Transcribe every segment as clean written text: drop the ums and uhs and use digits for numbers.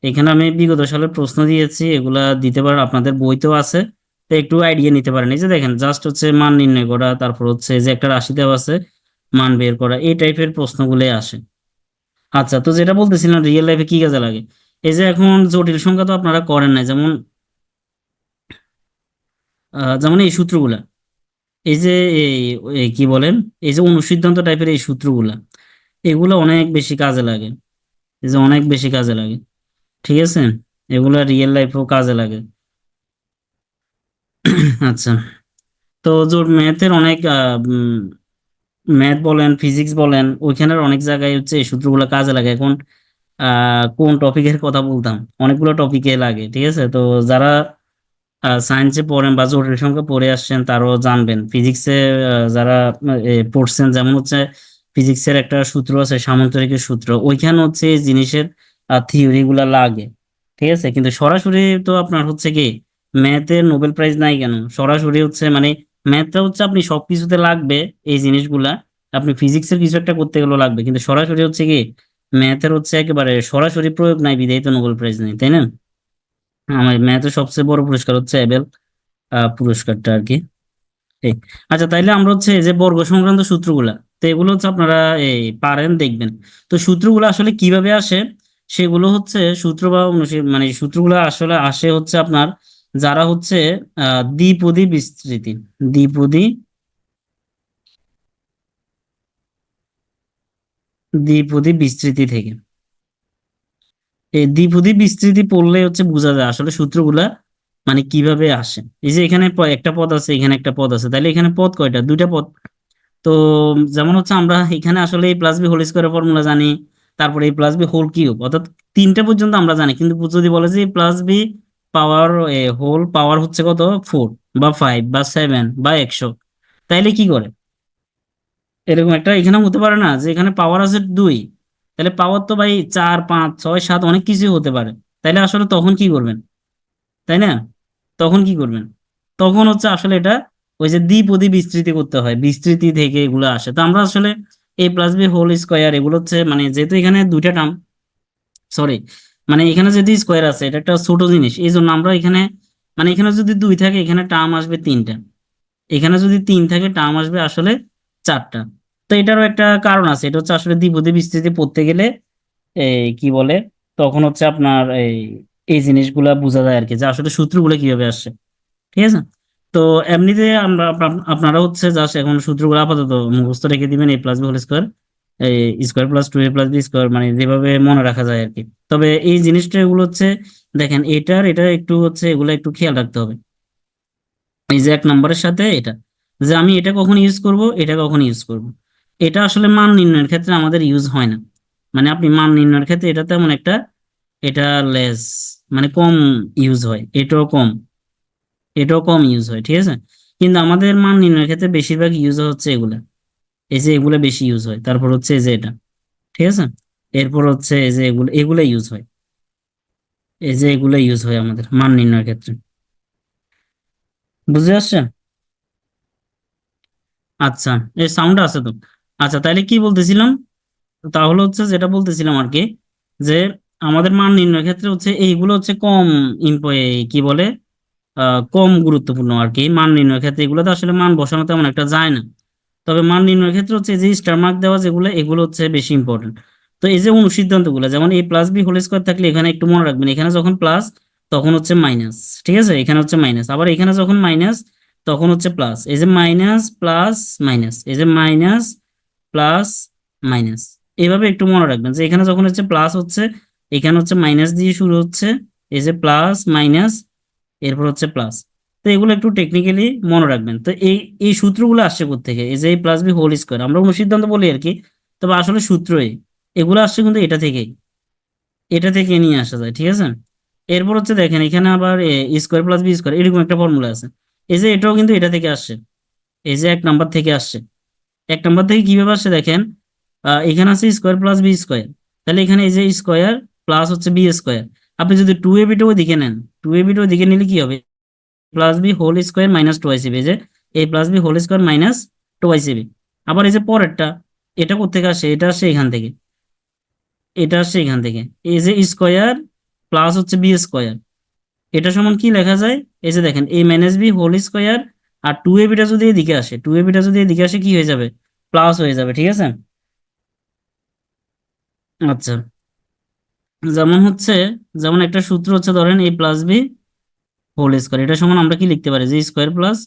এখানে আমি বিগত সালের প্রশ্ন দিয়েছি, এগুলা দিতে পারেন, আপনাদের বইতেও আছে। তো একটু আইডিয়া নিতে পারেন। এই যে দেখেন, জাস্ট হচ্ছে মান নির্ণয় করা, তারপর হচ্ছে যে একটা রাশি দেওয়া আছে, মান বের করা, এই টাইপের প্রশ্নগুলোই আসে। আচ্ছা, তো যেটা বলতেছিলাম রিয়েল লাইফে কি কাজে লাগে, এই যে এখন জটিল সংখ্যা তো আপনারা করেন না, যেমন যেমন এই সূত্রগুলা, এই যে এই এই কি বলেন, এই যে অনুসিদ্ধান্ত টাইপের এই সূত্রগুলা, এগুলো অনেক বেশি কাজে লাগে। এই যে অনেক বেশি কাজে লাগে, ঠিক আছে, এগুলা রিয়েল লাইফেও কাজে লাগে। আচ্ছা, তো জোর ম্যাথের অনেক ম্যাথ বলেন, ফিজিক্স বলেন, ওইখানের অনেক জায়গায় হচ্ছে এই সূত্রগুলো কাজে লাগে। এখন কোন টপিকের কথা বলতাম, অনেকগুলো টপিকে লাগে, ঠিক আছে। তো যারা সায়েন্সে পড়েন বা জটিল সংখ্যা পড়ে আসছেন তারাও জানবেন। ফিজিক্সে যারা পড়ছেন, যেমন হচ্ছে ফিজিক্সের একটা সূত্র আছে সামান্তরিকের সূত্র, ওইখানে হচ্ছে এই জিনিসের থিওরি গুলা লাগে, ঠিক আছে। কিন্তু সরাসরি তো আপনার হচ্ছে কি, ম্যাথের নোবেল প্রাইজ নাই কেন, সরাসরি হচ্ছে মানে ম্যাথটা হচ্ছে আপনি সবকিছুতে লাগবে এই জিনিসগুলা। আপনি ফিজিক্সের কিছু একটা করতে গেলেও লাগবে, কিন্তু সরাসরি হচ্ছে কি, ম্যাথের হচ্ছে একেবারে সরাসরি প্রয়োগ নাই, বিধায় তো নোবেল প্রাইজ নেই, তাই না। আমার ম্যাথের সবচেয়ে বড় পুরস্কার হচ্ছে এবেল পুরস্কারটা আর কি। ঠিক। আচ্ছা, তাইলে আমরা হচ্ছে এই যে বর্গ সংক্রান্ত সূত্রগুলা, তো এগুলো হচ্ছে আপনারা এই পারেন দেখবেন। তো সূত্রগুলো আসলে কিভাবে আসে, সেগুলো হচ্ছে সূত্র বা মানে সূত্রগুলো আসলে আসে হচ্ছে আপনার, যারা হচ্ছে দ্বিপদী বিস্তৃতি, দ্বিপদী দ্বিপদী বিস্তৃতি থেকে। এই দ্বিপদী বিস্তৃতি পড়লে হচ্ছে বোঝা যায় আসলে সূত্রগুলা মানে কিভাবে আসে। এই যে এখানে একটা পদ আছে, এখানে একটা পদ আছে, তাহলে এখানে পদ কয়টা, দুইটা পদ। তো যেমন হচ্ছে আমরা এখানে আসলে এই প্লাস বি হোল স্কোয়ারের ফর্মুলা জানি, তারপরে এই প্লাস বি হোল কিউব, অর্থাৎ তিনটা পর্যন্ত আমরা জানি। কিন্তু যদি বলে যে plus B power whole power হচ্ছে কত, 4 বা 5 বা 7 বা 100, তাইলে কি করে, এরকম একটা এখানে হতে পারে না যে এখানে পাওয়ার আছে 2, তাহলে পাওয়ার তো ভাই 4 5 6 7 অনেক কিছু হতে পারে। তাইলে আসলে তখন কি করবেন, তাই না, তখন কি করবেন, তখন হচ্ছে আসলে এটা ওই যে দ্বিপদী বিস্তৃতি করতে হয়, বিস্তৃতি থেকে এগুলো আসে। তো আমরা আসলে এ প্লাস বি হোল স্কোয়ার এগুলো হচ্ছে মানে যেহেতু এখানে দুইটা টার্ম, সরি, মানে এখানে যেহেতু স্কোয়ার আছে, এটা একটা ছোট জিনিস, এই জন্য আমরা এখানে মানে এখানে যদি 2 থাকে এখানে টার্ম আসবে 3টা, এখানে যদি 3 থাকে টার্ম আসবে আসলে 4টা। তো এটারও একটা কারণ আছে, এটা হচ্ছে আসলে দ্বিপদী বিস্তৃতি পড়তে গেলে এই কি বলে, তখন হচ্ছে আপনার এই এই জিনিসগুলা বোঝা যায় আর কি, যে আসলে সূত্রগুলো কিভাবে আসছে, ঠিক আছে। তো এমনিতে আমরা আপনারা হচ্ছে জাস্ট এখন সূত্রগুলো আপাতত মুখস্থ রেখে দিবেন, এ প্লাস বি হোল স্কোয়ার, এই স্কোয়ার প্লাস টু এ প্লাস বি স্কোয়ার, মানে যেভাবে মনে রাখা যায় আর কি। তবে এই জিনিসটা এগুলো হচ্ছে দেখেন, এটা একটু হচ্ছে এগুলো একটু খেয়াল রাখতে হবে। এই যে 1 নম্বরের সাথে এটা, যে আমি এটা কখন ইউজ করব, এটা কখন ইউজ করব, এটা আসলে মান নির্ণয়ের ক্ষেত্রে আমাদের ইউজ হয় না। মানে আপনি মান নির্ণয়ের ক্ষেত্রে এটা তেমন একটা, এটা লেস, মানে কম ইউজ হয়, এটাও কম ইউজ হয়, ঠিক আছে। কিন্তু আমাদের মান নির্ণয়ের ক্ষেত্রে বেশিরভাগ ইউজ হচ্ছে এগুলা, এই যে এগুলা বেশি ইউজ হয়, তারপর হচ্ছে এই যে এটা, ঠিক আছে। এরপর হচ্ছে এই যে এগুলা ইউজ হয়, এই যে এগুলা ইউজ হয় আমাদের মান নির্ণয়ের ক্ষেত্রে, বুঝে আসছে। আচ্ছা, এই সাউন্ড আছে তো। আচ্ছা, তাইলে কি বলতেছিলাম, তাহলে হচ্ছে যেটা বলতেছিলাম আর কি, যে আমাদের মান নির্ণয়ের ক্ষেত্রে হচ্ছে এইগুলো হচ্ছে কম কি বলে, কম গুরুত্বপূর্ণ আর কি। মান নির্ণয়ের ক্ষেত্রে এগুলোতে আসলে মান বসানো তেমন একটা যায় না। তবে মান নির্ণয়ের ক্ষেত্রে হচ্ছে এই যে স্টার মার্ক দেওয়া যেগুলো, এগুলো হচ্ছে বেশি ইম্পর্টেন্ট। তো এই যে অনুসিদ্ধান্ত গুলো, যেমন এই প্লাস বি হোল স্কোয়ার থাকলে এখানে একটু মনে রাখবেন, এখানে যখন প্লাস তখন হচ্ছে মাইনাস, ঠিক আছে, এখানে হচ্ছে মাইনাস, আবার এখানে যখন মাইনাস তখন হচ্ছে প্লাস। এই যে মাইনাস প্লাস মাইনাস, এই যে মাইনাস প্লাস মাইনাস, এইভাবে একটু মনে রাখবেন যে এখানে যখন হচ্ছে প্লাস হচ্ছে, এখানে হচ্ছে মাইনাস দিয়ে শুরু হচ্ছে, এই যে প্লাস মাইনাস, এরপর হচ্ছে প্লাস। তো এগুলো একটু টেকনিক্যালি মনে রাখবেন। তো এই এই সূত্রগুলো আসছে কোত্থেকে, এই যে প্লাস বি হোল স্কোয়ার আমরা অনুসিদ্ধান্ত বলি আর কি, তবে আসলে সূত্রই এগুলো আসছে কিন্তু এটা থেকে নিয়ে আসা যায়, ঠিক আছে। এরপর হচ্ছে দেখেন এখানে আবার স্কোয়ার প্লাস বি স্কোয়ার এরকম একটা ফর্মুলা আছে, এই যে এটাও কিন্তু এটা থেকে আসছে, এই যে 1 নাম্বার থেকে আসছে। 1 নাম্বার থেকে কিভাবে আসছে দেখেন, এখানে আছে স্কোয়ার প্লাস বি স্কোয়ার, তাহলে এখানে এই যে স্কোয়ার প্লাস হচ্ছে বি স্কোয়ার, আপনি যদি টু এ বিটা ওইদিকে নেন, টু এ বিটা ওইদিকে নিলে কি হবে, plus B whole square minus twice AB, যে A plus B whole square minus twice AB. আবার এই যে পরেরটা, এটা কোত্থেকে আসে, এটা আসছে এখান থেকে, এটা আসছে এখান থেকে, এই যে স্কোয়ার প্লাস হচ্ছে বি স্কোয়ার, এটা সমান কি লেখা যায়? এই যে দেখেন এ মাইনাস বি হোল স্কোয়ার, আর টু এ বিটা যদি এদিকে আসে, টু এ বিটা যদি এদিকে আসে কি হয়ে যাবে? প্লাস হয়ে যাবে, ঠিক আছে? আচ্ছা, যেমন হচ্ছে, যেমন একটা সূত্র হচ্ছে ধরেন এ প্লাস বি হোল স্কোয়ার, এটা সমান আমরা কি লিখতে পারি? যে square plus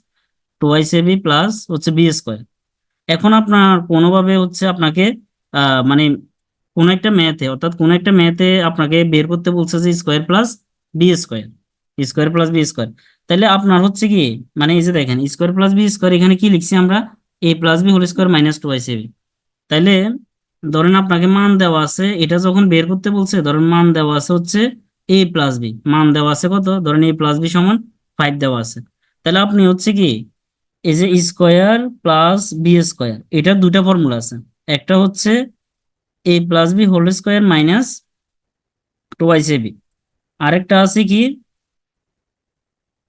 twice A B plus হচ্ছে বি স্কোয়ার। এখন আপনার কোনোভাবে হচ্ছে আপনাকে মানে কোন একটা ম্যাথে, অর্থাৎ কোন একটা ম্যাথে আপনাকে বের করতে বলছে যে square plus B square, square plus B square. তাহলে আপনার হচ্ছে কি, মানে এই যে দেখেন স্কোয়ার প্লাস বি স্কোয়ার, এখানে কি লিখছি আমরা? A plus B whole square minus twice A B. তাইলে ধরেন আপনাকে মান দেওয়া আছে, এটা যখন বের করতে বলছে, ধরেন মান দেওয়া আছে হচ্ছে এ প্লাস বি, মান দেওয়া আছে কত? ধরেন এ প্লাস বি সমান 5 দেওয়া আছে। তাহলে আপনি হচ্ছে কি, এই যে স্কোয়ার প্লাস বি স্কোয়ার, এটার দুটা ফর্মুলা আছে। একটা হচ্ছে A plus B whole square minus twice A B, আরেকটা আছে কি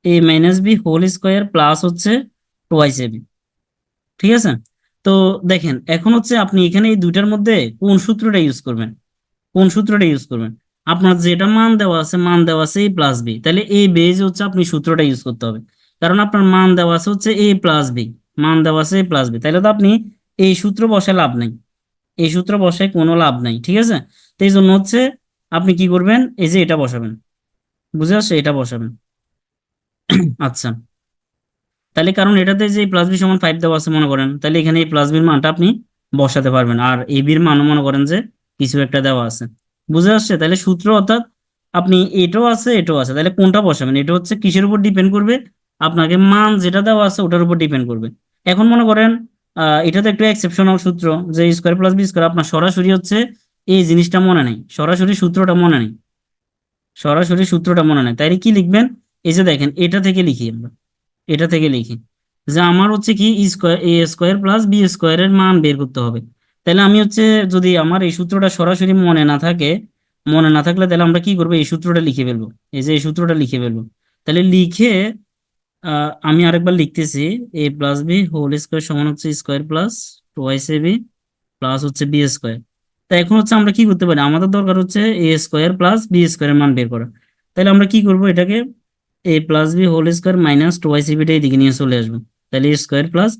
A minus B whole square plus হচ্ছে টোয়াইস এ বি, ঠিক আছে? তো দেখেন এখন হচ্ছে আপনি এখানে এই দুইটার মধ্যে কোন সূত্রটা ইউজ করবেন, কোন সূত্রটা ইউজ করবেন? আপনার যেটা মান দেওয়া আছে, মান দেওয়া আছে এ প্লাস বি, তাহলে এই বেজ হচ্ছে আপনি সূত্রটা ইউজ করতে হবে। কারণ আপনার মান দেওয়া আছে হচ্ছে এ প্লাস বি, মান দেওয়া আছে এ প্লাস বি, তাহলে তো আপনি এই সূত্র বসায় লাভ নাই, এই সূত্র বসায় কোনো লাভ নাই, ঠিক আছে? তো এই জন্য হচ্ছে আপনি কি করবেন, এই যে এটা বসাবেন, বুঝে আসছে, এটা বসাবেন। আচ্ছা, তাহলে কারণ এটাতে যে প্লাস বি সমান 5 দেওয়া আছে মনে করেন, তাহলে এখানে এই প্লাস বির মানটা আপনি বসাতে পারবেন, আর এ বির মানও মনে করেন যে কিছু একটা দেওয়া আছে, বুঝে আসছে? তাহলে সূত্র অর্থাৎ আপনি এটাও আছে এটাও আছে, তাহলে কোনটা বসাবেন এটা হচ্ছে কিসের উপর ডিপেন্ড করবে? আপনাকে মান যেটা দেওয়া আছে ওটার উপর ডিপেন্ড করবে। এখন মনে করেন এটা তো একটু এক্সেপশনাল সূত্র, যে স্কোয়ার প্লাস বি স্কোয়ার, আপনার সরাসরি হচ্ছে এই জিনিসটা মনে নেই, সরাসরি সূত্রটা মনে নেই, সরাসরি সূত্রটা মনে নেই, তাইলে কি লিখবেন? এই যে দেখেন এটা থেকে লিখি আমরা, এটা থেকে লিখি যে আমার হচ্ছে কি স্কোয়ার এ স্কোয়ার প্লাস বি স্কোয়ারের মান বের করতে হবে। তাহলে আমি হচ্ছে, যদি আমার এই সূত্রটা সরাসরি মনে না থাকে, মনে না থাকলে তাহলে আমরা কি করবো? এই সূত্রটা লিখে ফেলবো, এই যে এই সূত্রটা লিখে ফেলবো। তাহলে লিখে আমি আরেকবার লিখতেছি, এ প্লাস বি হোল স্কোয়ার সমান হচ্ছে square plus twice A B plus হচ্ছে বি স্কোয়ার। তা এখন হচ্ছে আমরা কি করতে পারি? আমাদের দরকার হচ্ছে এ স্কোয়ার প্লাস বি স্কোয়ারের মান বের করা। তাহলে আমরা কি করব? এটাকে A plus B whole square minus twice A বিটা এদিকে নিয়ে চলে আসবো, তাহলে A square plus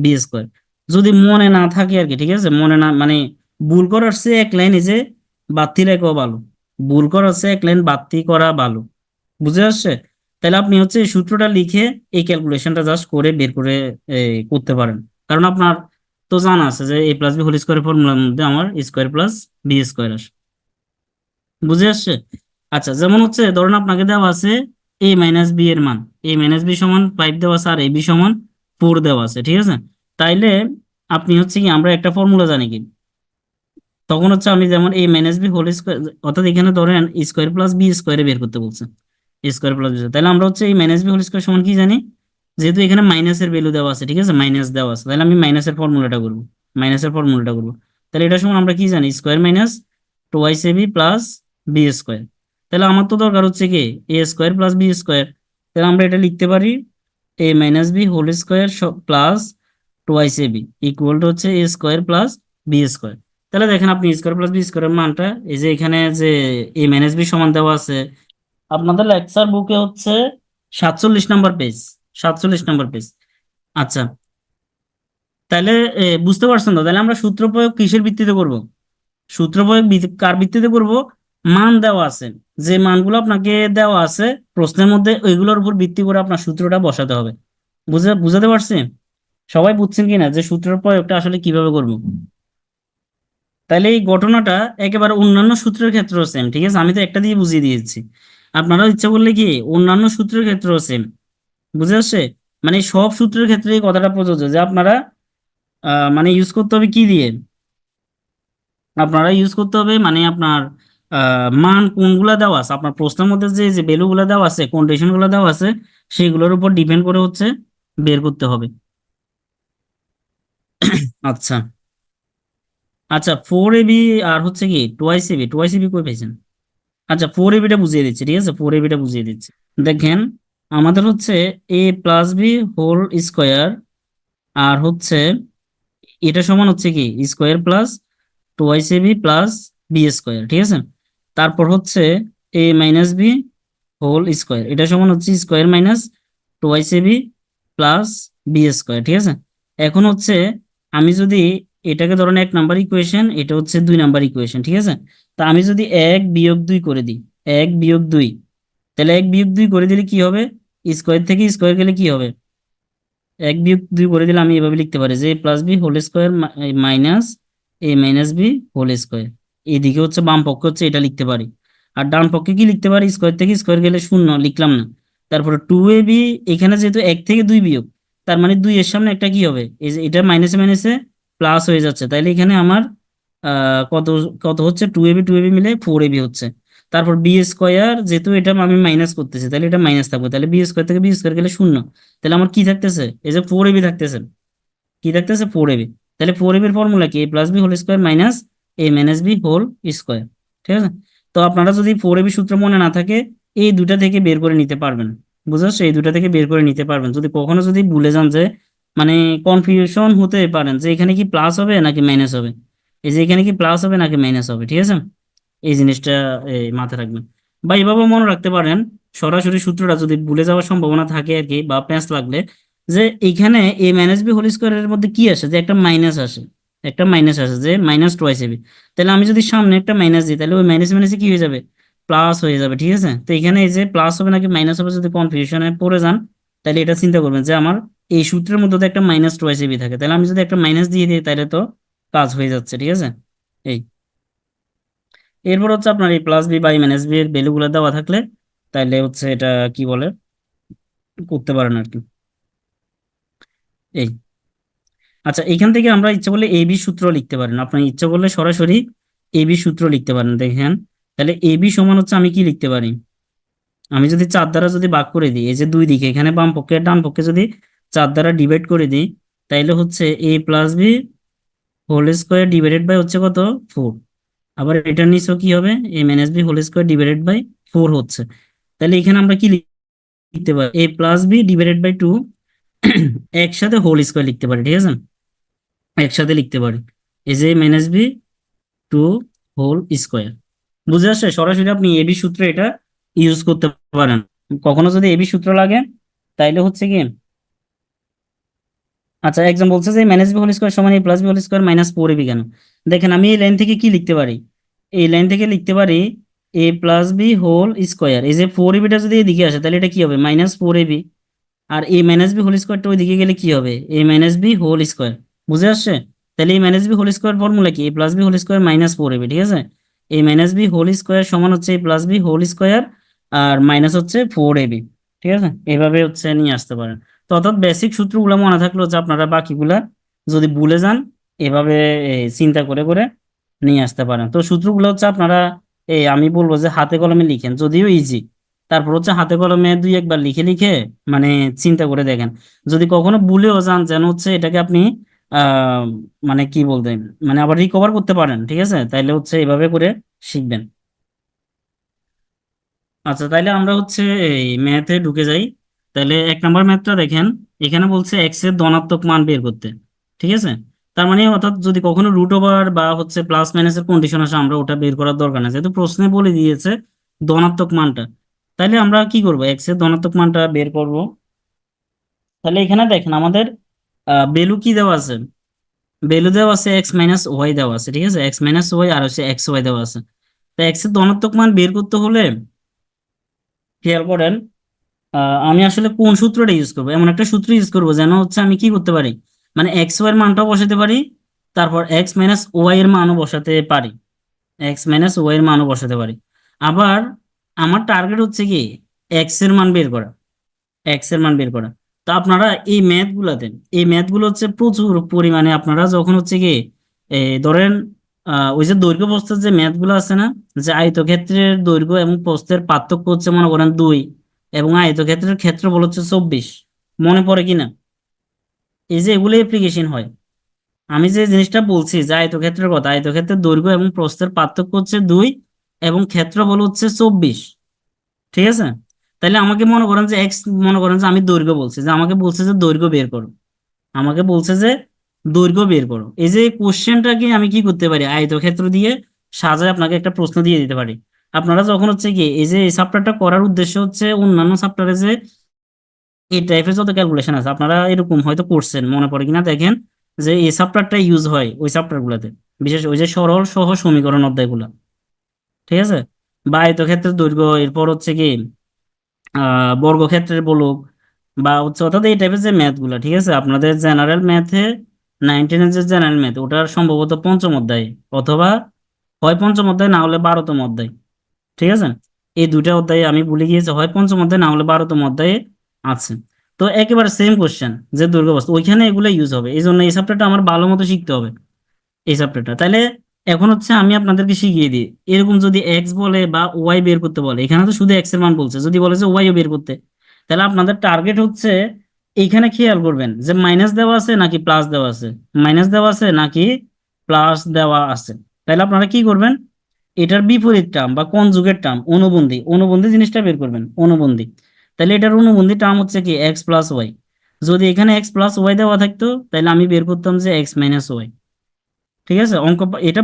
B square. যদি মনে না থাকে আর কি, ঠিক আছে, মনে না মানে ভুল করার চেয়ে এক লাইন এই যে বাড়তি লেখাও ভালো, ভুল করার চেয়ে এক লাইন বাড়তি করা ভালো, বুঝে আসছে? তাহলে আপনি হচ্ছে এই সূত্রটা লিখে এই ক্যালকুলেশনটা জাস্ট করে বের করে করতে পারেন। কারণ আপনার তো জানা আছে যে A plus B whole square ফর্মুলার মধ্যে আমার স্কোয়ার প্লাস বি স্কোয়ার আসে, বুঝে আসছে? আচ্ছা, যেমন হচ্ছে ধরুন আপনাকে দেওয়া আছে এ মাইনাস বি এর মান, এ মাইনাস বি সমান 5 দেওয়া আছে আর এ বি সমান 4 দেওয়া আছে, ঠিক আছে? তাইলে আপনি হচ্ছে কি, আমরা একটা ফর্মুলা জানি কি, তখন হচ্ছে আমি যেমন এ মাইনাস বি হোল স্কোয়ার, অর্থাৎ এখানে ধরেন স্কোয়ার প্লাস বি স্কোয়ারে বের করতে বলছে, স্কোয়ার প্লাস বি, তাহলে আমরা হচ্ছে এই মাইনাস বি হোল স্কোয়ার সমান কি জানি? যেহেতু এখানে মাইনাসের ভ্যালু দেওয়া আছে, ঠিক আছে, মাইনাস দেওয়া আছে, তাহলে আমি মাইনাসের ফর্মুলাটা করব, মাইনাসের ফর্মুলাটা করব। তাহলে এটা সমান আমরা কি জানি? Square minus twice A B plus B square. তাহলে আমার তো দরকার হচ্ছে কি A square plus B square, তাহলে আমরা এটা লিখতে পারি A minus B whole square plus twice A B equal to হচ্ছে A square plus B square. তাহলে দেখেন আপনি স্কোয়ার প্লাস বি স্কোয়ারের মানটা, এই যে এখানে যে এ মাইনাস বি সমান দেওয়া আছে, আপনাদের লেকচার বুকে হচ্ছে 47 নম্বর পেজ, 47 নম্বর পেজ। আচ্ছা, তাহলে বুঝতে পারছেন তো? তাহলে আমরা সূত্র প্রয়োগ কিসের ভিত্তিতে করব? সূত্র প্রয়োগ কার ভিত্তিতে করব? মান দেওয়া আছে, যে মানগুলো আপনাকে দেওয়া আছে প্রশ্নের মধ্যে, ওইগুলোর উপর ভিত্তি করে আপনার সূত্রটা বসাতে হবে। বুঝাতে পারছি? সবাই বুঝছেন কিনা যে সূত্রের প্রয়োগটা আসলে কিভাবে করব? তাহলে এই ঘটনাটা একেবারে অন্যান্য সূত্রের ক্ষেত্রেও সেম, ঠিক আছে? আমি তো একটা দিয়ে বুঝিয়ে দিয়েছি, আপনারা ইচ্ছা করলে কি অন্যান্য সূত্রের ক্ষেত্রেও সেম, বুঝে আসছে? মানে সব সূত্রের ক্ষেত্রে এই কথাটা প্রযোজ্য যে আপনারা মানে ইউজ করতে হবে কি দিয়ে? আপনারা ইউজ করতে হবে মানে আপনার মান কোনগুলা দেওয়া আছে আপনার প্রশ্নের মধ্যে, যে যে ভ্যালু গুলা দেওয়া আছে, কন্ডিশন গুলা দেওয়া আছে, সেগুলোর উপর ডিপেন্ড করে হচ্ছে বের করতে হবে। আচ্ছা, আচ্ছা, 4 AB আর হচ্ছে কি টোয়াইস এবি, টোয়াইস এবি কই পাইছেন? আচ্ছা, 4 ABটা বুঝিয়ে দিচ্ছি, ঠিক আছে, 4 ABটা বুঝিয়ে দিচ্ছি। দেখেন আমাদের হচ্ছে A plus B whole square, আর হচ্ছে এটা সমান হচ্ছে কি square plus twice AB plus B square, ঠিক আছে? তারপর হচ্ছে A minus B whole square, এটা সমান হচ্ছে square minus twice A B plus B square. ঠিক আছে, এখন হচ্ছে আমি যদি এটাকে ধরেন 1 নাম্বার ইকুয়েশন, এটা হচ্ছে 2 নাম্বার ইকুয়েশন। ঠিক আছে, তা আমি যদি 1 - 2 করে দিই, 1 - 2, তাহলে 1 - 2 করে দিলে কি হবে? স্কোয়ার থেকে স্কোয়ার গেলে কি হবে? 1 - 2 করে দিলে আমি এভাবে লিখতে পারি যে plus B whole square minus A minus B whole square. এদিকে হচ্ছে বাম পক্ষে হচ্ছে এটা লিখতে পারি, আর ডান পক্ষে কি লিখতে পারি? স্কোয়ার থেকে স্কোয়ার গেলে শূন্য, লিখলাম না। তারপরে 2ab, এখানে যেহেতু 1 থেকে 2 বিয়োগ, তার মানে 2 এর সামনে একটা কি হবে? এই যে এটা মাইনাসে মাইনাসে প্লাস হয়ে যাচ্ছে, তাইলে এখানে আমার কত কত হচ্ছে? 2ab মিলে 4ab হচ্ছে। তারপর বি স্কোয়ার, যেহেতু এটা আমি মাইনাস করতেছি, তাহলে এটা মাইনাস থাকবে, তাহলে বি স্কোয়ার থেকে বি স্কোয়ার গেলে শূন্য। তাহলে আমার কি থাকতেছে? এই যে 4ab থাকতেছে, কি থাকতেছে? 4ab। তাহলে 4ab এর ফর্মুলা কি? A plus B whole square minus A minus B whole square. ঠিক আছে, তো আপনারা যদি 4ab সূত্র মনে না থাকে, এই দুটা থেকে বের করে নিতে পারবেন। বুঝতে পারছো? এই দুটা থেকে বের করে নিতে পারবেন। যদি কখনো যদি ভুলে যান যে, মানে কনফিউশন হতে পারেন যে এখানে কি প্লাস হবে নাকি মাইনাস হবে, এই যে এখানে কি প্লাস হবে নাকি মাইনাস হবে। ঠিক আছে, এই জিনিসটা মাথায় রাখবেন। বা এভাবে মনে রাখতে পারেন, সরাসরি সূত্রটা যদি ভুলে যাওয়ার সম্ভাবনা থাকে আর কি, বা প্যাঁচ লাগলে, যে এইখানে এ মাইনাস বি হোল স্কোয়ারের মধ্যে কি আসে? যে একটা মাইনাস আসে, একটা মাইনাস আসে, যে মাইনাস টোয়াইস এবি। তাহলে আমি যদি সামনে একটা মাইনাস দিই, তাহলে ওই মাইনাস মাইনাসে কি হয়ে যাবে? প্লাস হয়ে যাবে। ঠিক আছে, তো এখানে এই যে প্লাস হবে নাকি মাইনাস হবে যদি কনফিউশনে পড়ে যান, তাহলে এটা চিন্তা করবেন যে আমার এই সূত্রের মধ্যে তো একটা মাইনাস টোয়াইস এবি থাকে, তাহলে আমি যদি একটা মাইনাস দিয়ে দিই, তাহলে তো কাজ হয়ে যাচ্ছে। ঠিক আছে, এই এরপর হচ্ছে আপনার এই plus B by minus B এর ভ্যালুগুলো দেওয়া থাকলে, তাইলে হচ্ছে এটা কি বলে করতে পারেন আর কি। এই আচ্ছা, এখান থেকে আমরা ইচ্ছা করলে এ বি সূত্র লিখতে পারেন, আপনার ইচ্ছা করলে সরাসরি এ বি সূত্র লিখতে পারেন। দেখেন, তাহলে এ বি সমান হচ্ছে আমি কি লিখতে পারি? আমি যদি 4 দ্বারা যদি ভাগ করে দিই, এই যে দুই দিকে এখানে বাম পক্ষে আর ডান পক্ষে যদি 4 দ্বারা ডিভাইড করে দিই, তাইলে হচ্ছে A plus B whole square divided by হচ্ছে কত? 4। আবার এটার নিচেও কি হবে? A minus B whole square divided by 4 হচ্ছে। তাহলে এখানে আমরা কি লিখতে পারি? A plus B divided by 2 একসাথে হোল স্কোয়ার লিখতে পারি। ঠিক আছে, একসাথে লিখতে পারি, এই যে মাইনাস বি 2 হোল স্কোয়ার। বুঝে আসছে? সরাসরি আপনি এবি সূত্রে এটা ইউজ করতে পারেন। কখনো যদি এবি সূত্র লাগে, তাইলে হচ্ছে কি, আচ্ছা একজন বলছে যে মাইনাস বি হোল স্কোয়ার সমান A plus B whole square minus 4ab কেন? দেখেন, আমি এই লাইন থেকে কি লিখতে পারি? এই লাইন থেকে লিখতে পারি A plus B whole square, এই যে 4abটা যদি এদিকে আসে, তাহলে এটা কি হবে? -4ab। আর এ মাইনাস বি হোল স্কোয়ারটা ওইদিকে গেলে কি হবে? A minus B whole square. বুঝে আসছে? তাহলে এই minus B whole square formula কি? A plus B whole square -4ab। ঠিক আছে, এই মাইনাস বি হোল স্কোয়ার সমান হচ্ছে A plus B whole square R minus হচ্ছে 4ab। ঠিক আছে, এভাবে হচ্ছে নিয়ে আসতে পারেন। তো অর্থাৎ বেসিক সূত্রগুলো মনে থাকলো, যে আপনারা বাকিগুলা যদি ভুলে যান, এভাবে চিন্তা করে করে নিয়ে আসতে পারেন। তো সূত্রগুলো হচ্ছে আপনারা, আমি বলবো যে হাতে কলমে লিখেন, যদিও ইজি। তারপর হচ্ছে হাতে কলমে 2-1 বার লিখে লিখে মানে চিন্তা করে দেখেন। যদি কখনো ভুলেও যান, যেন হচ্ছে এটাকে আপনি আহ মানে কি বলতে, মানে আবার রিকভার করতে পারেন। ঠিক আছে, তাইলে হচ্ছে এভাবে করে শিখবেন। আচ্ছা, তাইলে আমরা হচ্ছে এই ম্যাথে ঢুকে যাই। তাইলে 1 নাম্বার ম্যাথটা দেখেন, এখানে বলছে এক্স এর ধনাত্মক মান বের করতে। ঠিক আছে, তার মানে অর্থাৎ যদি কখনো রুট ওভার বা হচ্ছে প্লাস মাইনাসের কন্ডিশন আসে, আমরা ওটা বের করার দরকার নেই, যেহেতু প্রশ্নে বলে দিয়েছে ধনাত্মক মানটা। তাইলে আমরা কি করব? এক্স এর ধনাত্মক মানটা বের করব। তাহলে এখানে দেখেন আমাদের ভ্যালু কি দেওয়া আছে? ভ্যালু দেওয়া আছে এক্স মাইনাস ওয়াই দেওয়া আছে। ঠিক আছে, এক্স মাইনাস ওয়াই আর হচ্ছে এক্স ওয়াই দেওয়া আছে। তো এক্স এর ধনাত্মক মান বের করতে হলে খেয়াল করেন, আমি আসলে কোন সূত্রটা ইউজ করবো? এমন একটা সূত্র ইউজ করবো যেন হচ্ছে আমি কি করতে পারি, মানে এক্স ওয়াই এর মানটাও বসাতে পারি, তারপর এক্স মাইনাস ওয়াই এর মানও বসাতে পারি, এক্স মাইনাস ওয়াই এর মানও বসাতে পারি। আবার আমার টার্গেট হচ্ছে কি, এক্স এর মান বের করা, এক্স এর মান বের করা। তো আপনারা এই ম্যাথ গুলাতে, এই ম্যাথ গুলো হচ্ছে প্রচুর পরিমাণে আপনারা যখন হচ্ছে কি ধরেন ওই যে দৈর্ঘ্য প্রস্থের যে ম্যাথ গুলো আছে না, যে আয়তক্ষেত্রের দৈর্ঘ্য এবং প্রস্থের পার্থক্য হচ্ছে মনে করেন 2, এবং আয়তক্ষেত্রের ক্ষেত্রফল হচ্ছে 24, মনে পড়ে কিনা? এই যে এগুলো অ্যাপ্লিকেশন হয়। আমি যে জিনিসটা বলছি যে আয়তক্ষেত্রের কথা, আয়তক্ষেত্রের দৈর্ঘ্য এবং প্রস্থের পার্থক্য হচ্ছে 2 এবং ক্ষেত্রফল হচ্ছে 24। ঠিক আছে, তাহলে আমাকে মনে করেন যে এক্স, মনে করেন যে আমি দৈর্ঘ্য বলছি, যে আমাকে বলছে যে দৈর্ঘ্য বের করো, আমাকে বলছে যে দৈর্ঘ্য বের করো। এই যে কোশ্চেনটাকে আমি কি করতে পারি, আয়তক্ষেত্র দিয়ে সাজায় আপনাকে একটা প্রশ্ন দিয়ে দিতে পারি। আপনারা যখন হচ্ছে কি এই যে এই চ্যাপ্টারটা করার উদ্দেশ্য হচ্ছে অন্যান্য চ্যাপ্টারে যে এই টাইপের যত ক্যালকুলেশন আছে আপনারা এরকম হয়তো করছেন, মনে পড়ে কিনা দেখেন, যে এই চ্যাপ্টারটা ইউজ হয় ওই চ্যাপ্টার গুলাতে, বিশেষ ওই যে সরল সহ সমীকরণ অধ্যায়গুলো, ঠিক আছে, বা আয়তক্ষেত্রের দৈর্ঘ্য, এরপর হচ্ছে কি বর্গক্ষেত্রের বলক, বা হচ্ছে অর্থাৎ এই টাইপের যে ম্যাথ গুলা, ঠিক আছে, আপনাদের জেনারেল ম্যাথে 9-10 যে জেনারেল ম্যাথ ওটার সম্ভবত পঞ্চম অধ্যায়, অথবা হয় পঞ্চম অধ্যায় না হলে 12তম অধ্যায়, ঠিক আছে, এই দুইটা অধ্যায়ে আমি ভুলে গিয়েছি, হয় পঞ্চম অধ্যায় না হলে 12তম অধ্যায়ে আছে। তো একেবারে সেম কোশ্চেন, যে দৈর্ঘ্য বস্তু ওইখানে এগুলো ইউজ হবে, এই জন্য এই চ্যাপ্টারটা আমার ভালো মতো শিখতে হবে, এই চ্যাপ্টারটা। তাহলে এখন হচ্ছে আমি আপনাদেরকে শিখিয়ে দিই, এরকম যদি এক্স বলে বা ওয়াই বের করতে বলে, এখানে তো শুধু এক্স এর মান বলছে, যদি বলে যে ওয়াইও বের করতে, তাহলে আপনাদের টার্গেট হচ্ছে এইখানে খেয়াল করবেন যে মাইনাস দেওয়া আছে নাকি প্লাস দেওয়া আছে, মাইনাস দেওয়া আছে নাকি প্লাস দেওয়া আছে। তাহলে আপনারা কি করবেন, এটার বিপরীত টার্ম বা কনজুগেট টার্ম, অনুবন্ধী, অনুবন্ধী জিনিসটা বের করবেন, অনুবন্ধী। তাহলে এটার অনুবন্ধী টার্ম হচ্ছে কি এক্স প্লাস ওয়াই। যদি এখানে এক্স প্লাস ওয়াই দেওয়া থাকতো তাহলে আমি বের করতাম যে এক্স মাইনাস ওয়াই, ঠিক আছে, এটা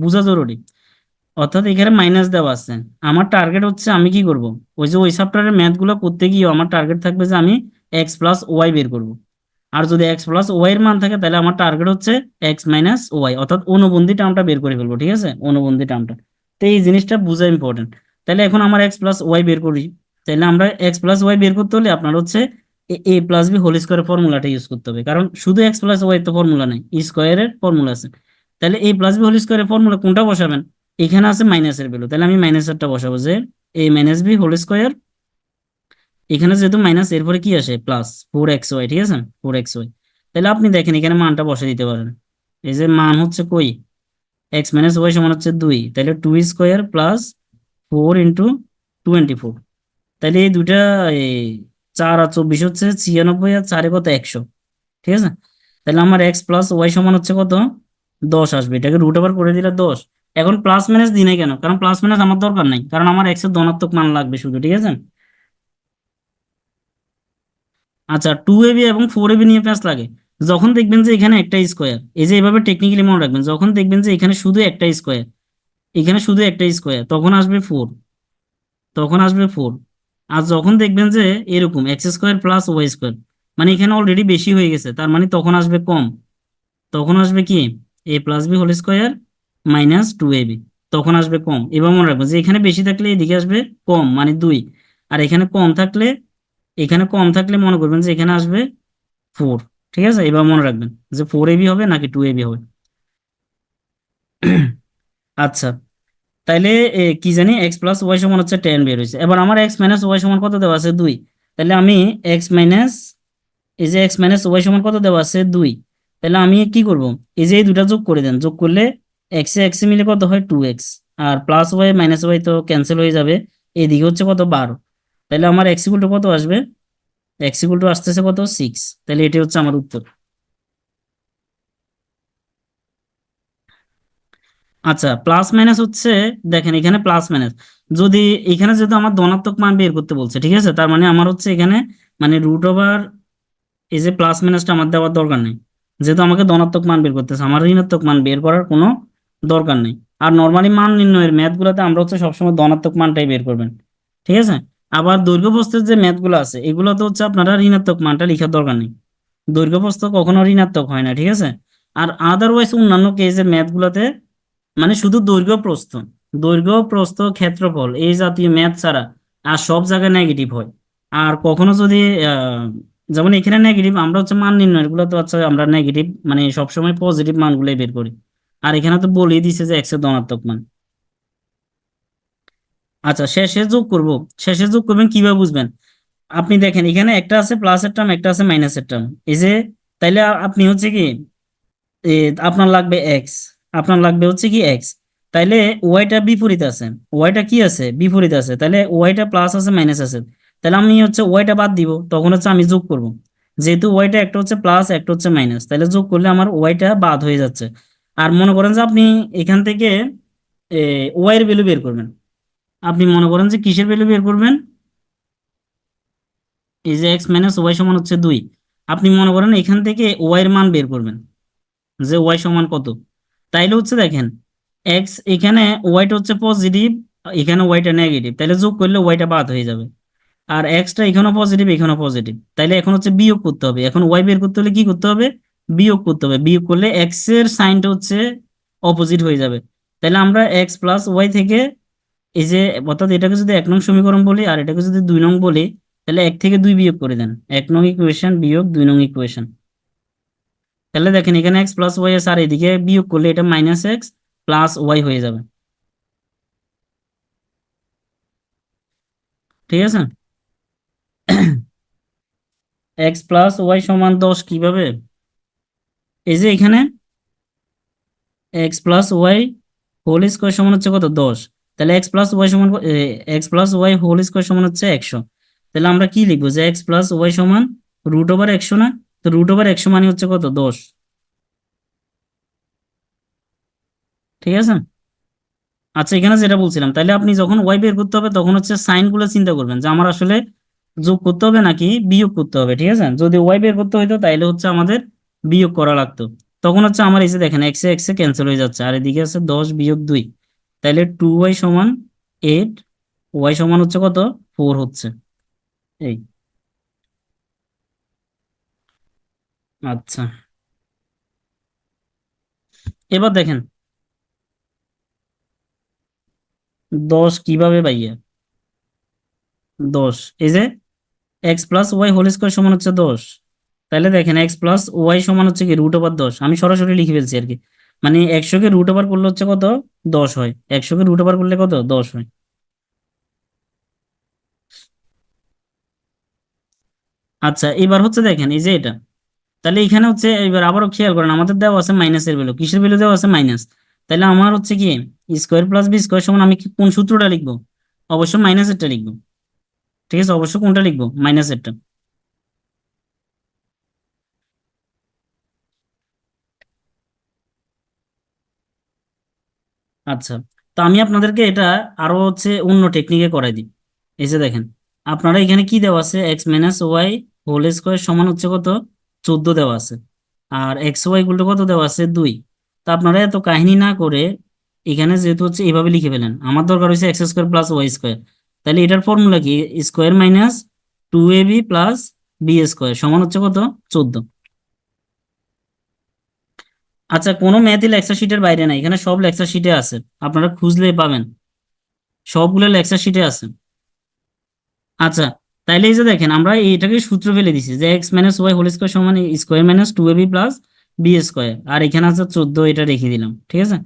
বোঝা জরুরি। অর্থাৎ এখানে মাইনাস দেওয়া আছে, আমার টার্গেট হচ্ছে আমি কি করব, ওই যে ওই চ্যাপ্টারের ম্যাথ গুলো করতে গিয়ে আমার টার্গেট থাকবে যে আমি এক্স প্লাস ওয়াই বের করব। আর যদি এক্স প্লাস ওয়াই এর মান থাকে তাহলে আমার টার্গেট হচ্ছে এক্স মাইনাস ওয়াই, অর্থাৎ অনুবন্ধী টার্মটা বের করে ফেলবো, ঠিক আছে, অনুবন্ধী টার্মটা। তো এই জিনিসটা বোঝা ইম্পর্টেন্ট। তাহলে এখন আমার এক্স প্লাস ওয়াই বের করি, তাহলে আমরা এক্স প্লাস ওয়াই বের করতে হলে আপনার হচ্ছে এ প্লাস বি হোল স্কোয়ারের ফর্মুলাটা ইউজ করতে হবে, কারণ শুধু এক্স প্লাস ওয়াই তো ফর্মুলা নাই, স্কোয়ারের ফর্মুলা আছে। তাহলে এ প্লাস বি হোল স্কোয়ারের ফর্মুলা কোনটা বসাবেন, এখানে আছে মাইনাসের ভ্যালু, তাহলে আমি মাইনাসেরটা বসাবো, যে এ মাইনাস বি হোল স্কোয়ার, এখানে যেহেতু মাইনাস এরপরে কি আসে প্লাস 4xy, ঠিক আছে, 4xy। তাহলে আপনি দেখেন এখানে মানটা বসে দিতে পারেন, এই যে মান হচ্ছে কই, এক্স মাইনাস ওয়াই সমান হচ্ছে 2, তাহলে 2 স্কোয়ার প্লাস 4 × 24। তাহলে এই দুইটা, এই 4 আর 24 হচ্ছে 96, আর 4-এ কত 100, ঠিক আছে। তাহলে আমার এক্স প্লাস ওয়াই সমান হচ্ছে কত, 10 আসবে, এটাকে রুট ওভার করে দিলে 10। এখন প্লাস মাইনাস দিই না কেন, কারণ প্লাস মাইনাস আমার দরকার নাই, কারণ আমার এক্স এর ধনাত্মক মান লাগবে শুধু, ঠিক আছে। আচ্ছা, 2ab এবং 4ab নিয়ে প্যাঁচ লাগে যখন দেখবেন যে এখানে একটা স্কোয়ার, এই যে এভাবে টেকনিক্যালি মনে রাখবেন, যখন দেখবেন যে এখানে শুধু একটা স্কোয়ার, এখানে শুধু একটা স্কোয়ার, তখন আসবে 4, তখন আসবে 4। আর যখন দেখবেন যে এরকম X square plus Y square, মানে এখানে অলরেডি বেশি হয়ে গেছে, তার মানে তখন আসবে কম, তখন আসবে কি A plus B whole square minus 2ab, তখন আসবে কম। এবার মনে রাখবেন যে এখানে বেশি থাকলে এদিকে আসবে কম মানে 2, আর এখানে কম থাকলে, এখানে কম থাকলে মনে করবেন যে এখানে আসবে 4, ঠিক আছে। এবার মনে রাখবেন যে 4ab হবে নাকি 2ab হবে। আচ্ছা, তাইলে কি জানি এক্স প্লাস ওয়াই সমান হচ্ছে 10 বের হয়েছে, এবার আমার এক্স মাইনাস ওয়াই সমান কত দেওয়া আছে 2, তাহলে আমি এক্স মাইনাস, এই যে এক্স মাইনাস ওয়াই সমান কত দেওয়া আছে 2, তাহলে আমি কি করব, এই যে এই দুটা যোগ করে দেন, যোগ করলে এক্স এ মিলে কত হয় 2x, আর প্লাস ওয়াই মাইনাস ওয়াই তো ক্যান্সেল হয়ে যাবে, এইদিকে হচ্ছে কত 12, তাহলে আমার এক্স ইকুয়াল টু কত আসবে, এক্স ইকুয়াল টু আসতেছে কত 6, তাহলে এটি হচ্ছে আমার উত্তর। আচ্ছা, প্লাস মাইনাস হচ্ছে, দেখেন এখানে প্লাস মাইনাস, যদি এখানে যেহেতু আমার ধনাত্মক মান বের করতে বলছে, ঠিক আছে, তার মানে আমার হচ্ছে এখানে মানে রুট ওভার, এই যে প্লাস মাইনাসটা আমার দেওয়ার দরকার নেই, যেহেতু আমাকে ধনাত্মক মান বের করতেছে, আমার ঋণাত্মক মান বের করার কোনো দরকার নেই। আর নর্মালি মান নির্ণয়ের ম্যাথ গুলাতে আমরা হচ্ছে সবসময় ধনাত্মক মানটাই বের করবেন, ঠিক আছে। আবার দৈর্ঘ্য প্রস্থের যে ম্যাথ গুলো আছে এগুলোতে হচ্ছে আপনারা ঋণাত্মক মানটা লেখার দরকার নেই, দৈর্ঘ্য প্রস্থ কখনো ঋণাত্মক হয় না, ঠিক আছে। আর আদারওয়াইজ অন্যান্য কেসের ম্যাথ গুলাতে মানে শুধু দৈর্ঘ্য প্রস্থ, দৈর্ঘ্য প্রস্থ ক্ষেত্রফল এই জাতীয় ম্যাথ ছাড়া আর সব জায়গায় নেগেটিভ হয়। আর কখনো যদি আহ, যেমন এখানে নেগেটিভ, আমরা হচ্ছে মান নির্ণয় এগুলো তো হচ্ছে আমরা নেগেটিভ মানে সবসময় পজিটিভ মানগুলোই বের করি, আর এখানে তো বলেই দিছে যে এক্স এর ধনাত্মক মান। আচ্ছা, শেষে যোগ করব, শেষে যোগ করবেন কিভাবে বুঝবেন, আপনি দেখেন এখানে একটা আছে প্লাসের টার্ম, একটা আছে মাইনাসের টার্ম, এই যে, তাইলে আপনি হচ্ছে কি এ, আপনার লাগবে এক্স, আপনার লাগবে হচ্ছে কি এক্স, তাইলে ওয়াইটা বিপরীত আছে, ওয়াইটা কি আছে বিপরীত আছে, তাহলে ওয়াইটা প্লাস আছে মাইনাস আছে, তাহলে আমি হচ্ছে ওয়াইটা বাদ দিব, তখন হচ্ছে আমি যোগ করব, যেহেতু ওয়াইটা একটা হচ্ছে প্লাস একটা হচ্ছে মাইনাস, তাহলে যোগ করলে আমার ওয়াইটা বাদ হয়ে যাচ্ছে। আর মনে করেন যে আপনি এখান থেকে ওয়াই এর ভ্যালু বের করবেন, আপনি মনে করেন যে কিসের ভ্যালু বের করবেন, এই যে এক্স মাইনাস ওয়াই সমান হচ্ছে 2, আপনি মনে করেন এখান থেকে ওয়াই এর মান বের করবেন, যে ওয়াই সমান কত। তাইলে হচ্ছে দেখেন এক্স এখানে ওয়াইটা হচ্ছে পজিটিভ, এখানে ওয়াইটা নেগেটিভ, তাহলে যোগ করলে ওয়াইটা বাদ হয়ে যাবে। আর এক্সটা এখানেও পজিটিভ এখানেও পজিটিভ, তাইলে এখন হচ্ছে বিয়োগ করতে হবে। এখন ওয়াই বের করতে হলে কি করতে হবে? বিয়োগ করতে হবে। বিয়োগ করলে এক্স এর সাইনটা হচ্ছে অপোজিট হয়ে যাবে। তাহলে আমরা এক্স প্লাস ওয়াই থেকে এই যে, অর্থাৎ এটাকে যদি 1 নং সমীকরণ বলি আর এটাকে যদি 2 নং বলি, তাহলে 1 থেকে 2 বিয়োগ করে দেন। 1 নং ইকুয়েশন বিয়োগ 2 নং ইকুয়েশন। তাহলে দেখেন এখানে এক্স প্লাস ওয়াই আছে, আর এদিকে বিয়োগ করলে এটা মাইনাস এক্স প্লাস ওয়াই হয়ে যাবে। ঠিক আছে। এক্স প্লাস ওয়াই সমান 10 কিভাবে? এই যে এখানে X plus Y whole square সমান হচ্ছে কত? 10। তাহলে এক্স প্লাস ওয়াই সমান X plus Y whole square সমান হচ্ছে 100। তাহলে আমরা কি লিখবো? যে এক্স প্লাস ওয়াই সমান রুট ওভার 100 না? তো রুট ওভার 100 মানে হচ্ছে কত? 10। ঠিক আছে। আচ্ছা, এখানে যেটা বলছিলাম, তাহলে আপনি যখন ওয়াই বের করতে হবে তখন হচ্ছে সাইন গুলো চিন্তা করবেন যে আমার আসলে যোগ করতে হবে নাকি বিয়োগ করতে হবে। ঠিক আছে, যদি ওয়াই বের করতে হইতো তাইলে হচ্ছে আমাদের বিয়োগ করা লাগতো। তখন হচ্ছে আমার এই যে দেখেন এক্স এ এক্স এ ক্যান্সেল হয়ে যাচ্ছে, আর এদিকে আছে 10 - 2, তাইলে 2y সমান 8, ওয়াই সমান হচ্ছে কত? 4 হচ্ছে। এই। আচ্ছা, এবার দেখেন 10 কিভাবে পাইয়ে? 10 এই যে X plus Y whole square সমান হচ্ছে 10। তাহলে দেখেন এক্স প্লাস ওয়াই সমান হচ্ছে কি রুট ওভার 10, আমি সরাসরি লিখে ফেলছি আর কি। মানে 100 কে রুট ওভার করলে হচ্ছে কত? 10 হয়। 100 কে রুট ওভার করলে কত? 10 হয়। আচ্ছা, এবার হচ্ছে দেখেন এই যে এটা, তাহলে এখানে হচ্ছে এবার আবারও খেয়াল করেন আমাদের দেওয়া আছে মাইনাসের ভ্যালু, কিসের ভ্যালু দেওয়া আছে? মাইনাস। তাহলে আমার হচ্ছে কি স্কোয়ার প্লাস বি স্কোয়ার সমান আমি কোন সূত্রটা লিখবো? অবশ্যই মাইনাসেরটা লিখবো। ঠিক আছে, অবশ্যই কোনটা লিখবো? মাইনাসেরটা। আচ্ছা, তো আমি আপনাদেরকে এটা আরো হচ্ছে অন্য টেকনিকে করাই দিই। এই যে দেখেন, আপনারা এখানে কি দেওয়া আছে? X minus Y whole square সমান হচ্ছে কত? 14 দেওয়া আছে। আর এক্স ওয়াই গুলো কত দেওয়া আছে? 2। তা আপনারা এত কাহিনী না করে এখানে যেহেতু হচ্ছে এইভাবে লিখে ফেলেন, আমার দরকার হচ্ছে X square plus Y square. তাহলে এটার ফর্মুলা কি? Square minus 2ab plus B square সমান হচ্ছে কত? 14। আচ্ছা, কোনো ম্যাথই লেকচার শিটের বাইরে নাই, এখানে সব লেকচার শিটে আছে, আপনারা খুঁজলে পাবেন, সবগুলো লেকচার শিটে আছে। আচ্ছা, তাইলে এই যে দেখেন আমরা এইটাকে সূত্র ফেলে দিছি যে X minus Y whole square সমান square minus 2ab plus B square, আর এখানে আছে 14, এটা রেখে দিলাম। ঠিক আছে।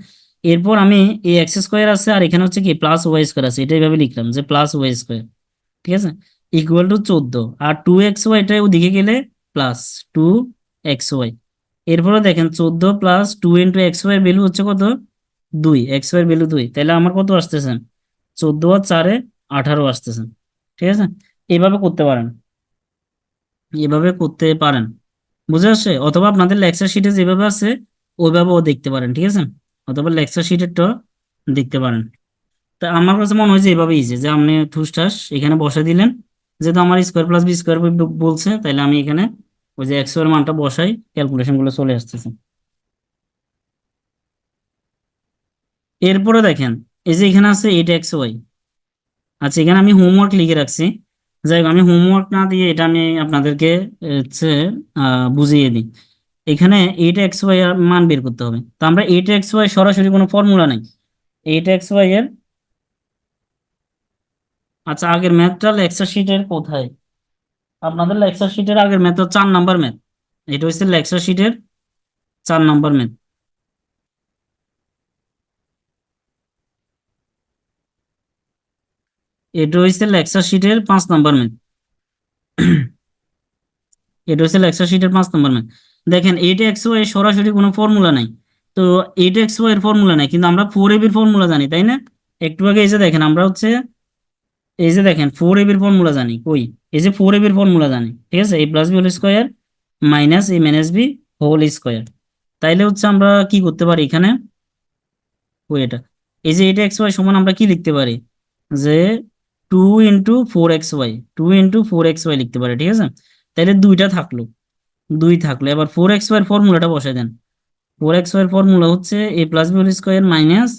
এরপর আমি এই এক্স স্কোয়ার আছে আর এখানে হচ্ছে কি প্লাস ওয়াই স্কোয়ার আছে, এটা এইভাবে লিখলাম যে প্লাস ওয়াই স্কোয়ার। ঠিক আছে, ইকুয়াল টু 14। আর 2xy এটা ওদিকে গেলে প্লাস 2xy। এরপরে দেখেন 14 প্লাস 2 × xy এর ভ্যালু হচ্ছে কত? 2, xy এর ভ্যালু 2, তাহলে আমার কত আসতেছে? 14 আর 4 18 আসতেছে। ঠিক আছে, এইভাবে করতে পারেন, এভাবে করতে পারেন। বুঝে আসছে? অথবা আপনাদের লেকচার শিটে যেভাবে আছে ওইভাবেও দেখতে পারেন। ঠিক আছে, অথবা লেকচার শিটেরটা দেখতে পারেন। তা আমার কাছে মনে হয় যে এভাবে ইজি, যে আপনি ঠুসঠাস এখানে বসে দিলেন, যেহেতু আমার স্কোয়ার প্লাস বি স্কোয়ার বলছে, তাহলে আমি এখানে ওই যে এক্স এর মানটা বসাই, ক্যালকুলেশন গুলো চলে আসতেছে। এরপরে দেখেন এই যে এখানে আছে 8xy। আচ্ছা, এখানে আমি হোমওয়ার্ক লিখে রাখছি, যাই হোক আমি হোমওয়ার্ক না দিয়ে এটা আমি আপনাদেরকে হচ্ছে বুঝিয়ে দিই। এখানে 8xy এর মান বের করতে হবে, তো আমরা 8xy সরাসরি কোনো ফর্মুলা নাই। 8xy এর, আচ্ছা আগের ম্যাথটা লেকচার শিটের কোথায়? আপনাদের লেকচার শিটের আগের ম্যাথ 4 নাম্বার ম্যাথ, এটা হচ্ছে লেকচার শিটের 4 নাম্বার ম্যাথ। এটা হচ্ছে লেকচার শিটের 5 নাম্বার ম্যাথ। এটা হচ্ছে লেকচার শিটের 5 নাম্বার ম্যাথ। দেখেন 8xy সরাসরি কোনো ফর্মুলা নাই, তো 8xy এর ফর্মুলা নাই, কিন্তু আমরা 4ab এর ফর্মুলা জানি, তাই না? একটু আগে এই যে দেখেন আমরা হচ্ছে এই যে দেখেন 4ab এর ফর্মুলা জানি, কই? এই যে 4ab এর ফর্মুলা জানি। ঠিক আছে, a plus B whole square minus a minus B whole square. তাইলে হচ্ছে আমরা কি করতে পারি এখানে? ওই এটা, এই যে এটা এক্স ওয়াই সমান আমরা কি লিখতে পারি? যে 2 × 4xy লিখতে পারি। ঠিক আছে, তাহলে দুইটা থাকলো, 2 থাকলো। এবার 4xy এর ফর্মুলাটা বসাই দেন। 4xy এর ফর্মুলা হচ্ছে A plus B whole square minus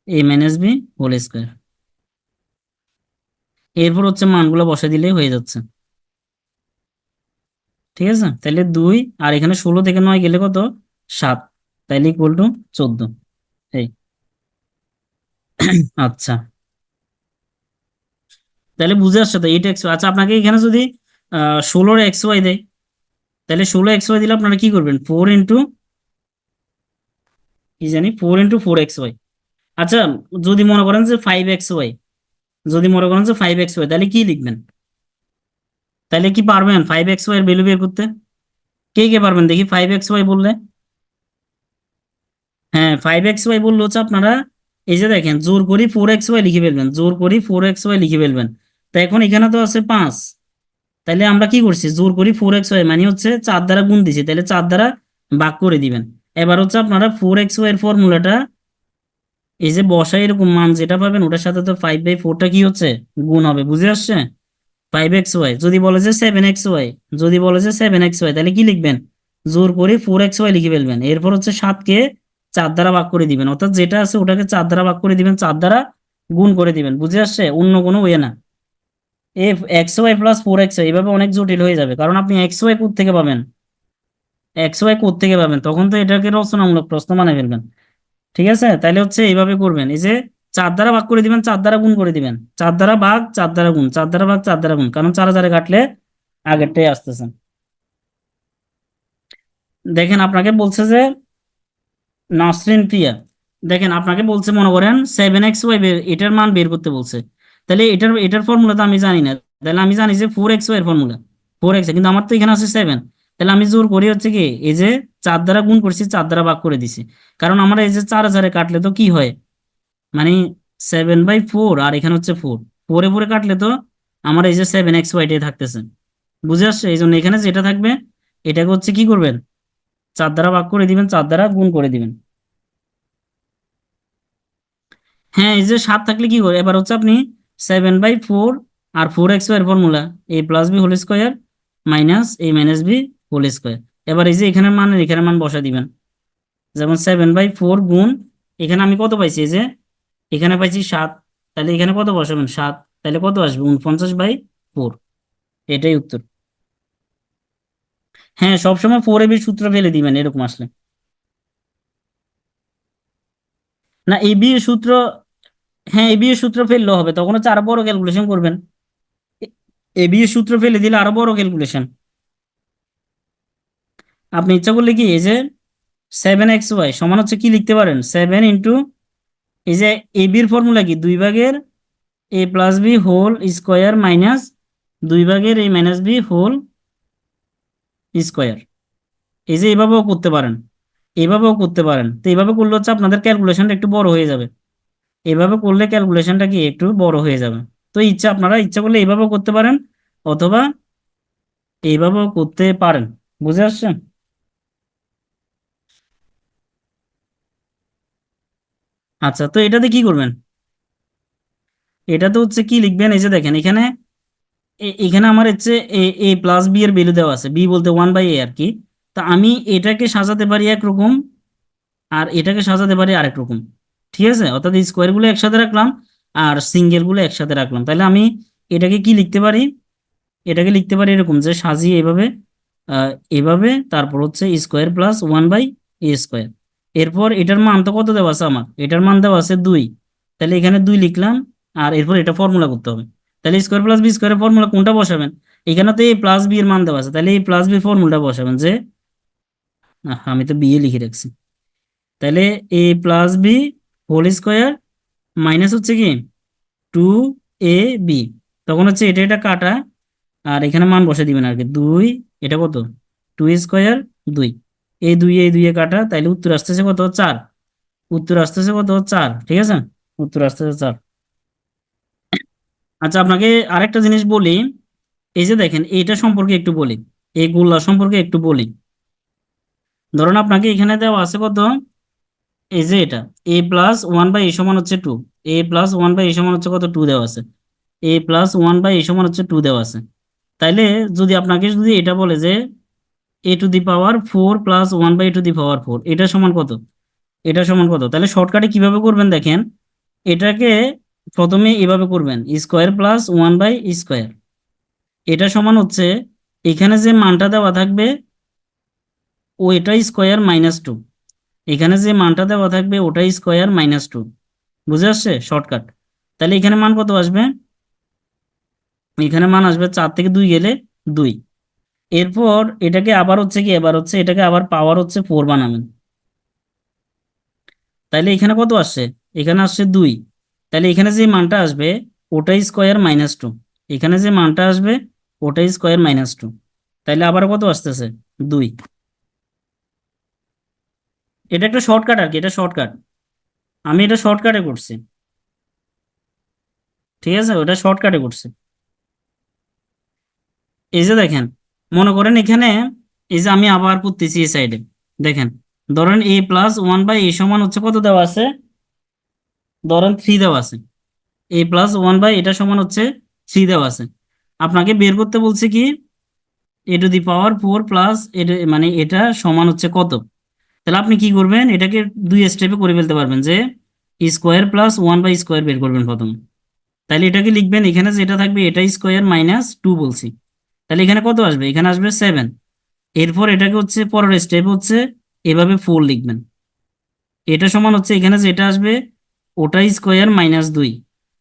A minus B whole square. এরপর হচ্ছে মানগুলো বসে দিলেই হয়ে যাচ্ছে। ঠিক আছে, তাহলে 2 আর এখানে 16 থেকে 9 গেলে কত, 7, তাইলে ইকুয়াল টু 14। এই আচ্ছা, তাহলে বুঝে আসছে তো 8x। আচ্ছা, আপনাকে এখানে যদি 16 xy দেয়, তাহলে 16 xy দিলে আপনারা কি করবেন, 4 ইন্টু, কি জানি, 4 ইন্টু 4 xy। আচ্ছা, যদি মনে করেন যে 5 xy, যদি মনে করেন যে 5 xy, তাহলে কি লিখবেন? তাহলে কি পারবেন 5 xy এর ভ্যালু বের করতে? কে কে পারবেন দেখি 5 xy বললে? হ্যাঁ, 5 xy বললে হচ্ছে আপনারা এই যে দেখেন, জোর করি 4 xy লিখে ফেলবেন, জোর করি 4 xy লিখে ফেলবেন। তো এখন এখানে তো আছে 5, তাহলে আমরা কি করছি, জোর করি 4 xy মানে হচ্ছে 4 দ্বারা গুণ দিছি, তাহলে 4 দ্বারা ভাগ করে দিবেন। এবার হচ্ছে আপনারা 4 xy এর ফর্মুলাটা এই যে বসাই, এরকম মান যেটা পাবেন ওটার সাথে তো 5/4টা কি হচ্ছে, গুণ হবে। বুঝে আসছে? 5 xy যদি বলে যে 7 xy, যদি বলে যে 7 xy, তাহলে কি লিখবেন, জোর করে 4 xy লিখে ফেলবেন। এরপর হচ্ছে 7কে 4 দ্বারা ভাগ করে দিবেন, অর্থাৎ যেটা আছে ওটাকে 4 দ্বারা ভাগ করে দিবেন, 4 দ্বারা গুণ করে দিবেন। বুঝে আসছে? অন্য কোনো ওয়ে না। x y + 4 xy এভাবে অনেক জটিল হয়ে যাবে, কারণ আপনি xy কোথা থেকে পাবেন, xy কোথা থেকে পাবেন, তখন তো এটাকে রচনামূলক প্রশ্ন মানে ফেলবেন। ঠিক আছে, তাহলে হচ্ছে এইভাবে করবেন, এই যে 4 দ্বারা ভাগ করে দিবেন, 4 দ্বারা গুণ করে দিবেন, 4 দ্বারা ভাগ, 4 দ্বারা গুণ, 4 দ্বারা ভাগ, 4 দ্বারা গুণ, কারণ 4 দ্বারা কাটলে আগেরটাই আসতেছে। দেখেন আপনাকে বলছে যে নাসরিন প্রিয়া, দেখেন আপনাকে বলছে মনে করেন 7 xy এটার মান বের করতে বলছে। তাহলে এটার এটার ফর্মুলা তো আমি জানি না, তাহলে আমি জানি যে 4 xy এর ফর্মুলা 4 x, কিন্তু আমার তো এখানে আছে 7। তাহলে আমি জোর করি হচ্ছে কি, এই যে 4 দ্বারা গুণ করছি, 4 দ্বারা ভাগ করে দিছি, কারণ আমার এই যে 4 কাটলে তো কি হয়, মানে 7/4, আর এখানে হচ্ছে 4, 4 কাটলে তো আমার এই যে 7 xy থাকতেছে। বুঝে আসছে? এই জন্য এখানে যেটা থাকবে এটাকে হচ্ছে কি করবেন, 4 দ্বারা ভাগ করে দিবেন, 4 দ্বারা গুণ করে দিবেন। হ্যাঁ, এই যে 7 থাকলে কি করে, এবার হচ্ছে আপনি 7/4 আর 4 xy এর formula a+b² minus a-b whole square. এবার এই যে এখানে মান আর এখানে মান বসা দিবেন, যেমন 7/4 গুণ, এখানে আমি কত পাইছি, এই যে এখানে পাইছি 7, তাহলে এখানে কত বসাবেন, 7, তাহলে কত আসবে, 49/4। এটাই উত্তর। হ্যাঁ, সবসময় 4ab সূত্র ফেলে দিবেন এরকম আসলে। না, ab এর সূত্র, হ্যাঁ ab এর সূত্র ফেললেও হবে, তখন হচ্ছে আরো বড় ক্যালকুলেশন করবেন। ab এর সূত্র ফেলে দিলে আরো বড় ক্যালকুলেশন। আপনি ইচ্ছা করলে কি, এই যে 7 xy সমান হচ্ছে কি লিখতে পারেন, 7 ইন্টু, এই যে ab এর ফর্মুলা কি, 2 ভাগের a+b² মাইনাস 2 ভাগের a-b² এই যে এভাবেও করতে পারেন, এভাবেও করতে পারেন। তো এইভাবে করলে হচ্ছে আপনাদের ক্যালকুলেশনটা একটু বড় হয়ে যাবে, এভাবে করলে ক্যালকুলেশনটা কি একটু বড় হয়ে যাবে। তো আপনারা ইচ্ছা করলে এইভাবেও করতে পারেন, অথবা এইভাবেও করতে পারেন। বুঝে আসছেন? আচ্ছা, তো এটাতে কি করবেন, এটাতে হচ্ছে কি লিখবেন, এই যে দেখেন এখানে এখানে আমার হচ্ছে a+b এর ভ্যালু দেওয়া আছে, b বলতে 1/a আর কি। তা আমি এটাকে সাজাতে পারি একরকম, আর এটাকে সাজাতে পারি আরেক রকম। ঠিক আছে, অর্থাৎ স্কোয়ার গুলো একসাথে রাখলাম আর সিঙ্গেল গুলো একসাথে রাখলাম, তাহলে আমি এটাকে কি লিখতে পারি, এটাকে লিখতে পারি এরকম যে সাজিয়ে এভাবে, আহ, এভাবে, তারপর হচ্ছে স্কোয়ার+1/a²। এরপর এটার মান তো কত দেওয়া আছে, আমার এটার মান দেওয়া আছে 2, তাহলে এখানে 2 লিখলাম। আর এরপর এটা ফর্মুলা করতে হবে, তাহলে স্কোয়ার+b² ফর্মুলা কোনটা বসাবেন, এখানে তো a+b এর মান দেওয়া আছে, তাহলে a+b ফর্মুলাটা বসাবেন যে, আমি তো বিয়ে লিখে রাখছি, তাহলে a+b² মাইনাস হচ্ছে কি 2ab, তখন হচ্ছে এটা এটা কাটা, আর এখানে মান বসে দিবেন আর কি 2, এটা কত, 2² 2, এই দুইয়ে কাটা, তাইলে উত্তর আসতেছে কত, 4। উত্তর আসতেছে কত, 4। ঠিক আছে, উত্তর আসতেছে 4। আচ্ছা, আপনাকে আরেকটা জিনিস বলি, এই যে দেখেন এইটা সম্পর্কে একটু বলি, এই গোলা সম্পর্কে একটু বলি। ধরুন আপনাকে এখানে দেওয়া আছে কত, এই যে এটা a+1/a সমান হচ্ছে 2, a+1/a সমান হচ্ছে কত, 2 দেওয়া আছে, a+1/a সমান হচ্ছে 2 দেওয়া আছে। তাইলে যদি আপনাকে যদি এটা বলে যে a⁴ প্লাস 1/a⁴ এটা সমান কত, এটা সমান কত, তাহলে শর্টকাটে কিভাবে করবেন দেখেন, এটাকে প্রথমে এভাবে করবেন, স্কোয়ার প্লাস 1/স্কোয়ার, এটা সমান হচ্ছে এখানে যে মানটা দেওয়া থাকবে ওইটা স্কোয়ার -2, এখানে যে মানটা দেওয়া থাকবে ওটা স্কোয়ার -2। বুঝে আসছে শর্টকাট? তাহলে এখানে মান কত আসবে? এখানে মান আসবে 4 থেকে 2 গেলে 2। এরপর এটাকে আবার হচ্ছে কি, এবার হচ্ছে এটাকে আবার পাওয়ার হচ্ছে 4 বানাবেন। তাইলে এখানে কত আসছে? এখানে আসছে 2। তাহলে এখানে যে মানটা আসবে ওটাই স্কোয়ার -2, এখানে যে মানটা আসবে ওটাই স্কোয়ার -2। তাইলে আবার কত আসতেছে? 2। এটা একটা শর্টকাট আর কি, এটা শর্টকাট, আমি এটা শর্টকাটে করছি। ঠিক আছে, ওটা শর্টকাটে করছি। এই যে দেখেন, মনে করেন এখানে, এই যে আমি আবার করতেছি এই সাইডে, দেখেন, ধরেন a+1/a সমান হচ্ছে কত দেওয়া আছে? ধরেন 3 দেওয়া আছে। a+1/, এটা সমান হচ্ছে 3 দেওয়া আছে। আপনাকে বের করতে বলছে কি a⁴ প্লাস এটা, মানে এটা সমান হচ্ছে কত? তাহলে আপনি কি করবেন, এটাকে 2 স্টেপে করে ফেলতে পারবেন, যে স্কোয়ার প্লাস 1/স্কোয়ার বের করবেন প্রথম। তাহলে এটাকে লিখবেন, এখানে যেটা থাকবে এটা স্কোয়ার -2 বলছি। তাহলে এখানে কত আসবে? এখানে আসবে 7। এরপর এটাকে হচ্ছে পরের স্টেপ হচ্ছে এভাবে 4 লিখবেন, এটা সমান হচ্ছে এখানে যেটা আসবে ওটা স্কোয়ার -2।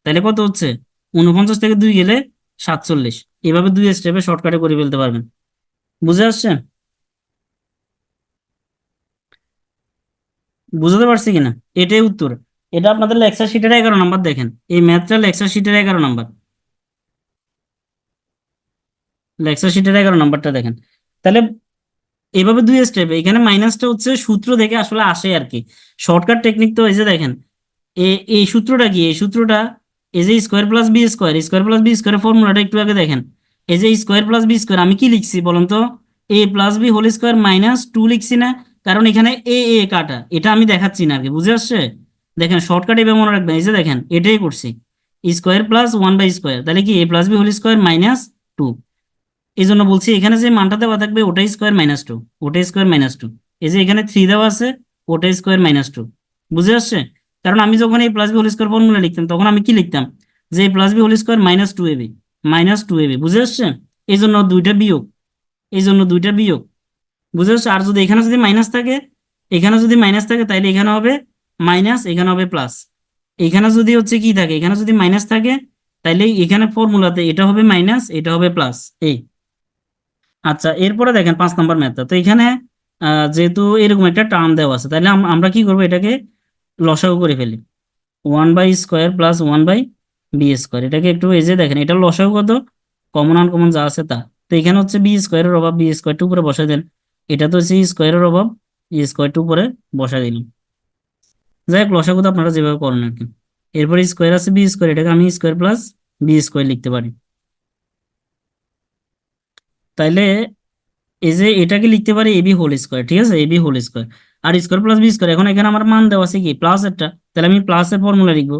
তাহলে কত হচ্ছে? 49 থেকে 2 গেলে 47। এভাবে 2 স্টেপে শর্টকাটে করে ফেলতে পারবেন। বুঝে আসছে? বুঝতে পারছি কিনা? এটাই উত্তর। এটা আপনাদের লেকচার শিটের 11 নম্বর, দেখেন এই ম্যাথটা লেকচার শিটের 11 নম্বর, লেকচার শিটের 11 নম্বরটা দেখেন। তাহলে এইভাবে 2 স্টেপ, এখানে মাইনাসটা হচ্ছে সূত্র থেকে আসলে আসে আর কি, শর্টকাট টেকনিক। তো এই যে দেখেন, এই সূত্রটা কি, এই সূত্রটা এই যে স্কোয়ার প্লাস বি স্কোয়ারের ফর্মুলাটা একটু আগে দেখেন। এই যে স্কোয়ার প্লাস বি স্কোয়ার, আমি কি লিখছি বলুন তো? a+b² - 2 লিখছি না? কারণ এখানে এ কাটা, এটা আমি দেখাচ্ছি না আর কি। বুঝে আসছে? দেখেন শর্টকাট এভাবে মনে রাখবেন, এই যে দেখেন এটাই করছি, স্কোয়ার প্লাস 1/স্কোয়ার, তাহলে কি a+b² - 2। এই জন্য বলছি এখানে যে মানটা দেওয়া থাকবে ওটাই স্কোয়ার -2, ওটাই স্কোয়ার -2। এই যে এখানে 3 দেওয়া আছে, ওটাই স্কোয়ার-2। বুঝে আসছে? কারণ আমি যখন এই plus B whole square formula লিখতাম তখন আমি কি লিখতাম, যে a+b² - 2ab, -2ab। বুঝে আসছে? এই জন্য দুইটা বিয়োগ, এই জন্য দুইটা বিয়োগ। বুঝে আসছে? আর যদি এখানে যদি মাইনাস থাকে, এখানে যদি মাইনাস থাকে তাহলে এখানে হবে মাইনাস, এখানে হবে প্লাস। এখানে যদি হচ্ছে কি থাকে, এখানে যদি মাইনাস থাকে তাহলে এখানে ফর্মুলাতে এটা হবে মাইনাস, এটা হবে প্লাস। এই, আচ্ছা, এরপরে দেখেন 5 নম্বর ম্যাথটা। তো এখানে যেহেতু এরকম একটা টার্ম দেওয়া আছে, তাহলে আমরা কি করবো, এটাকে লসাগু করে ফেলি। 1/স্কোয়ার প্লাস 1/বি স্কোয়ার, এটাকে একটু, এই যে দেখেন এটা লসাগু কত, কমন আনকমন যা আছে তা। তো এখানে হচ্ছে বি স্কোয়ারের অভাব, বি স্কোয়ারটা উপরে বসাই দেন। এটা তো হচ্ছে স্কোয়ারের অভাব, স্কোয়ারটা উপরে বসাই দিলাম। যাই হোক, লসাগু তো আপনারা যেভাবে করেন আর কি। এরপরে স্কোয়ার আছে বি স্কোয়ার, এটাকে আমি স্কোয়ার প্লাস বি স্কোয়ার লিখতে পারি। তাইলে এই যে এটাকে লিখতে পারি ab² ঠিক আছে, ab²। আর স্কোয়ার প্লাস বি স্কোয়ার, এখন এখানে আমার মান দেওয়া আছে কি প্লাস একটা, তাহলে আমি প্লাসের ফর্মুলা লিখবো,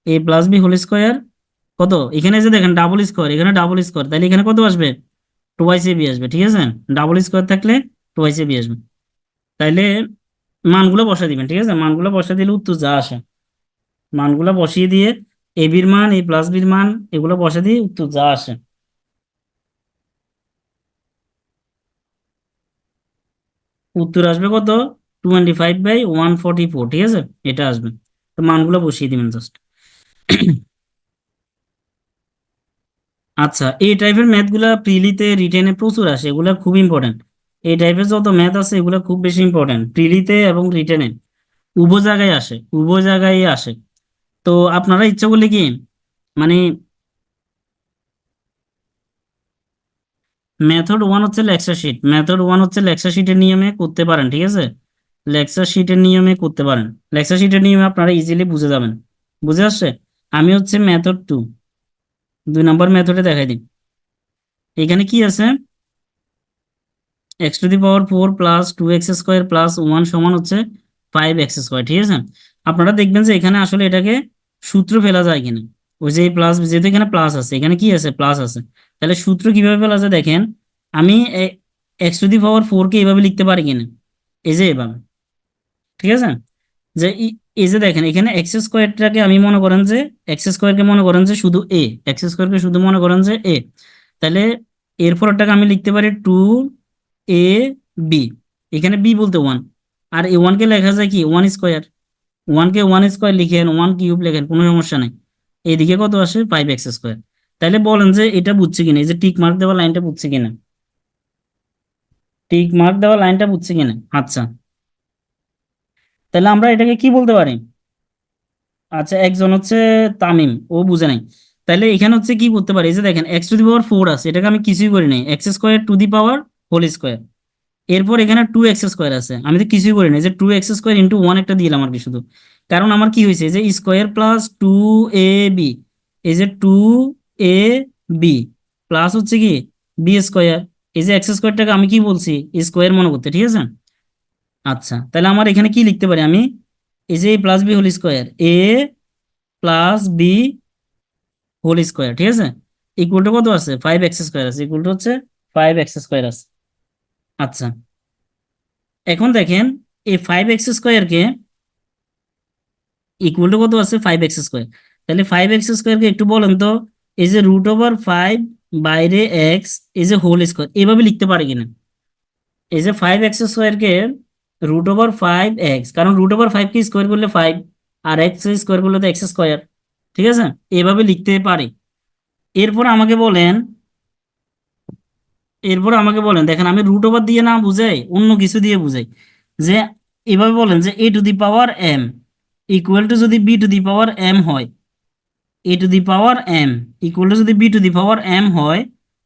a+b² কত, এখানে যে দেখেন ডাবল স্কোয়ার, এখানে ডাবল স্কোয়ার, তাহলে এখানে কত আসবে? 2/ab আসবে। ঠিক আছে, ডাবল স্কোয়ার থাকলে 2/ab আসবে। তাইলে মানগুলো বসাই দিবেন। ঠিক আছে, মানগুলো বসাই দিলে উত্তর যা আসে, মানগুলো বসিয়ে দিয়ে এ মান, a+b মান, এগুলো বসাই দিয়ে উত্তর যা আসে, উত্তর আসবে কত? 25/144। ঠিক আছে, এটা আসবে। তো মানগুলো বসিয়ে দিবেন জাস্ট। আচ্ছা, এই টাইপের ম্যাথগুলা প্রিলিতে রিটেনে প্রচুর আসে, এগুলা খুব ইম্পর্টেন্ট। এই টাইপের যত ম্যাথ আছে এগুলা খুব বেশি ইম্পর্টেন্ট, প্রিলিতে এবং রিটেনে উভয় জায়গায় আসে, উভয় জায়গায় আসে। তো আপনারা ইচ্ছা করলে কি, মানে মেথড 1 হচ্ছে লেকচার শিটের নিয়মে করতে পারেন। ঠিক আছে, লেকচার শিটের নিয়মে করতে পারেন, লেকচার শিটের নিয়মে আপনারা ইজিলি বুঝে যাবেন। বুঝে আসছে? আমি হচ্ছে মেথড 2, 2 নম্বর মেথডে দেখাই দিই। এখানে কি আছে, x⁴ প্লাস 2x² প্লাস 1 সমান হচ্ছে 5x²। ঠিক আছে, আপনারা দেখবেন যে এখানে আসলে এটাকে সূত্র ফেলা যায় কিনা। ওই যে প্লাস, যেহেতু এখানে প্লাস আছে, এখানে কি আছে, প্লাস আছে, তাহলে সূত্র কিভাবে ফেলা যায় দেখেন। আমি x⁴ কে এভাবে লিখতে পারি কিনা, এই যে এভাবে। ঠিক আছে, যে এই যে দেখেন এখানে এক্স স্কোয়ারটাকে আমি মনে করেন যে এক্স স্কোয়ারকে মনে করেন যে শুধু এ, এক্স স্কোয়ারকে শুধু মনে করেন যে এ, তাহলে এর পরেরটাকে আমি লিখতে পারি 2ab, এখানে বি বলতে 1, আর এ 1 কে লেখা যায় কি 1 স্কোয়ার, 1 কে 1 স্কোয়ার লিখেন 1 কিউব লেখেন কোনো সমস্যা নাই। এইদিকে কত আসে 5x স্কোয়ার। তাহলে বলেন যে এটা বুঝছে কিনা, এই যে টিক মার্ক দেওয়া লাইনটা বুঝছে কিনা, টিক মার্ক দেওয়া লাইনটা বুঝছে কিনা। আচ্ছা, তাহলে আমরা এটাকে কি বলতে পারি? আচ্ছা, একজন হচ্ছে তামিম, ও বুঝে নাই। তাহলে এখানে হচ্ছে কি করতে পারি, এই যে দেখেন x⁴ আছে, এটাকে আমি কিছুই করি নাই, x² এরপর এখানে 2x² আছে, আমি তো কিছুই করি নাই, যে 2x² × 1 একটা দিলাম আর কি শুধু। কারণ আমার কি হয়েছে, এই যে স্কোয়ার প্লাস 2ab, এই যে 2ab প্লাস হচ্ছে কি b², এই যে x²টাকে আমি কি বলছি স্কোয়ার মনে করতে, ঠিক আছে। আচ্ছা, তাহলে আমার এখানে কি লিখতে পারি আমি, এই যে a+b² এ প্লাস বি হোল স্কোয়ার, ঠিক আছে, ইকুয়াল টু কত আছে 5x² আছে, ইকুয়াল টু হচ্ছে 5x² আছে। আচ্ছা, এখন দেখেন এই 5x² ইকুয়াল টু কত আছে 5x², তাহলে 5x² একটু বলেন তো, এই যে √5 বাইরে এক্স, এই যে হোল স্কোয়ার এভাবে লিখতে পারে কিনা। এই যে 5x² √5 x, কারণ √5 কে স্কোয়ার করলে 5, আর এক্স স্কোয়ার করলে তো x², ঠিক আছে, এভাবে লিখতে পারি। এরপর আমাকে বলেন, দেখেন আমি √ওভার দিয়ে না বুঝাই, অন্য কিছু দিয়ে বুঝাই, যে এভাবে বলেন যে a⁴m ইকুয়াল টু যদি b⁴m হয়, a⁴m ইকুয়াল টু যদি b⁴m হয়,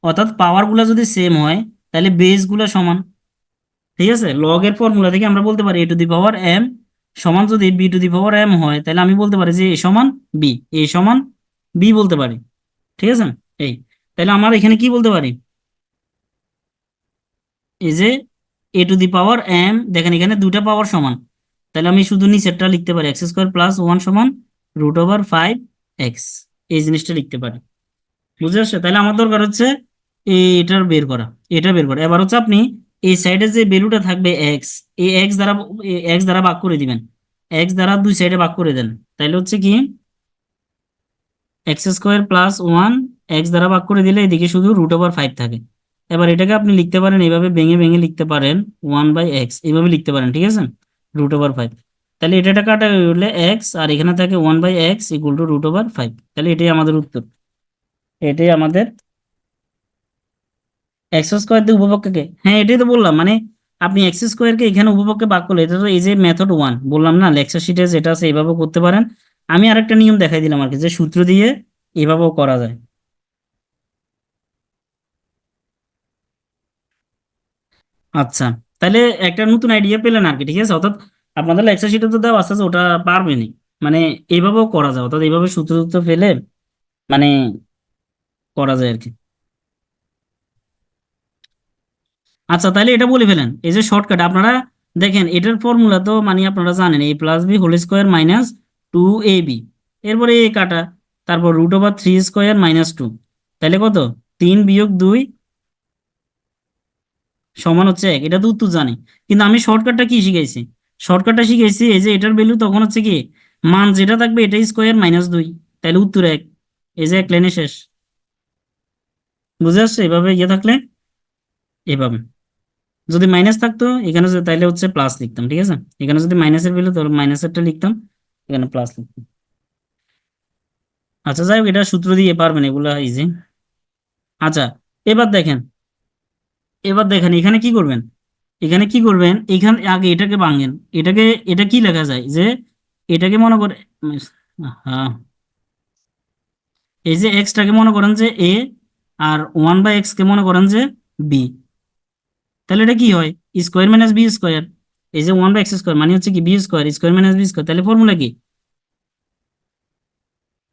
অর্থাৎ পাওয়ার গুলা যদি সেম হয়, তাহলে বেস গুলা সমান, ঠিক আছে। লগের ফর্মুলা থেকে আমরা বলতে পারি a⁴m সমান যদি b⁴m হয়, তাহলে আমি বলতে পারি যে a সমান b বলতে পারি, ঠিক আছে। এই, তাহলে আমার এখানে কি বলতে পারি, এই যে a⁴m, দেখেন এখানে দুটা পাওয়ার সমান, তাহলে আমি শুধু নিচেরটা লিখতে পারি x² + 1 সমান √5x, এই জিনিসটা লিখতে পারি। বুঝে আসছে? তাহলে আমার দরকার হচ্ছে এটার বের করা, এটা বের করা। এবার হচ্ছে আপনি এই সাইডে যে ভ্যালুটা থাকবে এক্স, এই এক্স দ্বারা ভাগ করে দিবেন, এক্স দ্বারা দুই সাইডে ভাগ করে দেন, তাহলে হচ্ছে কি x² + 1 এক্স দ্বারা ভাগ করে দিলে এদিকে শুধু √5 থাকে। এবার এটাকে আপনি লিখতে পারেন এইভাবে ভেঙে ভেঙে লিখতে পারেন 1/x, এইভাবে লিখতে পারেন, ঠিক আছে, √5। তাহলে এটা কাটা হলে এক্স, আর এখানে থাকে 1/x ইকুয়াল টু √5, তাহলে এটাই আমাদের উত্তর, এটাই আমাদের। x² দিয়ে উপপক্ষকে, হ্যাঁ এটাই তো বললাম, মানে আপনি x² এখানে উপপক্ষে ভাগ করলে, এটা তো এই যে মেথড 1 বললাম না, লেকচার শিটে যেটা আছে এইভাবেও করতে পারেন। আমি আরেকটা নিয়ম দেখাই দিলাম আর কি, যে সূত্র দিয়ে এভাবেও করা যায়। আচ্ছা, তাহলে একটা নতুন আইডিয়া পেলেন আর কি, ঠিক আছে। অর্থাৎ আপনাদের লেকচার শিটে তো দেওয়া আছে যে ওটা পারবেনই, মানে এইভাবেও করা যায়, অর্থাৎ এইভাবে সূত্র টুত্র ফেলে মানে করা যায় আর কি। আচ্ছা, তাহলে এটা বলে ফেলেন, এই যে শর্টকাট আপনারা দেখেন, এটার ফর্মুলা তো মানে আপনারা জানেন, a+b² - 2ab, এরপরে এ কাটা, তারপর √3² - 2, তাহলে কত 3 - 2 সমান হচ্ছে 1, এটা তো উত্তর জানি। কিন্তু আমি শর্টকাটটা কি শিখাইছি, শর্টকাটটা শিখাইছি এই যে এটার ভ্যালু তখন হচ্ছে কি মান যেটা থাকবে এটাই স্কোয়ার -2, তাহলে উত্তর 1, এই যে এক লাইনে শেষ। বুঝে আসছে? এভাবে ইয়ে থাকলে এভাবে, যদি মাইনাস থাকতো এখানে তাইলে হচ্ছে প্লাস লিখতাম, ঠিক আছে, এখানে যদি মাইনাসের ভ্যালু তাহলে মাইনাসেরটা লিখতাম, এখানে প্লাস লিখতাম। আচ্ছা, যাই হোক, এটা সূত্র দিয়ে পারবেন, এগুলা ইজি। আচ্ছা, এবার দেখেন, এখানে কি করবেন, এখানে আগে এটাকে ভাঙেন, এটাকে, এটা কি লেখা যায় যে এটাকে মনে করে, হ্যাঁ, এই যে এক্সটাকে মনে করেন যে এ, আর 1/x কে মনে করেন যে বি, তাহলে এটা কি হয় স্কোয়ার - b², এই যে 1/x² মানে হচ্ছে কি b², স্কোয়ার - b², তাহলে ফর্মুলা কি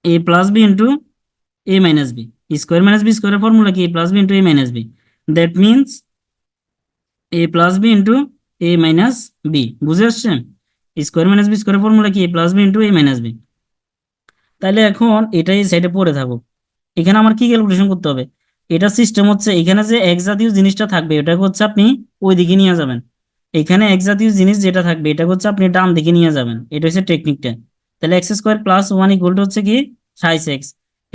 a+b * a-b, স্কোয়ার - ফর্মুলা কি a+b * a-b, that means a+b * a-b, বুঝে আসছে? স্কোয়ার - b² ফর্মুলা কি a+b * a-b। তাহলে এখন এটাই সাইডে পড়ে থাকুক, এখানে আমার কি ক্যালকুলেশন করতে হবে, এটা সিস্টেম হচ্ছে এখানে যে এক জাতীয় জিনিসটা থাকবে ওটাকে হচ্ছে আপনি ওইদিকে নিয়ে যাবেন, এখানে এক জাতীয় জিনিস যেটা থাকবে এটা হচ্ছে আপনি ডান দিকে নিয়ে যাবেন, এটা হচ্ছে টেকনিকটা। তাহলে x square plus one equal to হচ্ছে কি সাইজ এক্স।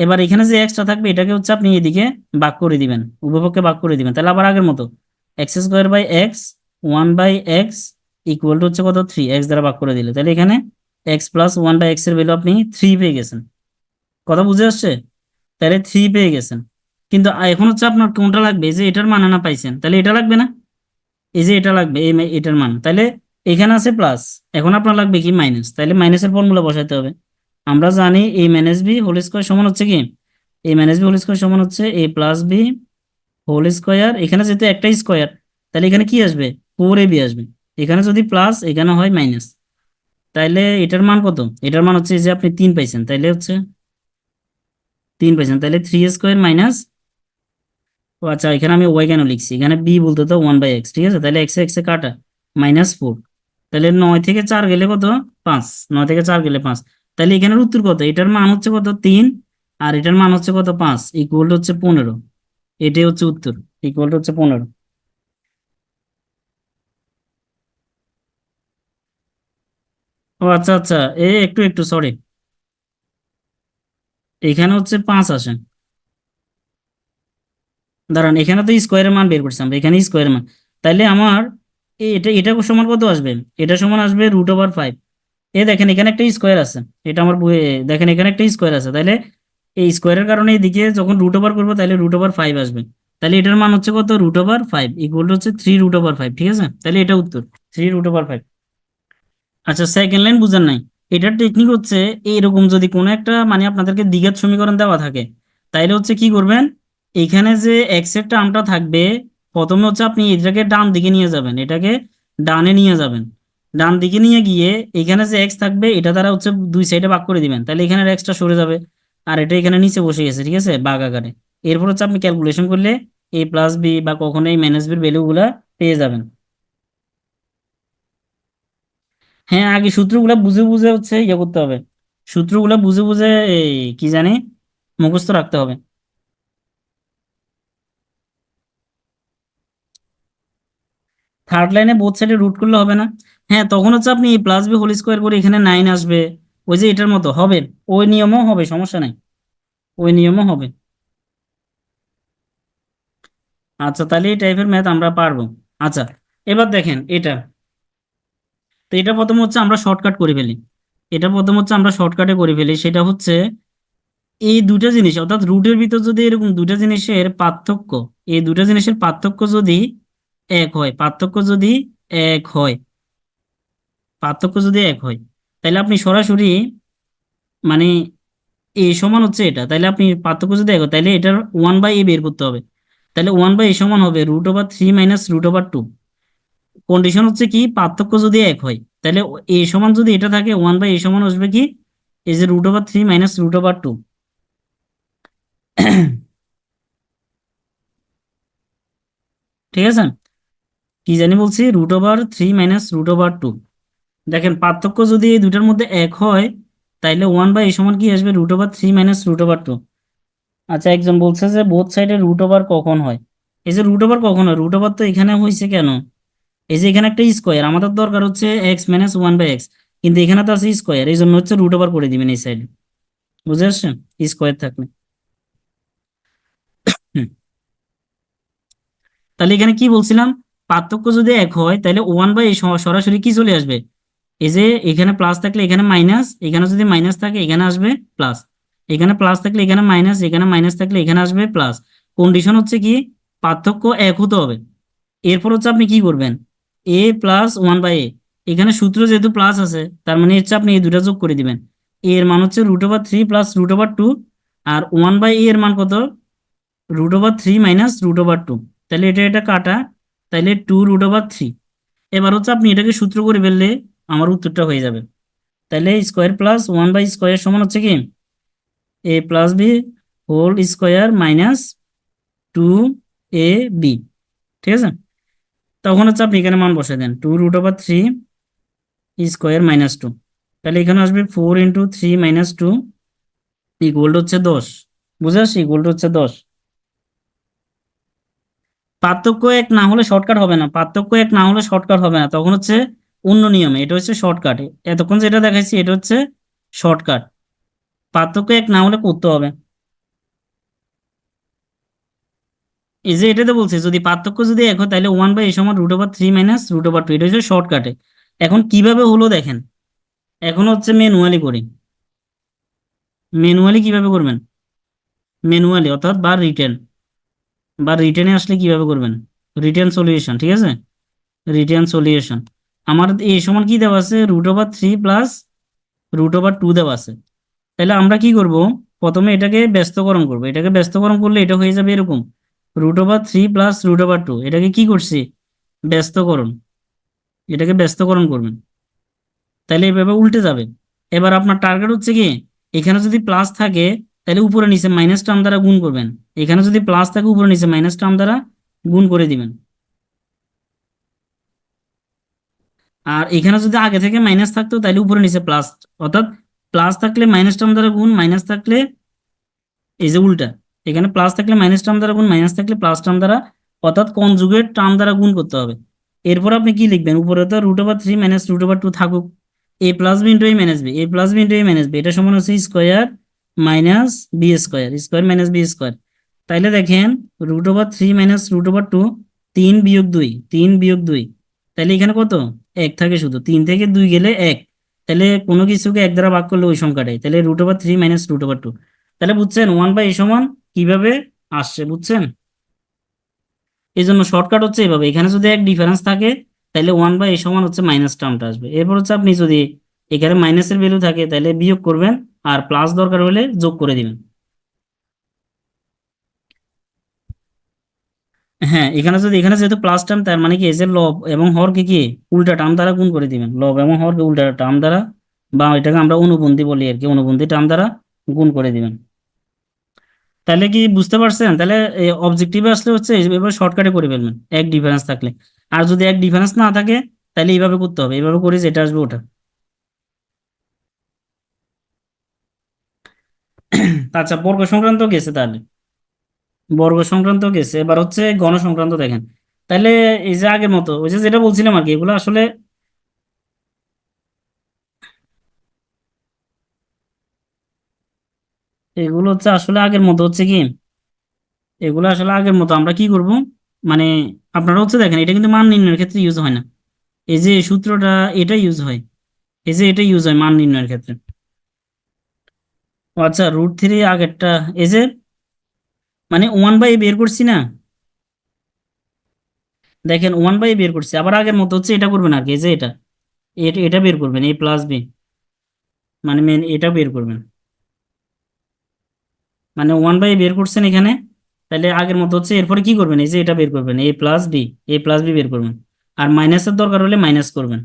এবার এখানে যে এক্সটা থাকবে এটাকে হচ্ছে আপনি এদিকে ভাগ করে দিবেন, উভয়পক্ষে ভাগ করে দিবেন, তাহলে আবার আগের মতো X square by X one by X equal to হচ্ছে কত থ্রি, এক্স দ্বারা ভাগ করে দিলে, তাহলে এখানে X plus one by X এর ভ্যালু আপনি থ্রি পেয়ে গেছেন। কথা বুঝে আসছে? তাহলে থ্রি পেয়ে গেছেন। কিন্তু এখন হচ্ছে আপনার কোনটা লাগবে, এই যে এটার মান না পাইছেন, তাহলে এটা লাগবে না, এই যে এটা লাগবে এই এটার মান, তাহলে এখানে আছে প্লাস, এখন আপনার লাগবে কি মাইনাস, তাহলে মাইনাসের ফর্মুলা বসাইতে হবে। আমরা জানি এ মাইনাস বি হোল স্কোয়ার সমান হচ্ছে কি, A minus B whole square সমান হচ্ছে A plus B whole square, এখানে যেহেতু একটা স্কোয়ার তাহলে এখানে কি আসবে, ফোর এ বি আসবে, এখানে যদি প্লাস এখানে হয় মাইনাস, তাইলে এটার মান কত, এটার মান হচ্ছে এই যে আপনি তিন পাইছেন, তাইলে হচ্ছে তিন পাইছেন, তাহলে থ্রি স্কোয়ার মাইনাস, ও আচ্ছা এখানে আমি ওয়াই কেন লিখছি, এখানে বি বলতে তো ওয়ান বাই এক্স, ঠিক আছে, তাহলে এক্স এক্স এ কাটা মাইনাস ফোর, তাহলে নয় থেকে চার গেলে কত, পাঁচ, নয় থেকে চার গেলে পাঁচ, তাহলে এখানের উত্তর কত, এটার মান হচ্ছে কত তিন, আর এটার মান হচ্ছে কত পাঁচ, ইকুয়াল হচ্ছে 15, এটাই হচ্ছে উত্তর, ইকুয়াল হচ্ছে 15। ও আচ্ছা আচ্ছা, একটু একটু সরি, এখানে হচ্ছে পাঁচ আসে, দাঁড়ান এখানে তো স্কোয়ারের মান বের করছি আমরা, এখানে স্কোয়ারের মান, তাইলে আমার এটা এটা সমান কত আসবে, এটা সমান আসবে রুট ওভার ফাইভ। দেখেন এখানে একটা স্কোয়ার আছে, এটা আমার দেখেন এখানে একটা স্কোয়ার আছে, তাহলে এই স্কোয়ারের কারণে এদিকে যখন রুট ওভার করবো তাহলে রুট ওভার ফাইভ আসবে, তাহলে এটার মান হচ্ছে কত রুট ওভার ফাইভ ইকুয়াল হচ্ছে থ্রি রুট ওভার ফাইভ, ঠিক আছে, তাহলে এটা উত্তর থ্রি রুট ওভার ফাইভ। আচ্ছা সেকেন্ড লাইন বুঝেন নাই, এটার টেকনিক হচ্ছে এইরকম, যদি কোনো একটা মানে আপনাদেরকে দ্বিঘাত সমীকরণ দেওয়া থাকে তাইলে হচ্ছে কি করবেন, এখানে যে এক্স এর টার্মটা থাকবে প্রথমে হচ্ছে আপনি এটাকে ডান দিকে নিয়ে যাবেন, এটাকে ডানে নিয়ে যাবেন, ডান দিকে নিয়ে গিয়ে এখানে যে এক্স থাকবে এটা দ্বারা হচ্ছে দুই সাইডে ভাগ করে দিবেন, তাহলে এখানে এক্সটা সরে যাবে, আর এটা এখানে নিচে বসে গেছে, ঠিক আছে ভাগ আকারে। এরপর হচ্ছে আপনি ক্যালকুলেশন করলে এ প্লাস বি বা কখনো এই মাইনাস বির ভ্যালুগুলা পেয়ে যাবেন। হ্যাঁ আগে সূত্রগুলা বুঝে বুঝে হচ্ছে ইয়ে করতে হবে, সূত্রগুলা বুঝে বুঝে এই কি জানি মুখস্থ রাখতে হবে। থার্ড লাইনে বোথ সাইডে রুট করলে হবে না? হ্যাঁ তখন হচ্ছে আপনি প্লাস বি হোল স্কোয়ার করে এখানে নাইন আসবে, ওই যে এটার মতো হবে, ওই নিয়মও হবে, সমস্যা নাই, ওই নিয়মও হবে। আচ্ছা তাহলে এই টাইপের ম্যাথ আমরা পারবো। আচ্ছা এবার দেখেন এটা, তো এটা প্রথম হচ্ছে আমরা শর্টকাট করে ফেলি, এটা প্রথম হচ্ছে আমরা শর্টকাটে করে ফেলি, সেটা হচ্ছে এই দুটা জিনিস অর্থাৎ রুটের ভিতর যদি এরকম দুটা জিনিসের পার্থক্য, এই দুটা জিনিসের পার্থক্য যদি এক হয়, পার্থক্য যদি এক হয়, পার্থক্য যদি এক হয়, তাহলে আপনি সরাসরি মানে এ সমান হচ্ছে এটা, তাহলে আপনি পার্থক্য যদি এক হয় তাহলে এটার ওয়ান বাই এ বের করতে হবে, তাহলে ওয়ান বাই এ সমান হবে root over three minus root over two. Condition হচ্ছে কি পার্থক্য যদি এক হয়, তাহলে এ সমান যদি এটা থাকে ওয়ান বাই এ সমান আসবে কি এই যে root over three minus root over two. ঠিক আছে, কি জানি বলছি root over three minus root over two. দেখেন পার্থক্য যদি এই দুটার মধ্যে এক হয় তাইলে ওয়ান বাই এ সমান কি আসবে root over three minus root over two. আচ্ছা একজন বলছে যে বোথ সাইডে রুট ওভার কখন হয়, এই যে রুট ওভার কখন হয়, রুট ওভার তো এখানে হয়েছে কেন, এই যে এখানে একটা স্কোয়ার আমাদের দরকার হচ্ছে X minus one by X, কিন্তু এখানে তো আছে স্কোয়ার, এই জন্য হচ্ছে রুট ওভার করে দিবেন এই সাইডে, বুঝে আসছে স্কোয়ার থাকলে। হুম, তাহলে এখানে কি বলছিলাম, পার্থক্য যদি এক হয় তাহলে ওয়ান বাই সরাসরি কি চলে আসবে, এই যে এখানে প্লাস থাকলে এখানে মাইনাস, এখানে যদি মাইনাস থাকে এখানে আসবে প্লাস, এখানে প্লাস থাকলে এখানে মাইনাস, এখানে মাইনাস থাকলে এখানে আসবে প্লাস। কন্ডিশন হচ্ছে কি পার্থক্য এক হতে হবে। এরপর হচ্ছে আপনি কি করবেন, এ প্লাস ওয়ান বাই এ, এখানে সূত্র যেহেতু প্লাস আছে তার মানে হচ্ছে আপনি এই দুটা যোগ করে দিবেন, এ এর মান হচ্ছে root over three plus root over two, আর ওয়ান বাই এ এর মান কত root over three minus root over two, তাহলে এটা এটা কাটা, তাহলে টু রুট ওভার থ্রি। এবার হচ্ছে আপনি এটাকে সূত্র করে ফেললে আমার উত্তরটা হয়ে যাবে, তাহলে square plus one by square সমান হচ্ছে কি A plus B whole square minus two A B, ঠিক আছে, তখন হচ্ছে আপনি এখানে মান বসে দেন two root over three square minus two, তাহলে এখানে আসবে four into three minus two equal হচ্ছে দশ, বুঝে আসছে ইকুয়াল হচ্ছে দশ। পার্থক্য এক না হলে শর্টকাট হবে না, পার্থক্য এক না হলে শর্টকাট হবে না, তখন হচ্ছে অন্য নিয়মে, এটা হচ্ছে শর্টকাট। এতক্ষণ যেটা দেখাইছি এটা হচ্ছে শর্টকাট। পার্থক্য এক না হলে করতে হবে। এই যে এটাতে বলছে যদি পার্থক্য যদি এক হয় তাহলে 1/a = √3 - √2, এটা হচ্ছে শর্টকাটে। এখন কিভাবে হলো দেখেন, এখন হচ্ছে ম্যানুয়ালি করি। ম্যানুয়ালি কিভাবে করবেন? ম্যানুয়ালি অর্থাৎ বা রিটেনে আসলে কিভাবে করবেন? রিটেন সলিউশন, ঠিক আছে। রিটেন সলিউশন, আমার এই সমান কি দেওয়া আছে, √3 প্লাস √2 দেওয়া আছে। তাহলে আমরা কি করব, প্রথমে এটাকে ব্যস্তকরণ করব, এটাকে ব্যস্তকরণ করলে এটা হয়ে যাবে এরকম, √3 প্লাস √2, এটাকে কি করছি, ব্যস্তকরণ, এটাকে ব্যস্তকরণ করবেন। তাহলে এভাবে উল্টে যাবে। এবার আপনার টার্গেট হচ্ছে কি, এখানে যদি প্লাস থাকে তাহলে উপরে নিচে মাইনাস টার্ম দ্বারা গুণ করবেন, এখানে যদি প্লাস থাকে উপরে নিচে মাইনাস টার্ম দ্বারা গুণ করে দিবেন। আর এখানে যদি আগে থেকে মাইনাস থাকতো তাহলে উপরে নিচে প্লাস, অর্থাৎ প্লাস থাকলে মাইনাস টার্ম দ্বারা গুণ, মাইনাস থাকলে এই যে উল্টা, এখানে প্লাস থাকলে মাইনাস টার্ম দ্বারা গুণ, মাইনাস থাকলে প্লাস টার্ম দ্বারা, অর্থাৎ কনজুগেট টার্ম দ্বারা গুণ করতে হবে। এরপর আপনি কি লিখবেন, উপরে তো √3 - √2 থাকুক, a+b * a+b * a এটা সমান হচ্ছে square minus B square, square minus B square. তাইলে দেখেন √3 - √2, 3 - 2, 3 - 2, তাহলে এখানে কত, এক থাকে, শুধু 3 থেকে 2 গেলে এক, তাহলে কোনো কিছুকে এক দ্বারা ভাগ করলে ওই সংখ্যাটাই, তাহলে √3 - √2। তাহলে বুঝছেন 1/a সমান কিভাবে আসছে, বুঝছেন। এই জন্য শর্টকাট হচ্ছে এভাবে, এখানে যদি এক ডিফারেন্স থাকে তাহলে 1/a সমান হচ্ছে মাইনাস টার্মটা আসবে। এরপর হচ্ছে আপনি যদি এখানে মাইনাসের ভ্যালু থাকে তাহলে বিয়োগ করবেন, আর প্লাস দরকার হলে যোগ করে দিবেন। হ্যাঁ, এখানে যেহেতু প্লাস টার্ম, তার মানে কি এই যে লব এবং হরকে কি উল্টা টার্ম দ্বারা গুণ করে দিবেন, লব এবং হরকে উল্টা টার্ম দ্বারা, বা এটাকে আমরা অনুবন্ধী বলি আর কি, অনুবন্ধী টার্ম দ্বারা গুণ করে দিবেন। তাহলে কি বুঝতে পারছেন? তাহলে অবজেক্টিভে আসলে হচ্ছে এইভাবে শর্টকাটে করে ফেলবেন এক ডিফারেন্স থাকলে। আর যদি এক ডিফারেন্স না থাকে তাহলে এইভাবে করতে হবে, এইভাবে করে যেটা আসবে ওটা। আচ্ছা, বর্গ সংক্রান্ত গেছে তাহলে, বর্গ সংক্রান্ত গেছে, এবার হচ্ছে গণ সংক্রান্ত দেখেন। তাহলে এই যে আগের মতো ওই যে যেটা বলছিলাম আর কি, এগুলো আসলে, এগুলো হচ্ছে আসলে আগের মতো হচ্ছে কি, এগুলো আসলে আগের মতো আমরা কি করব, মানে আপনারা হচ্ছে দেখেন এটা কিন্তু মান নির্ণয়ের ক্ষেত্রে ইউজ হয় না, এই যে সূত্রটা এটা ইউজ হয়, এই যে এটা ইউজ হয় মান নির্ণয়ের ক্ষেত্রে। ও আচ্ছা, √3 আগেরটা, এই যে মানে 1/a বের করছি না, দেখেন 1/a বের করছি, আবার আগের মতো হচ্ছে এটা করবেন আর কি, এই যে এটা এটা এটা বের করবেন, a+b, মানে মেন এটা বের করবেন, মানে 1/a বের করছেন এখানে, তাহলে আগের মতো হচ্ছে এরপরে কি করবেন, এই যে এটা বের করবেন, a+b বের করবেন, আর মাইনাসের দরকার হলে মাইনাস করবেন,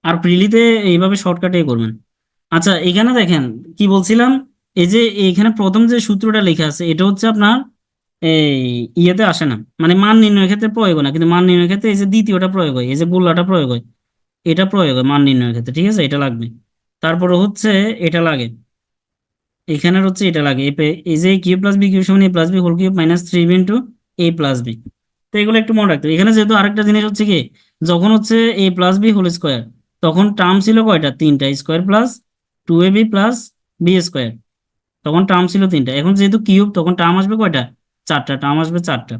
আর প্রিলিতে এইভাবে শর্টকাটে করবেন। আচ্ছা, এখানে দেখেন কি বলছিলাম, এই যে এখানে প্রথম যে সূত্রটা লেখা আছে এটা হচ্ছে আপনার এই ইয়েতে আসে না, মানে মান নির্ণয়ের ক্ষেত্রে প্রয়োগ হয় না, কিন্তু মান নির্ণয়ের ক্ষেত্রে এই যে দ্বিতীয়টা প্রয়োগ হয়, এই যে গোলাটা প্রয়োগ হয়, এটা প্রয়োগ হয় মান নির্ণয়ের ক্ষেত্রে, ঠিক আছে, এটা লাগবে। তারপরে হচ্ছে এটা লাগে, এখানের হচ্ছে এটা লাগে, এই যে a+b³ সমান a+b^3 * a+b, তো এগুলো একটু মনে রাখতে হবে। এখানে যেহেতু আরেকটা জিনিস হচ্ছে কি, যখন হচ্ছে a+b² তখন টার্ম ছিল কয়টা, তিনটা, square plus 2ab plus b², তখন টার্ম ছিল তিনটা, এখন যেহেতু কিউব তখন টার্ম আসবে কয়টা, চারটা, টার্ম আসবে চারটা।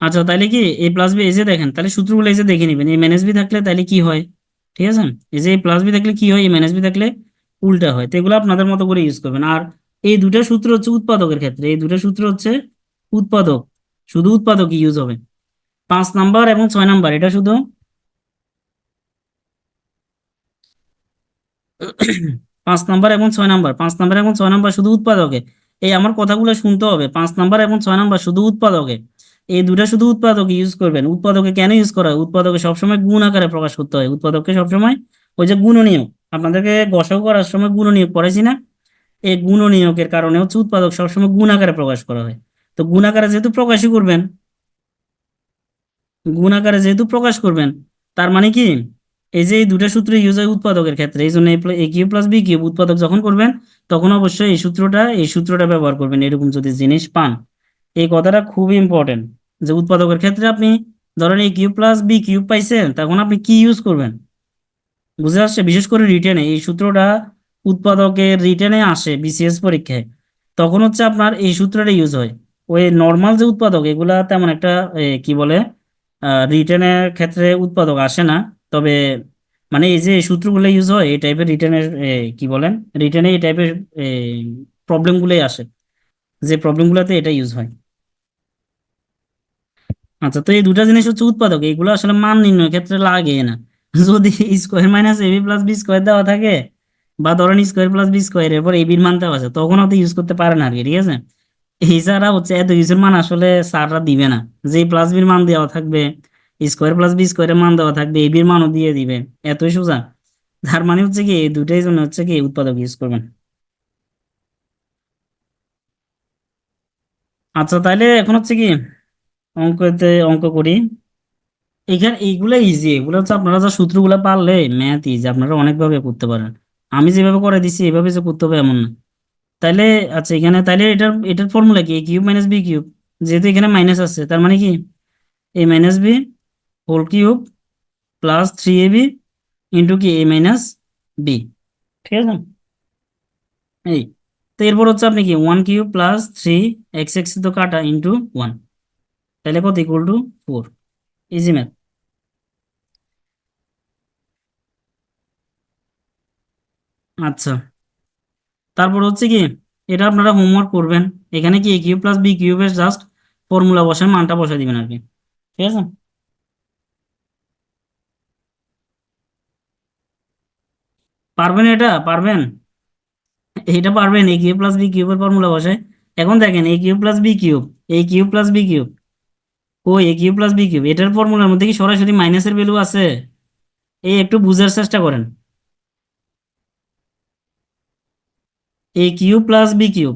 আচ্ছা, তাহলে কি a+b, এই যে দেখেন তাহলে সূত্রগুলো এই যে দেখে নেবেন, a - b থাকলে তাহলে কি হয়, ঠিক আছে, এই যে a+b থাকলে কি হয়, a - b থাকলে উল্টা হয়, তো এগুলো আপনাদের মতো করে ইউজ করবেন। আর এই দুটা সূত্র হচ্ছে উৎপাদকের ক্ষেত্রে, এই দুটা সূত্র হচ্ছে উৎপাদক, শুধু উৎপাদক ইউজ হবে। 5 নাম্বার এবং 6 নাম্বার এটা শুধু 5 নাম্বার এবং 6 নাম্বার, 5 নাম্বার এবং 6 নাম্বার শুধু উৎপাদকে, এই আমার কথাগুলো শুনতে হবে, 5 নাম্বার এবং 6 নাম্বার শুধু উৎপাদকে, এই দুটা শুধু উৎপাদকে ইউজ করবেন। উৎপাদকে কেন ইউজ করা হয়, উৎপাদকে সবসময় গুণ আকারে প্রকাশ করতে হয়, উৎপাদককে সবসময় ওই যে গুণনীয়ক, আপনাদেরকে গসাগু করার সময় গুণনীয়ক পড়াইছি না, এই গুণনীয়কের কারণে হচ্ছে উৎপাদক সবসময় গুণ আকারে প্রকাশ করা হয়। তো গুণ আকারে যেহেতু প্রকাশই করবেন, গুণ আকারে যেহেতু প্রকাশ করবেন, তার মানে কি এই যে এই দুটো সূত্র ইউজ হয় উৎপাদকের ক্ষেত্রে, এই জন্য এ কিউব প্লাস বি কিউব উৎপাদক যখন করবেন তখন অবশ্যই এই সূত্রটা ব্যবহার করবেন এরকম যদি জিনিস পান। এই কথাটা খুবই ইম্পর্টেন্ট, যে উৎপাদকের ক্ষেত্রে আপনি ধরেন এ কিউব প্লাস বি কিউব পাইছেন, তখন আপনি কি ইউজ করবেন? বুঝে আসছে? বিশেষ করে রিটেনে এই সূত্রটা উৎপাদকের রিটেনে আসে বিসিএস পরীক্ষায়, তখন হচ্ছে আপনার এই সূত্রটা ইউজ হয়। ওই নর্মাল যে উৎপাদক এগুলা তেমন একটা কি বলে রিটেনের ক্ষেত্রে উৎপাদক আসে না। তবে মানে এই যে সূত্রগুলো ইউজ হয় এই টাইপের রিটেনের কি বলেন রিটেনে এই টাইপের প্রবলেমগুলোই আসে, যে প্রবলেমগুলোতে এটা ইউজ হয়। আচ্ছা, তো এই দুটা জিনিস হচ্ছে উৎপাদক, এগুলো আসলে মান নির্ণয়ের ক্ষেত্রে লাগে না। যদি square minus AB plus B square দেওয়া থাকে, বা ধরেন স্কোয়ার প্লাস বি স্কোয়ার এরপর এবির মান দেওয়া আছে, তখন হয়তো ইউজ করতে পারেন আর কি, ঠিক আছে? এছাড়া হচ্ছে এত কিছুর মান আসলে স্যাররা দিবে না। যে প্লাস বির মান দেওয়া থাকবে, স্কোয়ার প্লাস বি স্কোয়ারের মান দেওয়া থাকবে, এবির মানও দিয়ে দিবে, এতই সোজা। তার মানে হচ্ছে কি এই দুটাই জন্য হচ্ছে কি উৎপাদক ইউজ করবেন। আচ্ছা, তাহলে এখন হচ্ছে কি অঙ্ক করি। এখানে এইগুলা ইজি, এগুলো হচ্ছে আপনারা যা সূত্রগুলো পারলে ম্যাথ ইজি, আপনারা অনেকভাবে করতে পারেন। আমি যেভাবে করে দিছি এভাবে যে করতে হবে এমন না। তাইলে আচ্ছা, এখানে তাইলে এটার ফর্মুলা কি? A cube minus B cube, যেহেতু এখানে মাইনাস আছে তার মানে কি A minus B whole cube plus 3ab into কি এ মাইনাস বি। ঠিক আছে? এই তো এরপর হচ্ছে আপনি কি 1 কিউব প্লাস 3 x তো কাটা ইন্টু 1, তাহলে কত ইকুয়াল টু 4। Easy math. আচ্ছা, তারপর হচ্ছে কি এটা আপনারা হোমওয়ার্ক করবেন। এখানে কি এ কিউব প্লাস বি কিউবের জাস্ট ফর্মুলা বসায় মানটা বসায় দিবেন আর কি। ঠিক আছে? পারবেন? এটা পারবেন? এটা পারবেন এ কিউব প্লাস বি কিউবের ফর্মুলা বসায়? এখন দেখেন এ কিউব প্লাস বি কিউব, এ কিউব প্লাস বি কিউব, ও এ কিউব প্লাস বি কিউব এটার ফর্মুলার মধ্যে কি সরাসরি মাইনাসের ভ্যালু আছে? এই একটু বুঝার চেষ্টা করেন। এ কিউব প্লাস বি কিউব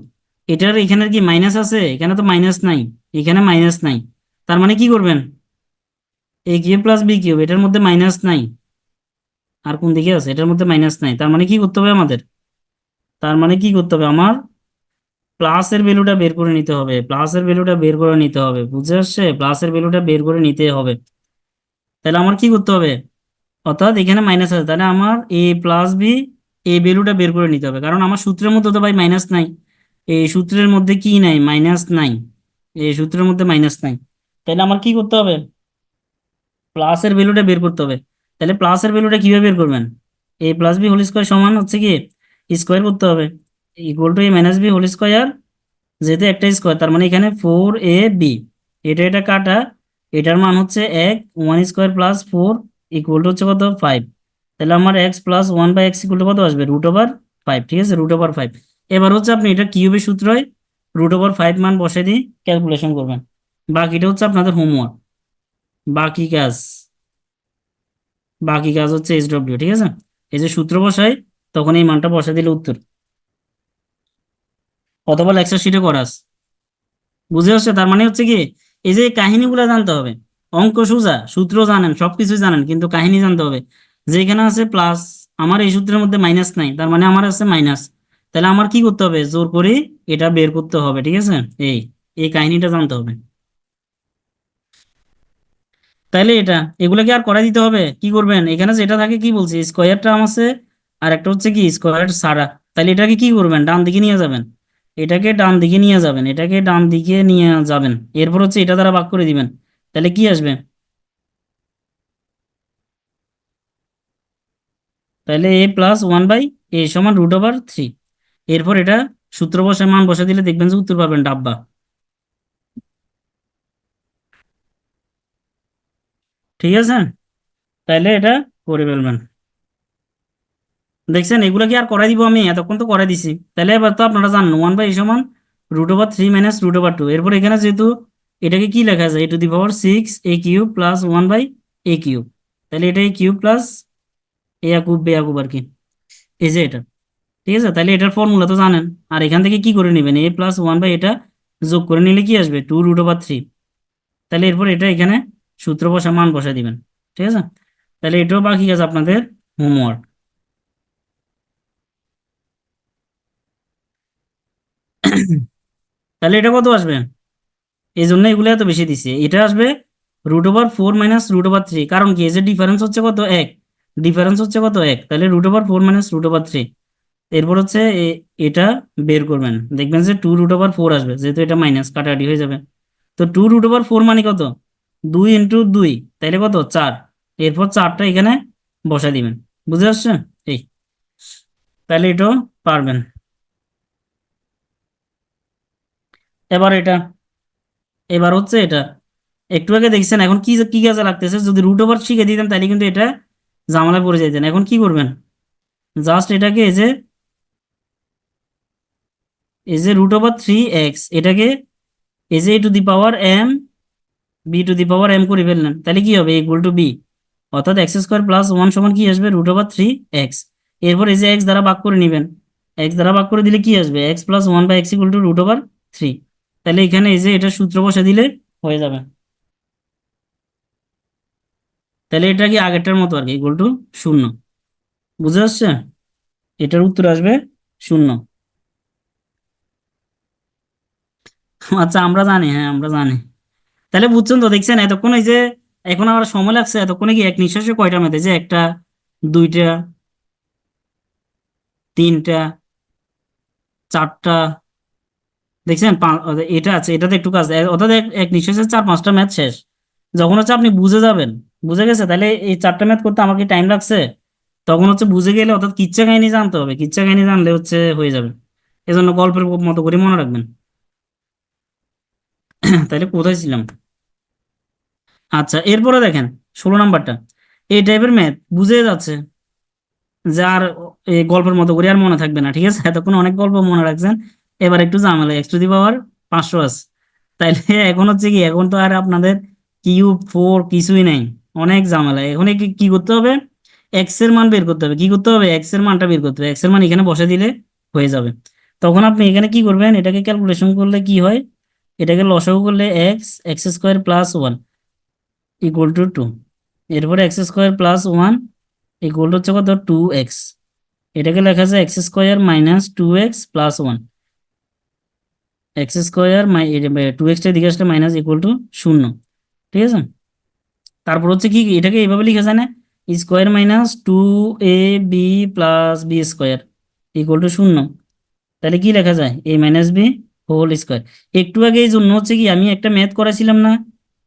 এটার এখানে কি মাইনাস আছে? এখানে তো মাইনাস নাই, এখানে মাইনাস নাই। তার মানে কি করবেন? এ কিউব প্লাস বি কিউব এটার মধ্যে মাইনাস নাই, আর কোন দিকে আছে? এটার মধ্যে মাইনাস নাই, তার মানে কি করতে হবে আমাদের? তার মানে কি করতে হবে আমার? প্লাসের ভ্যালুটা বের করে নিতে হবে, প্লাসের ভ্যালুটা বের করে নিতে হবে। বুঝে আসছে? প্লাসের ভ্যালুটা বের করে নিতে হবে। তাহলে আমার কি করতে হবে? অর্থাৎ এখানে মাইনাস আছে, তাহলে আমার এ প্লাস বি এই ভ্যালুটা বের করে নিতে হবে, কারণ আমার সূত্রের মধ্যে তো ভাই মাইনাস নাই। এই সূত্রের মধ্যে কি নাই? মাইনাস নাই। এই সূত্রের মধ্যে মাইনাস নাই। তাহলে আমার কি করতে হবে? প্লাসের ভ্যালুটা বের করতে হবে। তাহলে প্লাসের ভ্যালুটা কিভাবে বের করবেন? A plus B whole square সমান হচ্ছে কি স্কোয়ার করতে হবে, equal to A minus B whole square, যেহেতু একটা স্কোয়ার তার মানে এখানে 4ab, এটা এটা কাটা, এটার মান হচ্ছে 1 স্কোয়ার প্লাস 4 ইকুয়াল টু হচ্ছে কত 5। তাহলে আমার x+1/x ইকুয়াল টু কত আসবে? √5। ঠিক আছে, √5। এবার হচ্ছে আপনি এটা কিউবের সূত্রয় √5 মান বসে দিয়ে ক্যালকুলেশন করবেন। বাকিটা হচ্ছে আপনাদের হোমওয়ার্ক। বাকি কাজ বাকি কাজ হচ্ছে SW। ঠিক আছে? এই যে সূত্র বসাই তখন এই মানটা বসা দিলে উত্তর, অথবা লেকচার শিটে করাস। বুঝে আসছে? তার মানে হচ্ছে কি এই যে কাহিনীগুলো জানতে হবে। অঙ্ক সোজা, সূত্র জানেন, সবকিছু জানেন, কিন্তু কাহিনী জানতে হবে। যে এখানে আছে প্লাস, আমার এই সূত্রের মধ্যে মাইনাস নাই, তার মানে আমার আছে মাইনাস। তাহলে আমার কি করতে হবে? জোর করে এটা বের করতে হবে। ঠিক আছে? এই এই কাহিনীটা জানতে হবে। তাইলে এগুলাকে আর করাই দিতে হবে। কি করবেন? এখানে যেটা থাকে কি বলছি স্কোয়ার টার্ম আছে, আর একটা হচ্ছে কি স্কোয়ার ছাড়া। তাহলে এটাকে কি করবেন? ডান দিকে নিয়ে যাবেন, এটাকে ডান দিকে নিয়ে যাবেন, এটাকে ডান দিকে নিয়ে যাবেন। এরপর হচ্ছে এটা দ্বারা ভাগ করে দিবেন। তাহলে কি আসবে? তাহলে a+1/a সমান √3। এরপর এটা সূত্র বসে মান বসে দিলে দেখবেন যে উত্তর পাবেন ডাব্বা। ঠিক আছে? তাইলে এটা করে ফেলবেন। দেখছেন? এগুলো কি আর করাই দিব আমি? এতক্ষণ তো করে দিছি। তাহলে এবার তো আপনারা জানেন 1/a সমান √3 মাইনাস √2। এরপর এখানে যেহেতু এটাকে কি লেখা যায় a⁶ প্লাস 1/a কিউব, তাহলে এটা কিউব প্লাস এ কিউব আর কি, এই যে এটা। ঠিক আছে? তাহলে এটার ফর্মুলা তো জানেন। আর এখান থেকে কি করে নেবেন? a+1/এটা যোগ করে নিলে কি আসবে? 2√3। তাহলে এরপর এটা এখানে সূত্র বসা মান বসা দিবেন। ঠিক আছে? তাহলে এটাও বাকি আছে আপনাদের হোমওয়ার্ক। তাহলে এটা কত আসবে? এই জন্য এগুলো এত বেশি দিছে। এটা আসবে √4 - √3। কারণ কি, এই যে ডিফারেন্স হচ্ছে কত, এক। ডিফারেন্স হচ্ছে কত, এক। তাহলে √4 - √3। এরপর হচ্ছে এটা বের করবেন, দেখবেন যে 2√4 আসবে, যেহেতু এটা মাইনাস কাটাকাটি হয়ে যাবে। তো 2√4 মানে কত, 2 × 2, তাইলে কত, 4। এরপর 4টা এখানে বসাই দিবেন। বুঝে আসছে? এই, তাহলে এটাও পারবেন। এবার এটা, এবার হচ্ছে এটা একটু আগে দেখছেন, এখন কি কি কাজে লাগতেছে, যদি √ওভার শিখে দিতাম তাহলে কিন্তু এটা ঝামেলায় পড়ে যাইতেন। এখন কি করবেন, জাস্ট এটাকে এই যে √3x, এটাকে এই যে a to the power m করে ফেললেন, তাহলে কি হবে, = b। অর্থাৎ x² + 1 সমান কি আসবে, √3x। এরপর এই যে x দ্বারা ভাগ করে নেবেন, x দ্বারা ভাগ করে দিলে কি আসবে, x + 1/x = √3। তাহলে এখানে এই যে এটা সূত্র বসে দিলে হয়ে যাবে। তাহলে এটা কি আগেরটার মতো আর কি, = 0। বুঝে আসছে? এটার উত্তর আসবে 0। আচ্ছা, আমরা জানি, হ্যাঁ আমরা জানি। তাহলে বুঝছেন তো, দেখছেন এতক্ষণ এই যে, এখন আমার সময় লাগছে, এতক্ষণে কি এক নিঃশ্বাসে কয়টা মেতে, যে একটা, দুইটা, তিনটা, চারটা, দেখছেন এটা আছে, এটাতে একটু কাজ অর্থাৎ এক নিঃশ্বাসে 4-5টা ম্যাথ শেষ। যখন হচ্ছে আপনি বুঝে যাবেন, বুঝে গেছে, তাহলে এই 4টা ম্যাথ করতে আমার কি টাইম লাগছে, তখন হচ্ছে বুঝে গেলে, অর্থাৎ কিচ্ছা কাহিনী জানতে হবে, কিচ্ছা কাহিনী জানলে হচ্ছে হয়ে যাবে। এজন্য গল্পের মতো করে মনে রাখবেন। তাহলে কোথায় ছিলাম? আচ্ছা, এরপরে দেখেন 16 নাম্বারটা, এই টাইপের ম্যাথ বুঝে যাচ্ছে, যার এই গল্পের মতো করে আর মনে থাকবে না, ঠিক আছে? এতক্ষণ অনেক গল্প মনে রাখছেন, এবার একটু ঝামেলা, x⁵ আছে। তাইলে এখন হচ্ছে কি, এখন তো আর আপনাদের কিউব 4 কিছুই নাই, অনেক ঝামেলা। এখন কি কি করতে হবে, এক্স এর মান বের করতে হবে। কি করতে হবে, এক্স এর মানটা বের করতে হবে, এক্স এর মান এখানে বসে দিলে হয়ে যাবে। তখন আপনি এখানে কি করবেন, এটাকে ক্যালকুলেশন করলে কি হয়, এটাকে লসাগু করলে x² + 1 = 2। এরপরে x² + 1 হচ্ছে কত, 2x। এটাকে লেখা যায় x² - 2x + 1। x², 2x দিকে আসলে মাইনাস, = 0। ঠিক আছে? তারপর হচ্ছে কি, এটাকে এইভাবে লিখা যায় না, স্কোয়ার - 2ab + b² = 0। তাহলে কি লেখা যায়, a - b² একটু আগে এই জন্য হচ্ছে কি, আমি একটা ম্যাথ করাইছিলাম না,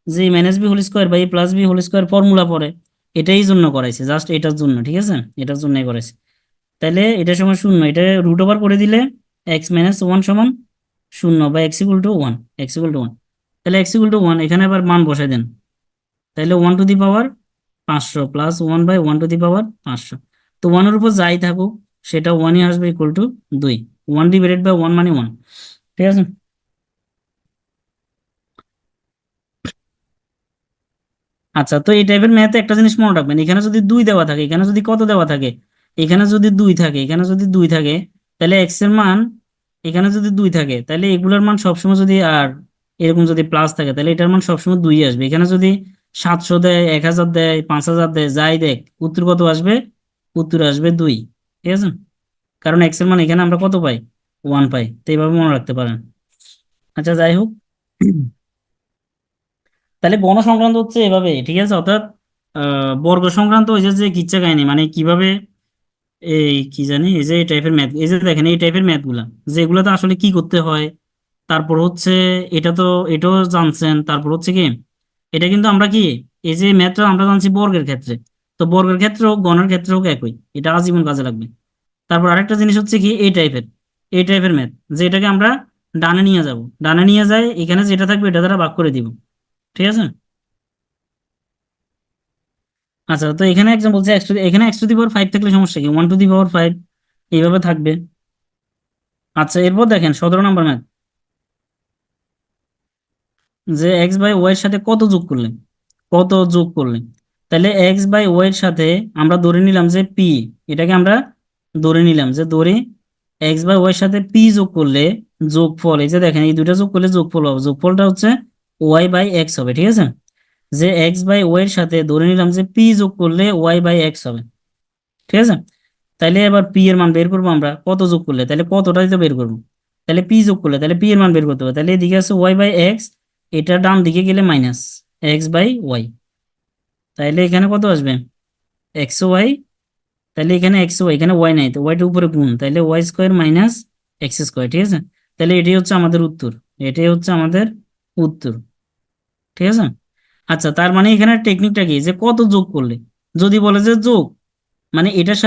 যে a - b² বা a + b² ফর্মুলা পড়ে, এটাই জন্য করাইছে, জাস্ট এটার জন্য, ঠিক আছে, এটার জন্যই করাইছে। তাহলে এটা সমান 0, এটা √ওভার করে দিলে x - 1 সমান 0, বা x = 1। তাহলে x = 1, এখানে আবার মান বসাই দেন। তাহলে 1⁵ 500 + 1/1⁵ তো 1-এর উপর যাই থাকুক, সেটা 1ই আসবে, = 2। 1/1 মানে 1। ঠিক আছে? আচ্ছা, তো এই টাইপের ম্যাথে একটা জিনিস মনে রাখবেন, এখানে যদি 2 দেওয়া থাকে, এখানে যদি কত দেওয়া থাকে, এখানে যদি 2 থাকে, এখানে যদি 2 থাকে, তাহলে এক্স এর মান, এখানে যদি 2 থাকে, তাহলে এগুলোর মান সবসময় যদি, আর এরকম যদি প্লাস থাকে, তাহলে এটার মান সবসময় 2 আসবে। এখানে যদি 700 দেয়, 1000 দেয়, 5000 দেয়, যাই দেখ, উত্তর কত আসবে, উত্তর আসবে 2। ঠিক আছে? কারণ এক্স এর মান এখানে আমরা কত পাই, 1 পাই। তো এইভাবে মনে রাখতে পারেন। আচ্ছা, যাই হোক। তাহলে গণ সংক্রান্ত হচ্ছে এভাবে, ঠিক আছে? অর্থাৎ বর্গ সংক্রান্ত ওই যে যে কিচ্ছা কাহিনী, মানে কিভাবে, এই কি জানি, এই যে এই টাইপের ম্যাথ, এই যে দেখেন এই টাইপের ম্যাথ গুলা, যেগুলোতে আসলে কি করতে হয়। তারপর হচ্ছে এটা তো, এটাও জানছেন। তারপর হচ্ছে কি, এটা কিন্তু আমরা কি, এই যে ম্যাথটা আমরা জানছি বর্গের ক্ষেত্রে, তো বর্গের ক্ষেত্রে হোক, গণের ক্ষেত্রে হোক, একই, এটা আজীবন কাজে লাগবে। তারপর আরেকটা জিনিস হচ্ছে কি, এই টাইপের ম্যাথ, যে এটাকে আমরা ডানে নিয়ে যাব, ডানে নিয়ে যায়, এখানে যেটা থাকবে এটা দ্বারা ভাগ করে দিব। ঠিক আছে? আচ্ছা, তো এখানে একজন বলছে এখানে x⁵ থাকলে সমস্যা কি, 1⁵ এইভাবে থাকবে। আচ্ছা, এরপর দেখেন 17 নম্বর ম্যাথ, যে x/y এর সাথে কত যোগ করলে, তাহলে x/y এর সাথে আমরা ধরে নিলাম যে p, এটাকে আমরা ধরে নিলাম যে, x/y এর সাথে p যোগ করলে যোগফল, এই যে দেখেন এই দুইটা যোগ করলে যোগফল হবে, যোগফলটা হচ্ছে y/x হবে। ঠিক আছে? যে এক্স বাই ওয়াই এর সাথে ধরে নিলাম যে পি যোগ করলে ওয়াই বাই এক্স হবে, ঠিক আছে? তাইলে এবার পি এর মান বের করবো আমরা, কত যোগ করলে, তাহলে কতটাই তো বের করবো। তাহলে পি যোগ করলে তাহলে পি এর মান বের করতে হবে, তাহলে এদিকে আছে ওয়াই বাই এক্স, এটা ডান দিকে গেলে মাইনাস এক্স বাই ওয়াই, তাইলে এখানে কত আসবে, এক্স ওয়াই। তাহলে এখানে এক্স ওয়াই, এখানে ওয়াই নাই তো ওয়াইটা উপরে গুণ, তাহলে Y square minus X square, ঠিক আছে? তাহলে এটাই হচ্ছে আমাদের উত্তর, এটাই হচ্ছে আমাদের উত্তর, ঠিক আছে? আচ্ছা, তার মানে এখানে টেকনিকটা কি, যে কত যোগ করলে, যদি বলে যে যোগ, মানে এটার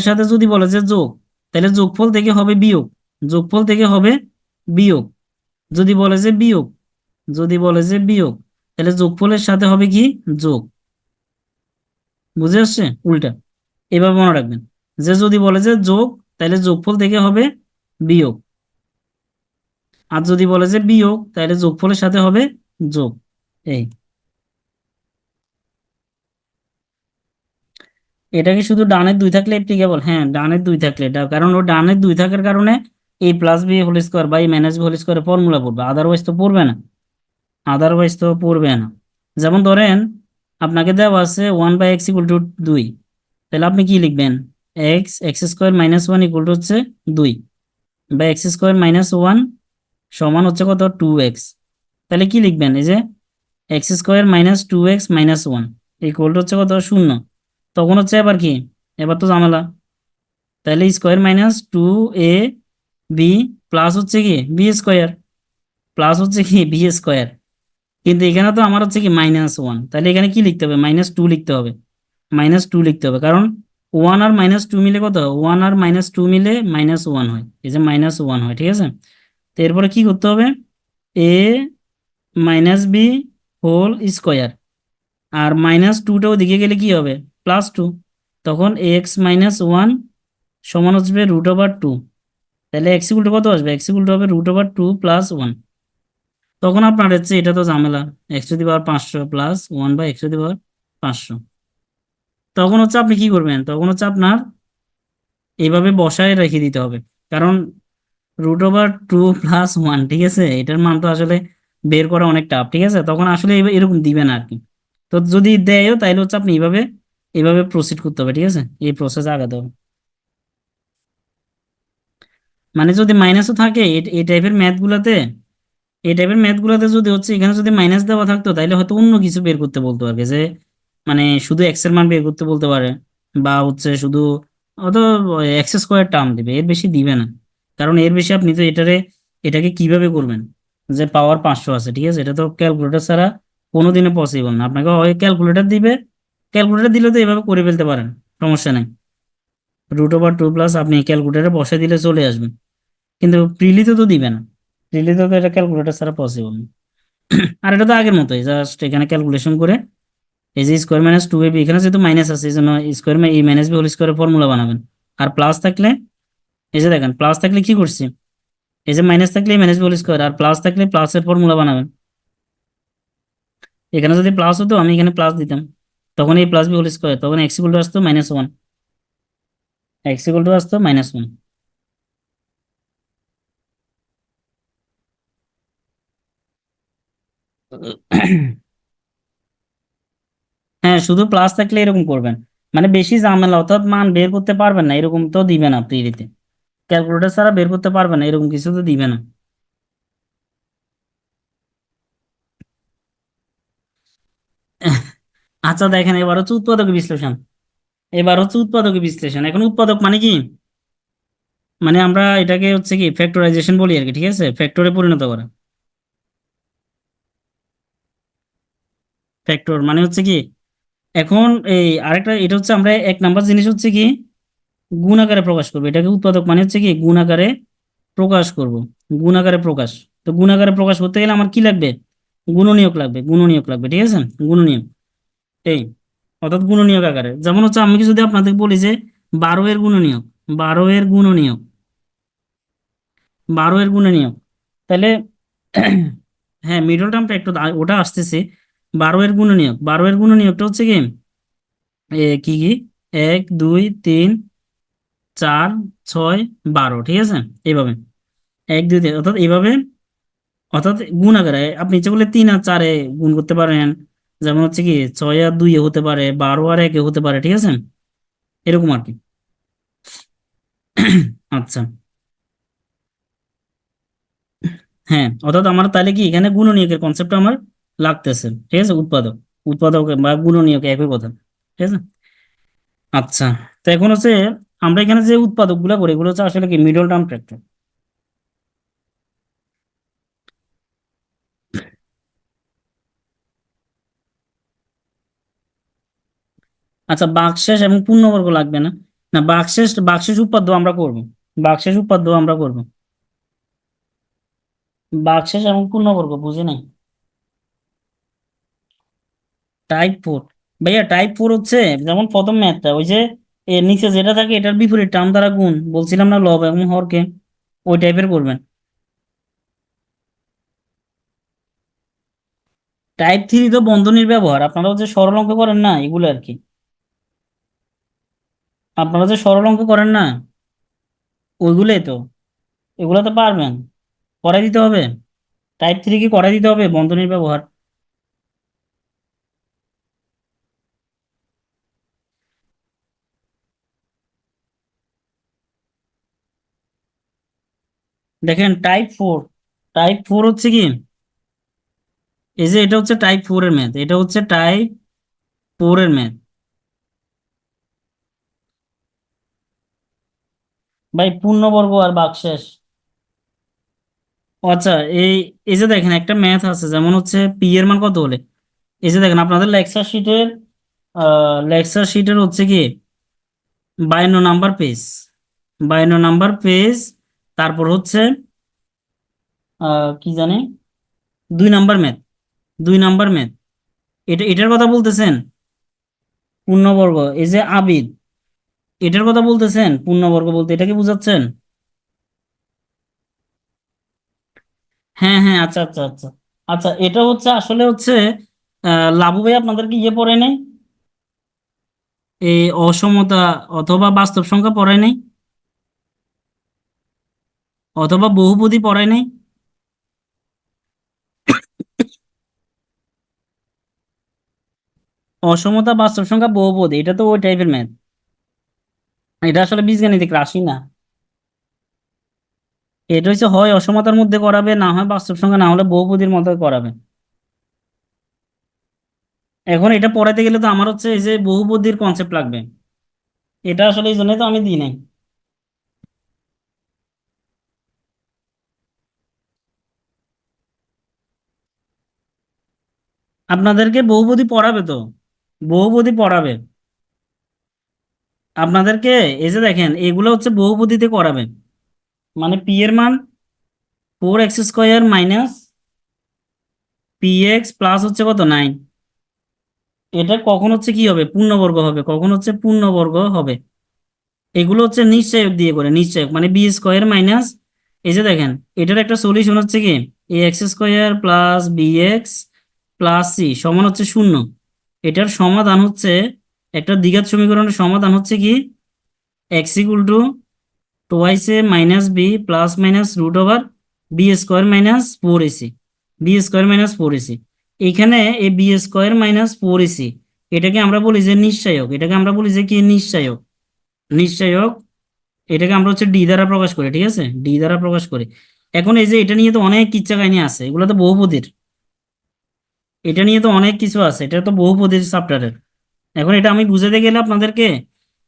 সাথে যদি বলে যে যোগ, তাহলে যোগফল থেকে হবে বিয়োগ, যোগফল থেকে হবে বিয়োগ। যদি বলে যে বিয়োগ, যদি বলে যে বিয়োগ, তাহলে যোগফলের সাথে হবে কি, যোগ। বুঝে আসছে? উল্টা, এভাবে মনে রাখবেন, যে যদি বলে যে যোগ, তাহলে যোগফল থেকে হবে বিয়োগ, আর যদি বলে যে বিয়োগ, তাহলে যোগফলের সাথে হবে যোগ। এই, এটা কি শুধু ডানের দুই থাকলে অ্যাপ্লিকেবল? হ্যাঁ, ডানের দুই থাকলে এটা, কারণ ও ডানের দুই থাকার কারণে এই প্লাস বি হোল স্কোয়ার বা এই মাইনাস বি হোল স্কোয়ারের ফর্মুলা পড়বে, আদারওয়াইজ তো পড়বে না, আদারওয়াইজ তো পড়বে না। যেমন ধরেন আপনাকে দেওয়া আছে 1/x = 2, তাহলে আপনি কি লিখবেন, x square minus one equal to হচ্ছে 2, বা এক্স স্কোয়ার মাইনাস ওয়ান সমান হচ্ছে কত, 2x। তাহলে কি লিখবেন, এই যে x square minus 2x minus one equal to হচ্ছে কত, 0। তখন হচ্ছে এবার কি, এবার তো ঝামেলা, তাহলে স্কোয়ার মাইনাস 2ab প্লাস হচ্ছে কি বি স্কোয়ার, প্লাস হচ্ছে কি বি স্কোয়ার। কিন্তু এখানে তো আমার হচ্ছে কি -1, তাহলে এখানে কি লিখতে হবে, -2 লিখতে হবে, -2 লিখতে হবে, কারণ ওয়ান আর -2 মিলে কত হয়? ওয়ান আর -2 মিলে -1 হয়, এই যে -1 হয়, ঠিক আছে? তো এরপরে কি করতে হবে, A minus B whole square, আর -2টা ওদিকে গেলে কি হবে, +2, তখন x-1 সমান আসবে √2, তাহলে এক্স ইকুয়াল টু কত আসবে, এক্স ইকুয়াল টু হবে √2 + 1। তখন আপনার হচ্ছে এটা তো ঝামেলা, x⁵ প্লাস 1/x⁵ তখন হচ্ছে আপনি কি করবেন, তখন হচ্ছে আপনার এইভাবে বসায় রেখে দিতে হবে, কারণ √2 + 1, ঠিক আছে, এটার মান তো আসলে বের করা অনেক টাফ, ঠিক আছে? তখন আসলে এরকম দিবে না আর কি। তো যদি দেয়ও তাইলে হচ্ছে আপনি এইভাবে এইভাবে প্রসিড করতে হবে, ঠিক আছে, এই প্রসেসে আগাতে হবে। মানে যদি মাইনাসও থাকে এই টাইপের ম্যাথগুলোতে, এই টাইপের ম্যাথগুলোতে যদি হচ্ছে এখানে যদি মাইনাস দেওয়া থাকতো, তাহলে হয়তো অন্য কিছু বের করতে বলতে পারবে, যে মানে শুধু এক্স এর মান বের করতে বলতে পারে, বা হচ্ছে শুধু হয়তো এক্স স্কোয়ার টার্ম দিবে, এর বেশি দিবে না। কারণ এর বেশি আপনি তো এটাকে কিভাবে করবেন, যে পাওয়ার 500 আছে, ঠিক আছে, এটা তো ক্যালকুলেটর ছাড়া কোনোদিনও পসিবল না, আপনাকে হয় ক্যালকুলেটর দিবে, ক্যালকুলেটর দিলে তো এভাবে করে ফেলতে পারেন, সমস্যা নেই, √2 প্লাস আপনি ক্যালকুলেটরে বসে দিলে চলে আসবে। কিন্তু প্রিলিতে তো দিবে না, প্রিলিতে তো এটা ক্যালকুলেটর ছাড়া পসিবল না। আর এটা তো আগের মতোই, জাস্ট এখানে ক্যালকুলেশন করে এই যে স্কোয়ার-2ab, এখানে যেহেতু মাইনাস আছে এই জন্য স্কোয়ার এই মাইনাস বি হোল স্কোয়ারের ফর্মুলা বানাবেন। আর প্লাস থাকলে, এই যে দেখেন প্লাস থাকলে কি করছি, এই যে মাইনাস থাকলে মাইনাস বি হোল স্কোয়ার, আর প্লাস থাকলে প্লাসের ফর্মুলা বানাবেন। এখানে যদি প্লাস হতো আমি এখানে প্লাস দিতাম, তখন এই প্লাস বি হোল স্কোয়ার, তখন এক্স ইকুয়াল টু আসতো -1, এক্স ইকুয়াল টু আসতো -1। হ্যাঁ, শুধু প্লাস থাকলে এরকম করবেন, মানে বেশি ঝামেলা, অর্থাৎ মান বের করতে পারবেন না এরকম তো দিবে না প্রিলিতে, ক্যালকুলেটর ছাড়া বের করতে পারবেন না এরকম কিছু তো দিবে না। আচ্ছা দেখেন, এবার হচ্ছে উৎপাদক বিশ্লেষণ, এবার হচ্ছে উৎপাদক বিশ্লেষণ। এখন উৎপাদক মানে কি, মানে আমরা এটাকে হচ্ছে কি ফ্যাক্টরাইজেশন বলি আর কি, ঠিক আছে, ফ্যাক্টরে পরিণত করা। ফ্যাক্টর মানে হচ্ছে কি, এখন এই আরেকটা, এটা হচ্ছে আমরা এক নাম্বার জিনিস হচ্ছে কি গুণ আকারে প্রকাশ করবো, এটাকে উৎপাদক মানে হচ্ছে কি গুণ আকারে প্রকাশ করব, গুণ আকারে প্রকাশ। তো গুণ আকারে প্রকাশ করতে গেলে আমার কি লাগবে, গুণনীয়ক লাগবে, গুণনীয়ক লাগবে, ঠিক আছে, গুণনীয়ক। এই, অর্থাৎ গুণনীয়ক আকারে, যেমন হচ্ছে আমি কি যদি আপনাদের বলি যে 12 এর গুণনীয়ক, 12 এর গুণনীয়ক, 12 এর গুণনীয়ক, তাহলে হ্যাঁ মিডল টার্মটা একটু ওটা আসতেছে। 12 এর গুণনীয়ক, 12 এর গুণনীয়কটা হচ্ছে কি কি কি, 1 2 3 4 6 12, ঠিক আছে, এইভাবে 1 2 3, অর্থাৎ এইভাবে, অর্থাৎ গুণ আকারে আপনি ইচ্ছে করলে 3 আর 4-এ গুণ করতে পারেন, যেমন হচ্ছে কি 6 আর 2 হতে পারে, 12 আর 1 হতে পারে, ঠিক আছে, এরকম আর কি। আচ্ছা। হ্যাঁ, অর্থাৎ আমার তাহলে কি এখানে গুণনীয়কের কনসেপ্ট আমার লাগতেছে, ঠিক আছে, উৎপাদক, উৎপাদক বা গুণনীয়ক একই কথা, ঠিক আছে। আচ্ছা, তো এখন হচ্ছে আমরা এখানে যে উৎপাদক গুলা করি এগুলো হচ্ছে আসলে কি মিডল টার্ম ফ্যাক্টর। আচ্ছা, বাকশেষ এবং পূর্ণবর্গ লাগবে না? না, বাকশেষ বাকশেষ উৎপাদ্য আমরা করব, বাকশেষ উৎপাদ্য আমরা করব। বাকশেষ এবং পূর্ণবর্গ বুঝি নাই। টাইপ 4? ভাইয়া টাইপ 4 হচ্ছে যেমন প্রথম ম্যাথটা ওই যে এর নিচে যেটা থাকে এটার বিপরীত টার্ম দ্বারা গুণ, বলছিলাম না, লব এবং হরকে, ওই টাইপের করবেন। টাইপ 3 তো বন্ধনীর ব্যবহার, আপনারা যে সরল অঙ্ক করেন না এগুলো আর কি, আপনারা যে সরল অঙ্ক করেন না ওইগুলোই তো, এগুলো তো পারবেন, করাই দিতে হবে। টাইপ 3 কি করাই দিতে হবে বন্ধনীর ব্যবহার? দেখেন টাইপ 4 হচ্ছে কি, এই যে এটা হচ্ছে টাইপ 4 এর ম্যাথ, এটা হচ্ছে টাইপ 4 এর ম্যাথ। ভাই পূর্ণবর্গ আর ভাগশেষ। ও আচ্ছা, এই এই যে দেখেন একটা ম্যাথ আছে যেমন হচ্ছে পি এর মান কত হলে, এই যে দেখেন আপনাদের লেকচার শিটের হচ্ছে কি 52 নাম্বার পেজ, 52 নাম্বার পেজ, তারপর হচ্ছে কি জানি 2 নাম্বার ম্যাথ, 2 নাম্বার ম্যাথ, এটার কথা বলতেছেন? পূর্ণবর্গ, এই যে আবিদ, এটার কথা বলতেছেন? পূর্ণবর্গ বলতে এটা কি বুঝাচ্ছেন? হ্যাঁ হ্যাঁ, আচ্ছা আচ্ছা আচ্ছা। আচ্ছা, এটা হচ্ছে আসলে হচ্ছে লাবু ভাই আপনাদেরকে ইয়ে পড়ে নাই, এই অসমতা অথবা বাস্তব সংখ্যা পড়ায় নাই, অথবা বহুপদী পড়ায় নাই? অসমতা, বাস্তব সংখ্যা, বহুপদী, এটা তো ওই টাইপের ম্যাথ, এটা আসলে বীজগাণিতিক রাশি না। এটা হচ্ছে হয় অসমতার মধ্যে করাবে, না হয় বাস্তব সংখ্যা, না হলে বহুপদীর মধ্যে করাবে। এখন এটা পড়াইতে গেলে তো আমার হচ্ছে এই যে বহুপদীর কনসেপ্ট লাগবে, এটা আসলে এই জন্যই তো আমি দিই নাই। আপনাদেরকে বহুপদী পড়াবে তো, বহুপদী পড়াবে আপনাদেরকে। এই যে দেখেন এগুলো হচ্ছে বহুপদীতে করাবে, মানে পি এর মান 4x² মাইনাস px প্লাস হচ্ছে কত 9, এটা কখন হচ্ছে কি হবে পূর্ণবর্গ হবে, কখন হচ্ছে পূর্ণবর্গ হবে। এগুলো হচ্ছে নিশ্চয়ক দিয়ে করে, নিশ্চয়ক মানে বি স্কোয়ার মাইনাস, এই যে দেখেন এটার একটা সলিউশন হচ্ছে কি ax² plus bx plus C সমান হচ্ছে 0। এটার সমাধান হচ্ছে, একটা দ্বিঘাত সমীকরণের সমাধান হচ্ছে কি x = 2a - b plus minus √b² - 4ac, b² - 4ac। এখানে এই b² - 4ac এটাকে আমরা বলি যে নিশ্চায়ক, এটাকে আমরা বলি যে কি নিশ্চায়ক, নিশ্চায়ক। এটাকে আমরা হচ্ছে ডি দ্বারা প্রকাশ করি, ঠিক আছে, ডি দ্বারা প্রকাশ করি। এখন এই যে এটা নিয়ে তো অনেক কিচ্ছা কাহিনী আছে, এগুলো তো বহুপদীর, এটা নিয়ে তো অনেক কিছু আছে, এটা তো বহুপদীর চ্যাপ্টারের। এখন এটা আমি বুঝাতে গেলে আপনাদেরকে,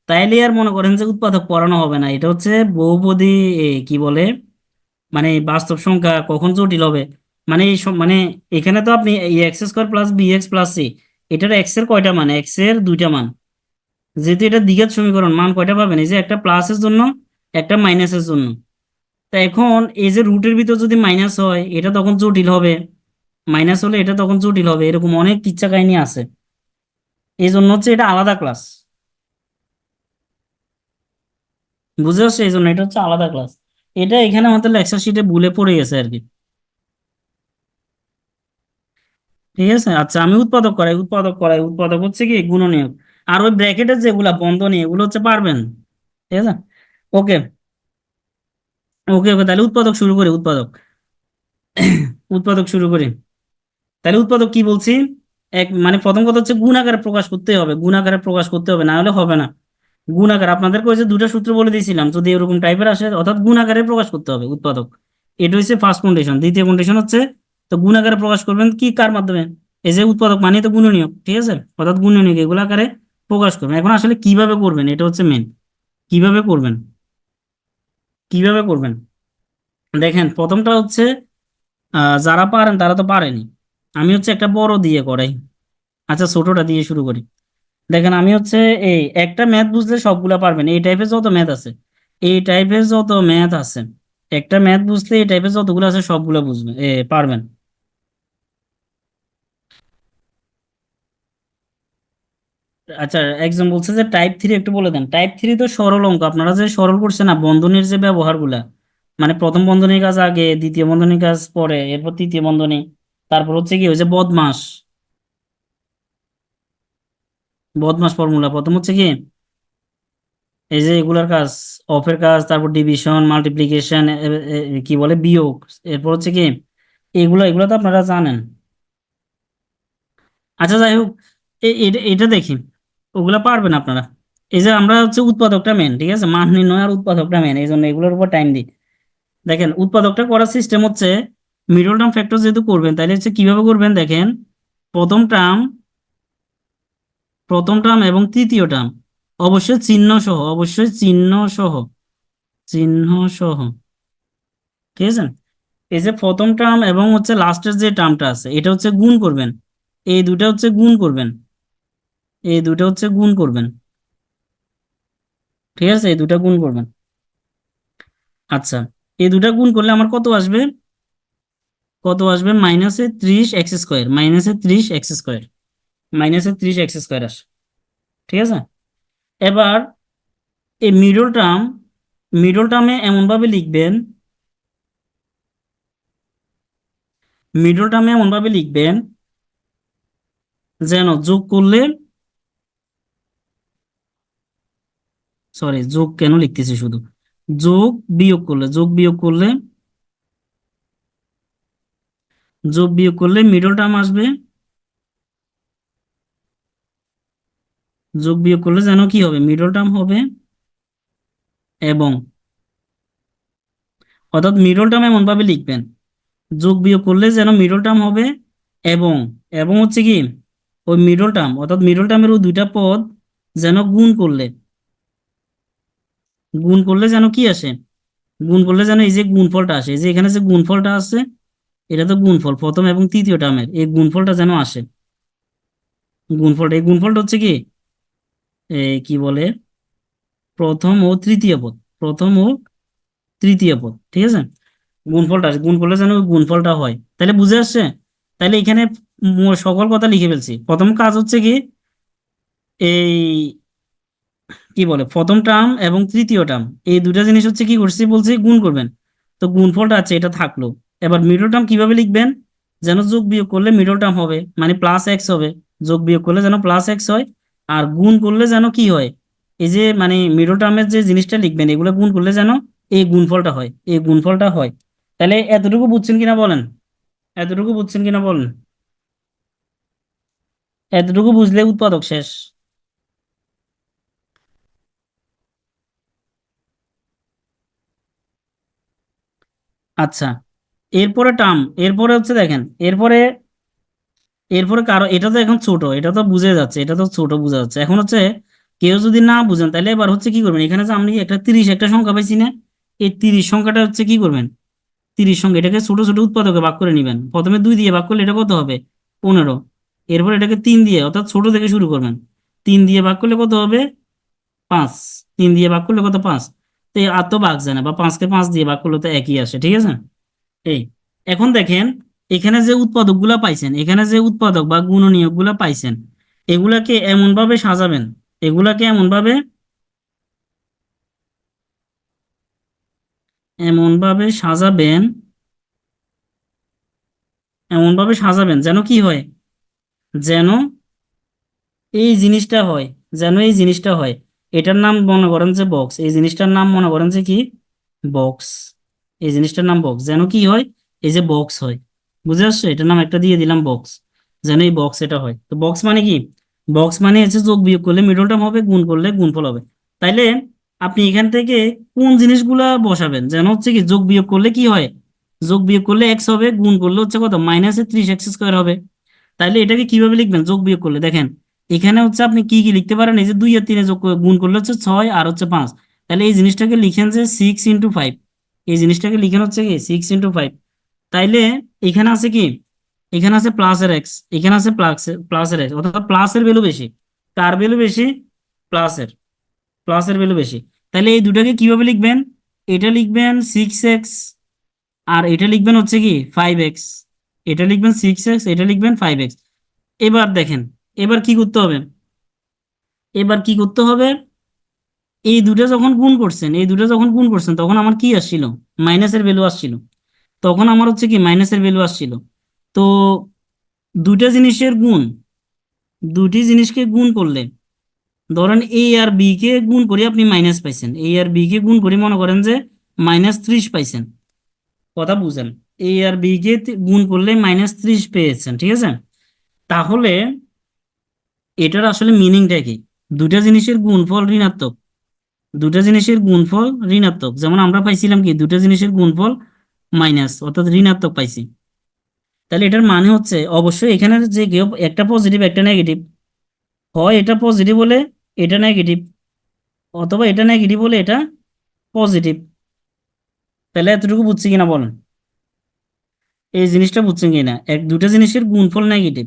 তাইলে আর মনে করেন যে উৎপাদক পড়ানো হবে না, এটা হচ্ছে বহুপদী, কি বলে, মানে বাস্তব সংখ্যা কখন জটিল হবে, মানে মানে এখানে তো আপনি এই x² plus bx plus C, এটার x এর কয়টা মান, x এর 2টা মান, যেহেতু এটা দ্বিঘাত সমীকরণ, মান কয়টা পাবেন, এই যে একটা প্লাসের জন্য একটা মাইনাসের জন্য। তা এখন এই যে রুটের ভিতর যদি মাইনাস হয় এটা তখন জটিল হবে, মাইনাস হলে এটা তখন জটিল হবে, এরকম অনেক কিচ্ছা কাহিনী আছে, এই জন্য হচ্ছে এটা আলাদা ক্লাস, বুঝে আসছে, এই জন্য এটা হচ্ছে আলাদা ক্লাস। এটা এখানে আমাদের লেকচার শিটে ভুলে পড়ে গেছে আর কি, ঠিক আছে। আচ্ছা, আমি উৎপাদক হচ্ছে কি গুণনীয়ক, আর ওই ব্র্যাকেটের যেগুলা বন্ধনী এগুলো হচ্ছে পারবেন, ঠিক আছে। ওকে, ওকে, ওকে, তাহলে উৎপাদক শুরু করি, উৎপাদক উৎপাদক শুরু করি। তাহলে উৎপাদক কি বলছি, মানে প্রথম কথা হচ্ছে গুণ আকারে প্রকাশ করতে হবে, গুণ আকারে প্রকাশ করতে হবে, না হলে হবে না। গুণ আকার আপনাদেরকে ওই যে দুটা সূত্র বলে দিয়েছিলাম, যদি এরকম টাইপের আসে অর্থাৎ গুণ আকারে প্রকাশ করতে হবে উৎপাদক। এটা হচ্ছে ফার্স্ট কন্ডিশন। দ্বিতীয় কন্ডিশন হচ্ছে, তো গুণ আকারে প্রকাশ করবেন কি কার মাধ্যমে? এই যে উৎপাদক মানে তো গুণনীয়ক, ঠিক আছে, অর্থাৎ গুণনীয়ক এগুলো আকারে প্রকাশ করবেন। এখন আসলে কিভাবে করবেন এটা হচ্ছে মেন। কিভাবে করবেন, কিভাবে করবেন? দেখেন প্রথমটা হচ্ছে, যারা পারেন তারা তো পারেনি, আমি হচ্ছে একটা বড় দিয়ে করাই। আচ্ছা ছোটটা দিয়ে শুরু করি। দেখেন আমি হচ্ছে এই একটা ম্যাথ বুঝলে সবগুলা পারবেন, এই টাইপের যত ম্যাথ আছে, এই টাইপের যত ম্যাথ আছে, একটা ম্যাথ বুঝলে এই টাইপের যতগুলো আছে সবগুলো বুঝবেন, পারবেন। আচ্ছা একজন বলছে যে টাইপ থ্রি একটু বলে দেন। টাইপ থ্রি তো সরল অঙ্ক, আপনারা যে সরল করছেন না বন্ধনীর যে ব্যবহারগুলা, মানে প্রথম বন্ধনীর কাজ আগে, দ্বিতীয় বন্ধনীর কাজ পরে, এরপর তৃতীয় বন্ধনী, তারপর হচ্ছে কি ওই যে বদমাস, বদমাস ফর্মুলা প্রথম হচ্ছে কি এই যে এগুলার কাজ, অফের কাজ, তারপর ডিভিশন, মাল্টিপ্লিকেশন, কি বলে বিয়োগ, এরপর হচ্ছে কি এগুলো, এগুলো তো আপনারা জানেন। আচ্ছা যাই হোক, এটা এটা দেখি, ওগুলা পারবেন আপনারা। এই যে আমরা হচ্ছে উৎপাদকটা মেন, ঠিক আছে, মান নির্ণয় আর উৎপাদকটা মেন, এই জন্য এগুলোর উপর টাইম দিই। দেখেন উৎপাদকটা করার সিস্টেম হচ্ছে, মিডল টার্ম ফ্যাক্টর যেহেতু করবেন তাহলে হচ্ছে কিভাবে করবেন দেখেন, প্রথম টার্ম, প্রথম টার্ম এবং তৃতীয় টার্ম অবশ্যই চিহ্ন সহ, অবশ্যই চিহ্ন সহ, চিহ্ন সহ, ঠিক আছে। এই যে প্রথম টার্ম এবং হচ্ছে লাস্টের যে টার্মটা আছে এটা হচ্ছে গুণ করবেন, এই দুটা হচ্ছে গুণ করবেন, এই দুটা হচ্ছে গুণ করবেন, ঠিক আছে, এই দুটা গুণ করবেন। আচ্ছা এই দুটা গুণ করলে আমার কত আসবে? কত আসবে? -30 x², -30 x², -30 x² আসে, ঠিক আছে। এবার এই মিডল টার্ম, মিডল টার্মে এমন ভাবে লিখবেন, মিডল টার্মে এমন ভাবে লিখবেন যেন যোগ করলে, সরি যোগ কেন লিখতেছি শুধু, যোগ বিয়োগ করলে, যোগ বিয়োগ করলে, যোগ বিয়োগ করলে মিডল টার্ম আসবে, যোগ বিয়োগ করলে যেন কি হবে, মিডল টার্ম হবে এবং, অর্থাৎ মিডল টার্ম এমন ভাবে লিখবেন, যোগ বিয়োগ করলে যেন মিডল টার্ম হবে এবং, এবং হচ্ছে কি ওই মিডল টার্ম, অর্থাৎ মিডল টার্মের ওই দুইটা পদ যেন গুণ করলে, গুণ করলে যেন কি আসে, গুণ করলে যেন এই যে গুণফলটা আসে, এই যে এখানে যে গুণফলটা আছে, এটা তো গুণফল প্রথম এবং তৃতীয় টার্মের, এই গুণফলটা যেন আসে, গুণফলটা, এই গুণফলটা হচ্ছে কি কি বলে, প্রথম ও তৃতীয় পদ, প্রথম ও তৃতীয় পদ, ঠিক আছে। গুণফলটা আসে, গুণ করলে যেন ওই গুণফলটা হয়, তাহলে বুঝে আসছে। তাহলে এখানে সকল কথা লিখে ফেলছি। প্রথম কাজ হচ্ছে কি এই কি বলে, প্রথম টার্ম এবং তৃতীয় টার্ম, এই দুটা জিনিস হচ্ছে কি করছি বলছি গুণ করবেন, তো গুণফলটা আছে এটা থাকলো। এবার মিডল টার্ম কিভাবে লিখবেন, যেন যোগ বিয়োগ করলে মিডল টার্ম হবে মানে +x হবে, যোগ বিয়োগ করলে যেন +x হয়, আর গুণ করলে যেন কি হয়, এই যে মানে মিডল টার্মের যে জিনিসটা লিখবেন এগুলো গুণ করলে যেন এই গুণফলটা হয়, এই গুণফলটা হয়। তাহলে এতটুকু বুঝছেন কিনা বলেন, এতটুকু বুঝছেন কিনা বলেন, এতটুকু বুঝলে উৎপাদক শেষ। আচ্ছা এরপরে টার্ম, এরপরে হচ্ছে দেখেন, এরপরে, এরপরে কারো, এটা তো এখন ছোট, এটা তো বুঝে যাচ্ছে, এটা তো ছোট বোঝা যাচ্ছে, এখন হচ্ছে কেউ যদি না বুঝেন তাহলে এবার হচ্ছে কি করবেন, এখানে যে আমি একটা 30 একটা সংখ্যা পাইছি না, এই 30 সংখ্যাটা হচ্ছে কি করবেন, 30 সংখ্যা এটাকে ছোট ছোট উৎপাদকে ভাগ করে নেবেন, প্রথমে 2 দিয়ে ভাগ করলে এটা কত হবে, 15, এরপর এটাকে 3 দিয়ে, অর্থাৎ ছোট থেকে শুরু করবেন, 3 দিয়ে ভাগ করলে কত হবে, 5, 3 দিয়ে ভাগ করলে কত, 5, তো আর তো ভাগ যায় না, বা 5কে 5 দিয়ে ভাগ করলে তো একই আসে, ঠিক আছে। এই এখন দেখেন, এখানে যে উৎপাদকগুলা পাইছেন, এখানে যে উৎপাদক বা গুণনীয়কগুলা পাইছেন, এগুলাকে এমন ভাবে সাজাবেন, এগুলাকে এমন ভাবে, এমন ভাবে সাজাবেন, এমন ভাবে সাজাবেন যেন কি হয়, যেন এই জিনিসটা হয়, যেন এই জিনিসটা হয়, এটার নাম মনে করেন যে বক্স, এই জিনিসটার নাম মনে করেন যে কি বক্স, এই জিনিসটার নাম বক্স, যেন কি হয়, এই যে বক্স হয়, বুঝে আসছে, এটার নাম একটা দিয়ে দিলাম বক্স। যেন এই বক্স এটা হয়। তো বক্স মানে কি? বক্স মানে হচ্ছে যোগ বিয়োগ করলে মিডল টার্ম হবে, গুণ করলে গুণফল হবে। তাইলে আপনি এখান থেকে কোন জিনিসগুলা বসাবেন, যেন হচ্ছে কি যোগ বিয়োগ করলে কি হয়, যোগ বিয়োগ করলে এক্স হবে, গুণ করলে হচ্ছে কত, -30x² হবে। তাইলে এটাকে কিভাবে লিখবেন যোগ বিয়োগ করলে? দেখেন এখানে হচ্ছে আপনি কি কি লিখতে পারেন, এই যে 2 আর 3 গুণ করলে হচ্ছে 6 আর হচ্ছে 5। তাহলে এই জিনিসটাকে লিখেন যে 6 × 5। এই জিনিসটাকে লিখেন হচ্ছে কি 6 × 5। তাইলে এখানে আছে কি, এখানে আছে প্লাসের এক্স, এখানে আছে প্লাসের এক্স, অর্থাৎ প্লাসের ভ্যালু বেশি। কার ভ্যালু বেশি? প্লাসের। প্লাসের ভ্যালু বেশি। তাহলে এই দুটাকে কিভাবে লিখবেন? এটা লিখবেন 6x, আর এটা লিখবেন হচ্ছে কি 5x। এটা লিখবেন 6x, এটা লিখবেন 5x। এবার দেখেন, এবার কি করতে হবে? এবার কি করতে হবে? এই দুটো যখন গুণ করছেন, এই দুটো যখন গুণ করছেন, তখন আমার কি আসছিল? মাইনাসের ভ্যালু আসছিল। তখন আমার হচ্ছে কি মাইনাসের ভ্যালু আসছিল। তো দুইটা জিনিসের গুণ, দুটি জিনিসকে গুণ করলে, ধরেন এ আর বি কে গুণ করে আপনি মাইনাস পাইছেন, এ আর বি কে গুণ করে মনে করেন যে -30 পাইছেন। কথা বুঝেন? এ আর বি কে গুণ করলে -30 পেয়েছেন, ঠিক আছে? তাহলে এটার আসলে মিনিংটা কি? দুটা জিনিসের গুণফল ঋণাত্মক, দুটা জিনিসের গুণফল ঋণাত্মক, যেমন আমরা পাইছিলাম কি দুটা জিনিসের গুণফল মাইনাস, অর্থাৎ ঋণাত্মক পাইছি। তাহলে এটার মানে হচ্ছে অবশ্যই এখানে যে কেউ একটা পজিটিভ একটা নেগেটিভ, হয় এটা পজিটিভ হলে এটা নেগেটিভ, অথবা এটা নেগেটিভ হলে এটা পজিটিভ। তাহলে এতটুকু বুঝছি কিনা বলেন? এই জিনিসটা বুঝছেন কিনা, দুটা জিনিসের গুণফল নেগেটিভ,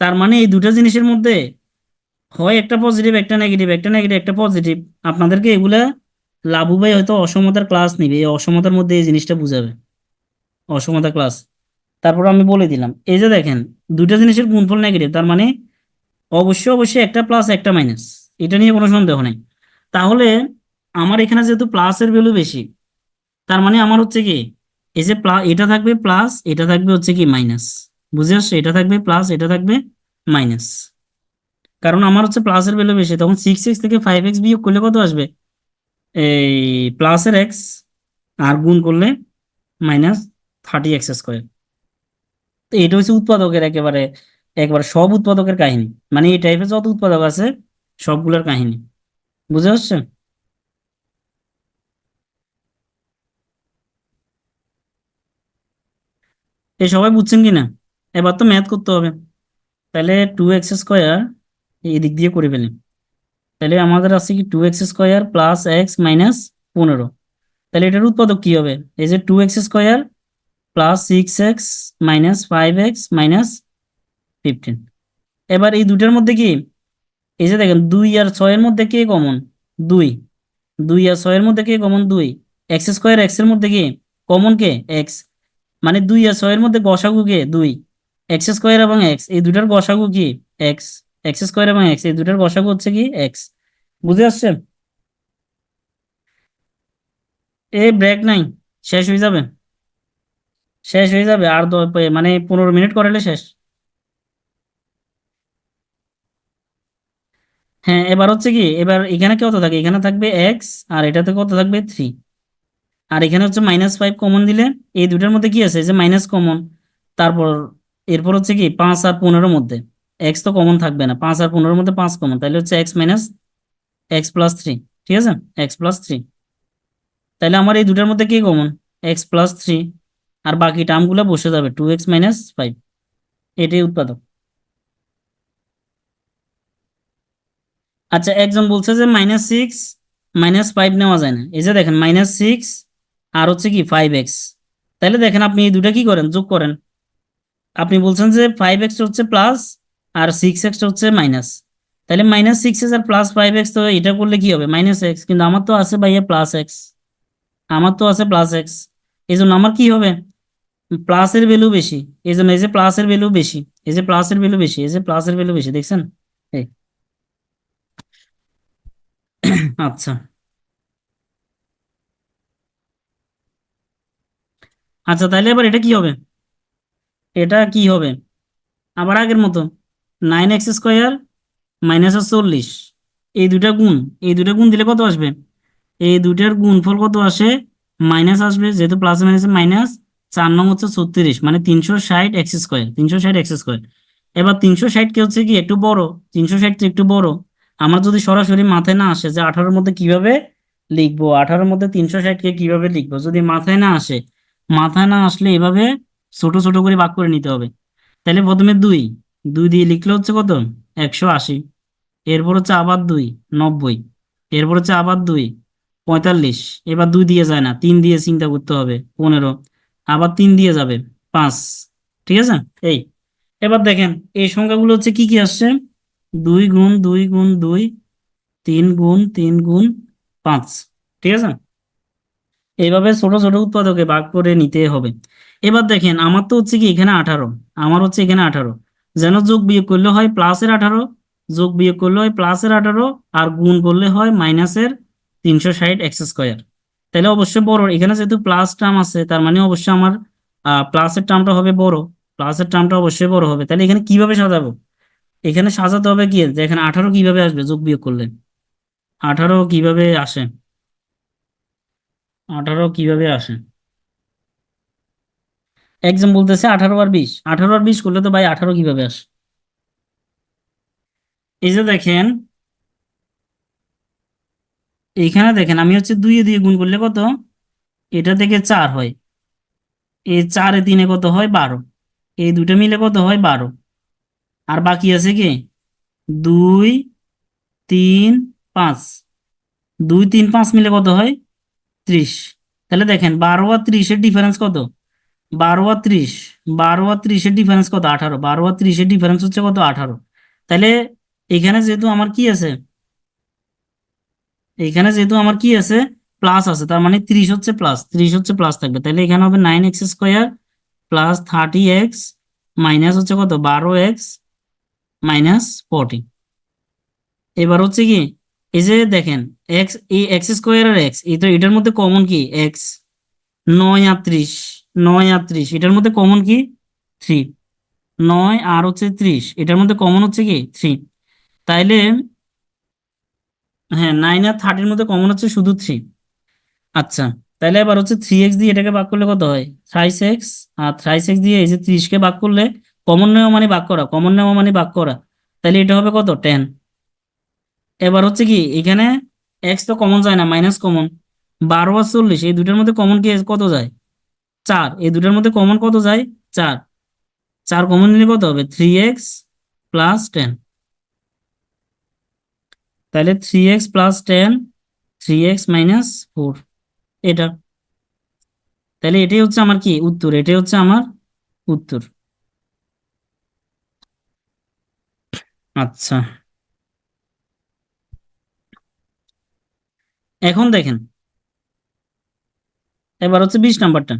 তার মানে এই দুটা জিনিসের মধ্যে হয় একটা পজিটিভ একটা নেগেটিভ, একটা নেগেটিভ একটা পজিটিভ। আপনাদেরকে এগুলা লাবু ভাই হয়তো অসমতার ক্লাস নিবে, এই অসমতার মধ্যে এই জিনিসটা বুঝাবে, অসমতা ক্লাস। তারপর আমি বলে দিলাম, এই যে দেখেন দুইটা জিনিসের গুণফল নেগেটিভ, তার মানে অবশ্যই অবশ্যই একটা প্লাস একটা মাইনাস, এটা নিয়ে কোনো সন্দেহ নেই। তাহলে আমার এখানে যেহেতু প্লাসের ভ্যালু বেশি, তার মানে আমার হচ্ছে কি, এই যে এটা থাকবে প্লাস, এটা থাকবে হচ্ছে কি মাইনাস। বুঝে আসছে? এটা থাকবে প্লাস, এটা থাকবে মাইনাস। কারণ আমার হচ্ছে প্লাসের ভ্যালু বেশি, তখন 6x থেকে 5x বিয়োগ করলে কত আসবে? এই প্লাসের এক্স, আর গুণ করলে -30x²। তো এটা হচ্ছে উৎপাদকের একেবারে একবার সব উৎপাদকের কাহিনী, মানে এই টাইপের যত উৎপাদক আছে সবগুলোর কাহিনী। বুঝে আসছে? এই সবাই বুঝছেন কি না? এবার তো ম্যাথ করতে হবে। তাহলে 2x² এই দিক দিয়ে করে ফেলি। তাহলে আমাদের আছে কি 2x² প্লাস এক্স মাইনাস 15। তাহলে এটার উৎপাদক কি হবে? এই যে 2x² plus 6x minus 5x minus 15। এবার এই দুটার মধ্যে কি, এই যে দেখেন 2 আর 6-এর মধ্যে কে কমন? 2। 2 আর 6-এর মধ্যে কে কমন? 2। x² এর মধ্যে কি কমন? কে? এক্স। মানে 2 আর 6-এর মধ্যে গসাগু কে? 2। x² এবং এক্স এই দুটার গসাগু কি? এক্স। x² এবং এক্স এই দুটার গসাগু হচ্ছে কি? এক্স। বুঝে আসছে? এ ব্রেক নাই, শেষ হয়ে যাবে, শেষ হয়ে যাবে আর মানে 15 মিনিট করালে শেষ। হ্যাঁ, এবার হচ্ছে কি, এবার এখানে কত থাকে? এখানে থাকবে এক্স, আর এটাতে কত থাকবে? 3। আর এখানে হচ্ছে -5 কমন দিলে এই দুটার মধ্যে কি আছে? এই যে মাইনাস কমন। তারপর এরপর হচ্ছে কি 5 আর 15-এর মধ্যে এক্স তো কমন থাকবে না, 5 আর 15-এর মধ্যে 5 কমন, তাহলে হচ্ছে x - x+3। ঠিক আছে, x+3। তাহলে আমার এই দুটার মধ্যে কি কমন? x+3। আর বাকি টার্মগুলো বসে যাবে 2x - 5। এটাই উৎপাদক। আচ্ছা, একজন বলছে যে -6 -5 নেওয়া যায় না। এই যে দেখেন -6 আর হচ্ছে কি 5x। তাহলে দেখেন আপনি এই দুটা কি করেন, যোগ করেন। আপনি বলছেন যে 5x হচ্ছে প্লাস আর 6x হচ্ছে মাইনাস। তাহলে -6x আর +5x, তো এটা করলে কি হবে? -x। কিন্তু আমার তো আছে ভাইয়া +x, আমার তো আছে +x। এই জন্য আমার কি হবে? প্লাসের ভ্যালু বেশি। এই জন্য এই যে প্লাসের ভ্যালু বেশি, এই যে প্লাসের ভ্যালু বেশি, এই যে প্লাসের ভ্যালু বেশি, দেখছেন? এই, আচ্ছা। আচ্ছা, তাহলে এবার এটা কি হবে? এটা কি হবে? আবার আগের মতো 9x² -40, এই দুটা গুণ, এই দুটা গুণ দিলে কত আসবে? এই দুটার গুণফল কত আসে? মাইনাস আসবে, যেহেতু প্লাস মাইনাসে মাইনাস। 4 নং হচ্ছে 36, মানে 360x², 360x²। এবার 360 কে হচ্ছে কি একটু বড়, 360 একটু বড়। আমার যদি সরাসরি মাথায় না আসে যে 18-র মধ্যে কিভাবে লিখবো, 18-র মধ্যে 360-কে কিভাবে লিখবো, যদি মাথায় না আসে, মাথায় না আসলে এভাবে ছোট ছোট করে ভাগ করে নিতে হবে। তাহলে প্রথমে 2, 2 দিয়ে লিখলে হচ্ছে কত, 180। এরপর হচ্ছে আবার 2, 90। এরপর হচ্ছে আবার 2, 45। এবার 2 দিয়ে যায় না, 3 দিয়ে চিন্তা করতে হবে, 15। আবার 3 দিয়ে যাবে, 5। ঠিক আছে। এই এবার দেখেন এই সংখ্যাগুলো হচ্ছে কি কি আসছে, 2 গুণ 2 গুণ 2, 3 গুণ 3 গুণ 5। ঠিক আছে। এইভাবে ছোট ছোট উৎপাদকে ভাগ করে নিতে হবে। এবার দেখেন আমার তো হচ্ছে কি এখানে 18, আমার হচ্ছে এখানে 18, যেন যোগ বিয়োগ করলে হয় প্লাসের 18, যোগ বিয়োগ করলে হয় প্লাসের 18, আর গুণ করলে হয় মাইনাসের 360 x²। তাহলে অবশ্যই বড়, এখানে যেহেতু প্লাস টার্ম আছে তার মানে অবশ্যই আমার প্লাসের টার্মটা হবে বড়, প্লাসের টার্মটা অবশ্যই বড় হবে। তাহলে এখানে কিভাবে সাজাবো, এখানে সাজাতে হবে কি যে এখানে 18 কিভাবে আসবে যোগ বিয়োগ করলে, 18 কিভাবে আসে, 18 কিভাবে আসে, একজন বলতেছে 18 আর 20, 18 আর 20 করলে তো ভাই 18 কিভাবে আসে। এই যে দেখেন এইখানে দেখেন আমি হচ্ছে 2 দিয়ে গুণ করলে কত, এটা থেকে 4 হয়, এই 4 এ 3 কত হয় 12, এই দুটো মিলে কত হয় 12। আর বাকি আছে কি 2 3 5, 2 3 5 মিলে কত হয় 30। তাহলে দেখেন 12 আর 30-এর ডিফারেন্স কত, 12 আর 30, 12 আর 30-এর ডিফারেন্স কত 18, 12 আর 30-এর ডিফারেন্স হচ্ছে কত 18। তাহলে এখানে যেহেতু আমার কি আছে, এখানে যেহেতু আমার কি আছে প্লাস আছে, তার মানে 30 হচ্ছে প্লাস, 30 হচ্ছে প্লাস থাকবে। তাহলে এখানে হবে 9x² প্লাস 30x মাইনাস হচ্ছে কত 12x মাইনাস 40। এবার হচ্ছে কি এই যে দেখেন এক্স, এই x² আর এক্স, এই তো এটার মধ্যে কমন কি এক্স, 9 আর 30, 9 আর 30 এটার মধ্যে কমন কি 3, 9 আর 30 এটার মধ্যে কমন হচ্ছে কি 3। তাইলে হ্যাঁ 9 আর 30-র মধ্যে কমন হচ্ছে শুধু 3। আচ্ছা, তাহলে এবার হচ্ছে 3x দিয়ে এটাকে ভাগ করলে কত হয় 30x, আর 30x দিয়ে এই যে 30-কে ভাগ করলে কমন নেওয়া মানে ভাগ করা, কমন নেওয়া মানে ভাগ করা, তাহলে এটা হবে কত 10। এবার হচ্ছে কি এখানে x তো কমন যায় না, মাইনাস কমন, 12 আর 40 এই দুটার মধ্যে কমন কি কত যায় 4, এই দুটার মধ্যে কমন কত যায় 4, 4 কমন নিলে কত হবে 3x প্লাস 10। তাহলে 3x প্লাস 10, 3x মাইনাস 4, এটা। তাহলে এটাই হচ্ছে আমার কি উত্তর, এটাই হচ্ছে আমার উত্তর। আচ্ছা, এখন দেখেন এবার হচ্ছে 20 নাম্বারটা।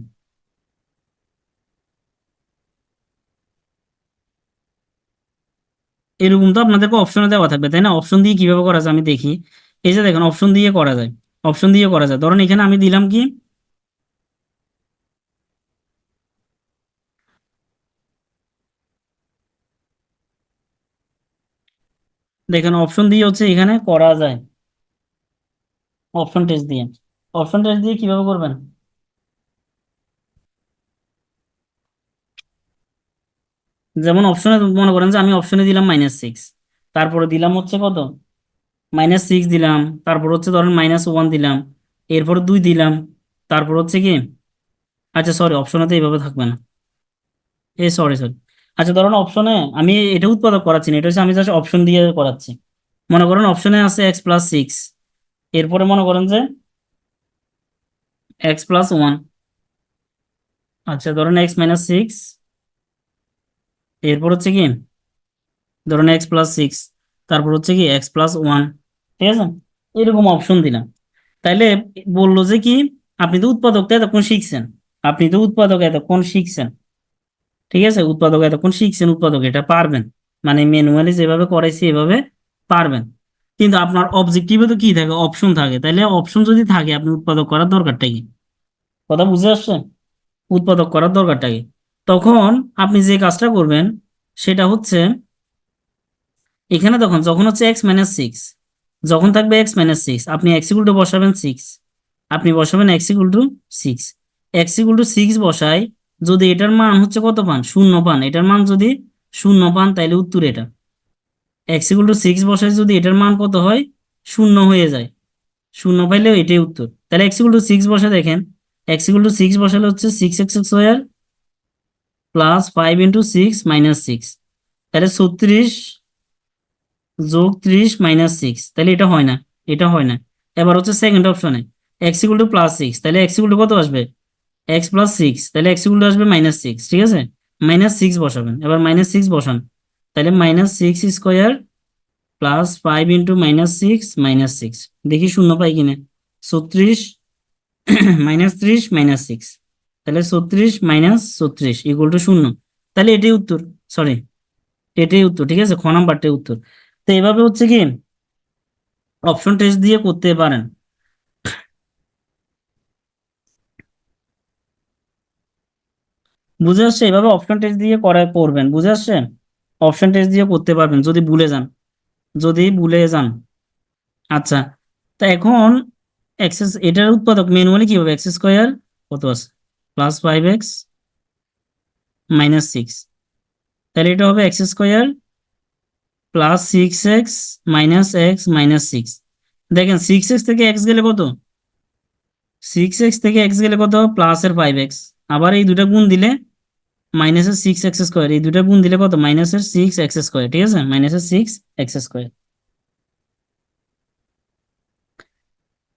এরকম তো আপনাদেরকে অপশনে দেওয়া থাকবে তাই না, অপশন দিয়ে কিভাবে করা যায় আমি দেখি। এই যে দেখেন অপশন দিয়ে করা যায়, অপশন দিয়ে করা যায়। ধরুন এখানে আমি দিলাম কি, দেখেন অপশন দিয়ে হচ্ছে এখানে করা যায়, অপশন টেস্ট দিয়ে। অপশন টেস্ট দিয়ে কিভাবে করবেন, যেমন অপশনে মনে করেন যে আমি অপশনে দিলাম -6, তারপরে দিলাম হচ্ছে কত -6 দিলাম, তারপর হচ্ছে ধরেন -1 দিলাম, এরপর 2 দিলাম, তারপর হচ্ছে কি, আচ্ছা সরি অপশনে তো এইভাবে থাকবে না, সরি সরি। আচ্ছা ধরুন অপশনে আমি এটা উৎপাদক করাচ্ছি না, এটা হচ্ছে আমি জাস্ট অপশন দিয়ে করাচ্ছি। মনে করেন অপশনে আছে x+6, এরপরে মনে করেন যে x+1। আচ্ছা ধরুন x-6, এরপর হচ্ছে কি ধরুন x+6, তারপর হচ্ছে কি x+1। ঠিক আছে, এরকম অপশন দিলাম। তাইলে বললো যে কি আপনি তো উৎপাদকটা এতক্ষণ শিখছেন, আপনি তো উৎপাদক এতক্ষণ শিখছেন, ঠিক আছে, উৎপাদক এতক্ষণ শিখছেন, উৎপাদক এটা পারবেন, মানে ম্যানুয়ালি যেভাবে করাইছি এভাবে পারবেন। কিন্তু আপনার অবজেক্টিভে তো কি থাকে অপশন থাকে, তাইলে অপশন যদি থাকে আপনি উৎপাদক করার দরকারটা কি, কথা বুঝে আসছে, উৎপাদক করার দরকারটা কি। তখন আপনি যে কাজটা করবেন সেটা হচ্ছে এখানে তখন যখন হচ্ছে x-6, যখন থাকবে x-6 আপনি x=, বসাবেন 6, আপনি বসাবেন x=6, x=6 বসাই, যদি এটার মান হচ্ছে কত পান 0 পান, এটার মান যদি শূন্য পান তাইলে উত্তর এটা। এক্স ইকুয়াল টু 6 বসায় যদি এটার মান কত হয়, শূন্য হয়ে যায়, শূন্য পাইলেও এটাই উত্তর। তাহলে এক্স ইকুয়াল টু 6 বসে দেখেন, এক্স ইকুয়াল টু 6 বসালে হচ্ছে 6x স্কোয়ার প্লাস 5 × 6 - 6, তাহলে 36 যোগ 30 - 6, তাহলে এটা হয় না, এটা হয় না। এবার হচ্ছে সেকেন্ড অপশনে এক্স ইকুয়াল টু +6, তাহলে এক্স ইকুয়াল টু কত আসবে, এক্স প্লাস 6, তাহলে এক্স ইকুয়াল টু আসবে -6, ঠিক আছে, -6 বসাবেন, এবার -6 বসান, তাহলে -6 স্কোয়ার প্লাস 5 × -6 - 6, দেখি শূন্য পাই কিনা, 36 -30 -6, তাহলে 36 - 36 ইকুয়াল টু শূন্য, তাহলে এটাই উত্তর, সরি এটাই উত্তর, ঠিক আছে, খ নাম্বারটাই উত্তর। তো এভাবে হচ্ছে কি অপশন টেস্ট দিয়ে করতে পারেন। বুঝে আসছে, এভাবে অপশন টেস্ট দিয়ে করবেন, বুঝে আসছে, অপশন টেস্ট দিয়ে করতে পারবেন যদি ভুলে যান, যদি ভুলে যান। আচ্ছা, তা এখন এক্স এটার উৎপাদক ম্যানুয়ালি কি হবে, এক্স স্কোয়ার কত আছে +5x - 6, তাহলে এটা হবে x square plus 6x - x - 6। দেখেন 6x থেকে এক্স গেলে কত, 6x থেকে এক্স গেলে কত, প্লাসের 5x, আবার এই দুটা গুণ দিলে -6x², এই দুটা গুণ দিলে কত, -6x², ঠিক আছে, -6x²।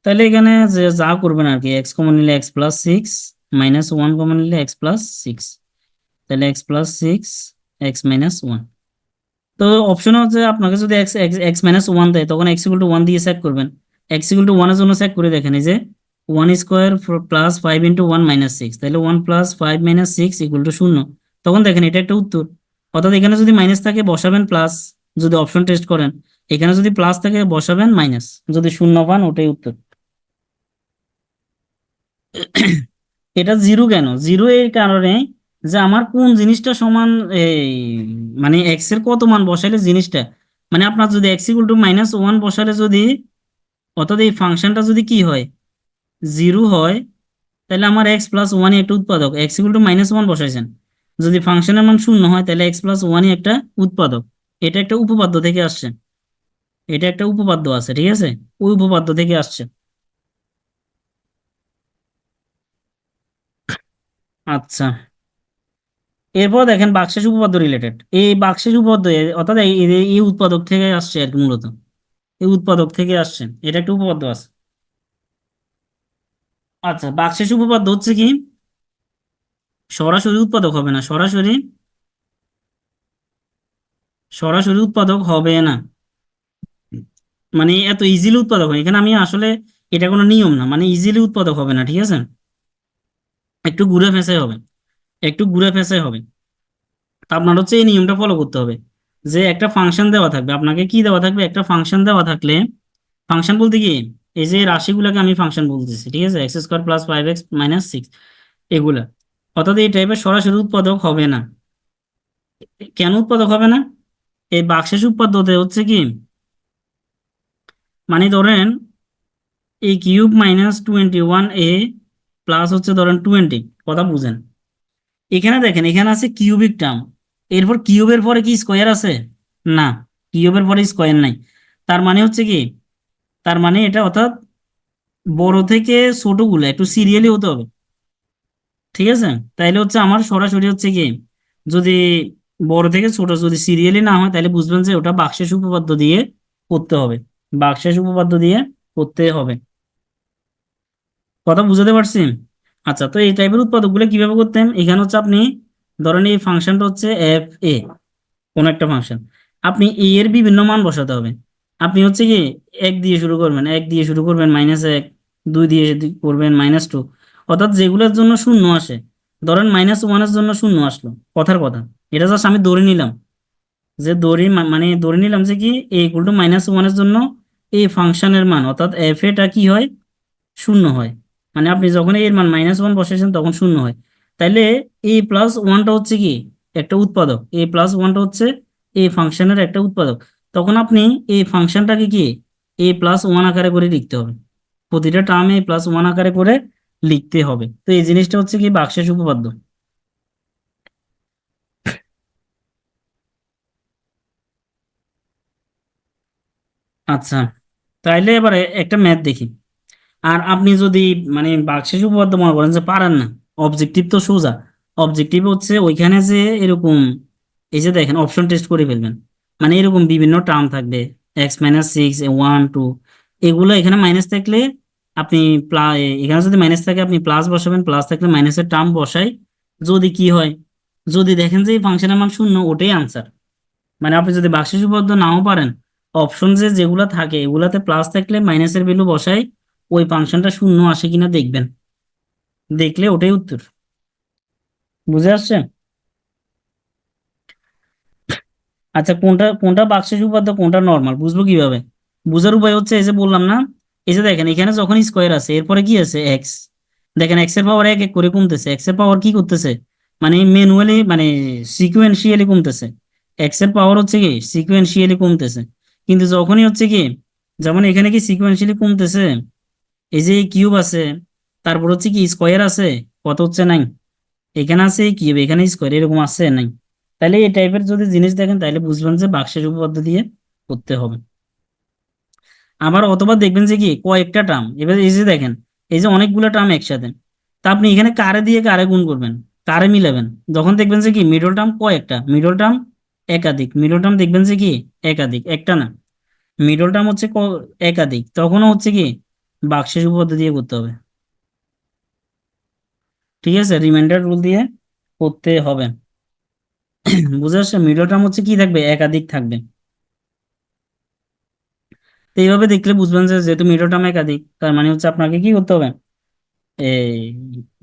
তাহলে এখানে যে যা করবেন আর কি, এক্স কমন নিলে x+6, -1 কমন নিলে x+6, তাহলে x+6 x-1। তো অপশনে হচ্ছে আপনাকে যদি এক্স এক্স মাইনাস ওয়ান দেয়, তখন এক্স ইকুয়াল টু ওয়ান দিয়ে সেট করবেন। এক্স ইকুয়াল টু ওয়ানের জন্য সেট করে দেখেন, এই যে 1² প্লাস 5 × 1 - 6, তাহলে 1 + 5 - 6 ইকুয়াল টু শূন্য, তখন দেখেন এটা একটা উত্তর। অর্থাৎ এখানে যদি মাইনাস থাকে বসাবেন প্লাস, যদি অপশন টেস্ট করেন, এখানে যদি প্লাস থাকে বসাবেন মাইনাস, যদি শূন্য পান ওটাই উত্তর। এটা জিরো কেন, জিরো এই কারণে যে আমার কোন জিনিসটা সমান, এই মানে এক্স এর কত মান বসাইলে জিনিসটা, মানে আপনার যদি এক্স ইকুয়াল টু -1 বসালে যদি, অর্থাৎ এই ফাংশনটা যদি কি হয়, জিরো হয়, তাহলে আমার x+1 একটা উৎপাদক, এক্স ইকুয়াল টু -1 বসাইছেন, যদি ফাংশনের মান শূন্য হয় তাহলে x+1 একটা উৎপাদক, এটা একটা উপপাদ্য থেকে আসছে, এটা একটা উপপাদ্য আছে, ঠিক আছে, ওই উপপাদ্য থেকে আসছে। আচ্ছা, এরপর দেখেন বাকশেষ উপপাদ্য রিলেটেড, এই বাকশেষ উপপাদ্য অর্থাৎ এই উৎপাদক থেকে আসছে আর কি, মূলত এই উৎপাদক থেকে আসছে, এটা একটা উপপাদ্য আছে। আচ্ছা, বাকশেষ উপপাদ্য হচ্ছে কি, সরাসরি উৎপাদক হবে না, সরাসরি সরাসরি উৎপাদক হবে না, মানে এত ইজিলি উৎপাদক হয়, এখানে আমি আসলে এটা কোনো নিয়ম না, মানে ইজিলি উৎপাদক হবে না, ঠিক আছে, একটু ঘুরে ফেঁসে হবে, একটু ঘুরে ফেঁসে হবে। তা আপনার হচ্ছে এই নিয়মটা ফলো করতে হবে, যে একটা ফাংশন দেওয়া থাকবে, আপনাকে কি দেওয়া থাকবে, একটা ফাংশন দেওয়া থাকলে, ফাংশন বলতে কি, এই যে রাশিগুলোকে আমি ফাংশন বলতেছি, ঠিক আছে, x² প্লাস 5x - 6 এগুলা, অর্থাৎ এই টাইপের সরাসরি উৎপাদক হবে না। কেন উৎপাদক হবে না, এই বাকশেষ উৎপাদ্যতে হচ্ছে কি, মানে ধরেন a³ - 21a প্লাস হচ্ছে ধরেন 20, কথা বুঝেন, এখানে দেখেন এখানে আছে কিউবিক টার্ম, এরপর কিউবের পরে কি স্কোয়ার আছে, না, কিউবের পরে স্কোয়ার নাই, তার মানে হচ্ছে কি, তার মানে এটা অর্থাৎ বড় থেকে ছোটগুলো একটু সিরিয়ালি হতে হবে, ঠিক আছে, তাইলে হচ্ছে আমার সরাসরি হচ্ছে কি, যদি বড় থেকে ছোট যদি সিরিয়ালি না হয়, তাহলে বুঝবেন যে ওটা বাকশেষ উপপাদ্য দিয়ে করতে হবে, বাকশেষ উপপাদ্য দিয়ে করতে হবে, কথা বুঝাতে পারছি। আচ্ছা, তো এই টাইপের উৎপাদকগুলো কিভাবে করতেন, এখানে হচ্ছে আপনি ধরেন এই ফাংশনটা হচ্ছে f(a), কোন একটা ফাংশন, আপনি a এর বিভিন্ন মান বসাতে হবে, আপনি হচ্ছে কি 1 দিয়ে শুরু করবেন, 1 দিয়ে শুরু করবেন, -1, 2 দিয়ে করবেন -2, অর্থাৎ যেগুলোর জন্য শূন্য আসে, ধরেন -1 এর জন্য শূন্য আসলো, কথার কথা, এটা জাস্ট আমি ধরে নিলাম, যে মানে ধরে নিলাম যে কি a = -1 এর জন্য এই ফাংশনের মান অর্থাৎ f এটা কি হয়, শূন্য হয়, মানে আপনি যখন এর মান -1 বসাইছেন তখন শূন্য হয়, তাইলে a+1টা হচ্ছে কি একটা উৎপাদক, a+1টা হচ্ছে এই ফাংশনের একটা উৎপাদক, তখন আপনি এই ফাংশনটাকে কি a+1 আকারে করে লিখতে হবে, প্রতিটা টার্মে a+1 আকারে করে লিখতে হবে, তো এই জিনিসটা হচ্ছে কি বাকশেষ উপপাদ্য। আচ্ছা, তাইলে এবারে একটা ম্যাথ দেখি। আর আপনি যদি মানে বাক্সের উপপাদ্য মনে করেন যে পারেন না, অবজেক্টিভ তো সোজা। অবজেক্টিভ হচ্ছে ওইখানে যে এরকম, এই যে দেখেন অপশন টেস্ট করে ফেলবেন, মানে এরকম বিভিন্ন টার্ম থাকবে, x-6 1 2, এগুলো এখানে মাইনাস থাকলে আপনি এখানে যদি মাইনাস থাকে আপনি প্লাস বসাবেন, প্লাস থাকলে মাইনাসের টার্ম বসাই। যদি কি হয়, যদি দেখেন যে এই ফাংশনের মান শূন্য, ওটাই আনসার। মানে আপনি যদি বাক্সের উপপাদ্য নাও পারেন, অপশন যে যেগুলো থাকে এগুলাতে প্লাস থাকলে মাইনাসের ভ্যালু বসাই, ওই ফাংশনটা শূন্য আসে কিনা দেখবেন, দেখলে ওটাই উত্তর। বুঝে আসছে? আচ্ছা, কোনটা কোনটা বাক্সের উপপাদ্য কোনটা নর্মাল বুঝবো কিভাবে? বুঝার উপায় হচ্ছে এই যে বললাম না, এই যে দেখেন এখানে যখন স্কোয়ার আছে এরপরে কি আছে এক্স, দেখেন এক্স এর পাওয়ার এক এক করে কমতেছে, এক্স এর পাওয়ার কি করতেছে, মানে ম্যানুয়ালি মানে সিকুয়েন্সিয়ালি কমতেছে। এক্স এর পাওয়ার হচ্ছে কি সিকুয়েন্সিয়ালি কমতেছে। কিন্তু যখনই হচ্ছে কি, যেমন এখানে কি সিকুয়েন্সিয়ালি কমতেছে, এই যে কিউব আছে, তারপর হচ্ছে কি স্কোয়ার আছে, কত হচ্ছে নাই, এখানে আছে কিউব, এখানে স্কোয়ার, এরকম আছে নাই। তাহলে এই টাইপের যদি জিনিস দেখেন তাহলে বুঝবেন যে বাক্সের উপপাদ্য দিয়ে করতে হবে। আবার অথবা দেখবেন যে কি কয়েকটা টার্ম, এবার এই যে দেখেন এই যে অনেকগুলো টার্ম একসাথে, তা আপনি এখানে কারে দিয়ে কারে গুণ করবেন, কারে মিলাবেন, যখন দেখবেন যে কি মিডল টার্ম কয়েকটা, মিডল টার্ম একাধিক, মিডল টার্ম দেখবেন যে কি একাধিক, একটা না, মিডল টার্ম হচ্ছে একাধিক, তখনও হচ্ছে কি বাক্সের উপপাদ্য দিয়ে করতে হবে। ঠিক আছে, রিমাইন্ডার রুল দিয়ে করতে হবে। বুঝে আসছে? মিডল টার্ম হচ্ছে কি থাকবে, একাধিক থাকবে। তো এইভাবে দেখলে বুঝবেন যে যেহেতু মিডল টার্ম একাধিক, তার মানে হচ্ছে আপনাকে কি করতে হবে, এই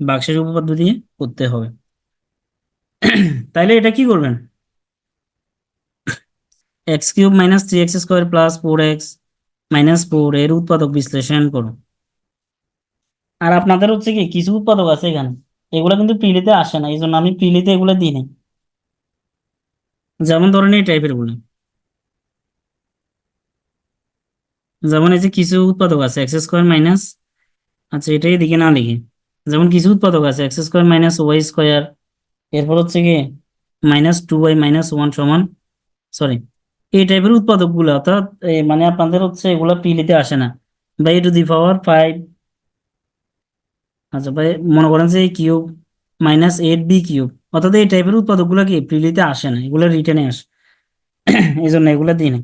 বাক্সের উপপাদ্য দিয়ে করতে হবে। তাইলে এটা কি করবেন, x³ - 3x² + 4x - 4 এর উৎপাদক বিশ্লেষণ করুন। আর আপনাদের হচ্ছে কি কিছু উৎপাদক আছে এখানে, এগুলো কিন্তু প্রিলিতে আসে না, এই জন্য আমি প্রিলিতে এগুলো দিই নাই। যেমন ধরেন এই টাইপের গুলো, যেমন এই যে কিছু উৎপাদক আছে x², আচ্ছা এটা এদিকে না লিখে, যেমন কিছু উৎপাদক আছে x² - y², এরপর হচ্ছে কি -2y - 1 সমান, সরি, এই টাইপের উৎপাদক গুলো, অর্থাৎ মানে আপনাদের হচ্ছে এগুলা প্রিলিতে আসে না। বা e⁵ আচ্ছা ভাই, মনে করেন যে কিউব -8b³, অর্থাৎ এই টাইপের উৎপাদক গুলা কি প্রিলিতে আসে না, এগুলো রিটেনে আসে। এই জন্য এগুলা দিই না।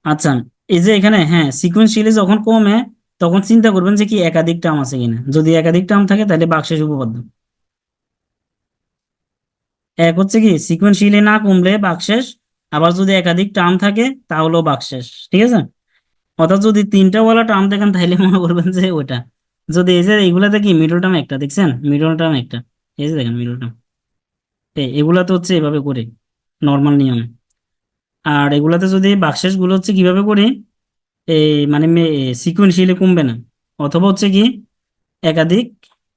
আচ্ছা, এই যে এখানে হ্যাঁ সিকুয়েন্সিয়ালি যখন কমে, তখন চিন্তা করবেন যে কি একাধিক টার্ম আছে কিনা, যদি একাধিক টার্ম থাকে তাহলে বাক্সের উপপাদ্য। এক হচ্ছে কি সিকুয়েন্সিয়ালি না কমলে বাকশেষ, আবার যদি একাধিক টার্ম থাকে তাহলেও বাকশেষ। ঠিক আছে, অর্থাৎ যদি তিনটা ওয়ালা টার্ম দেখেন তাহলে মনে করবেন যে ওটা, যদি এই যে এইগুলাতে কি মিডল টার্ম একটা দেখছেন, মিডল টার্ম একটা, এই যে দেখেন মিডল টার্ম, এগুলা তো হচ্ছে এভাবে করে নর্মাল নিয়মে। আর এগুলাতে যদি বাকশেষ গুলো হচ্ছে কিভাবে করি, এই মানে সিকুয়েন্সিয়ালি কমবে না, অথবা হচ্ছে কি একাধিক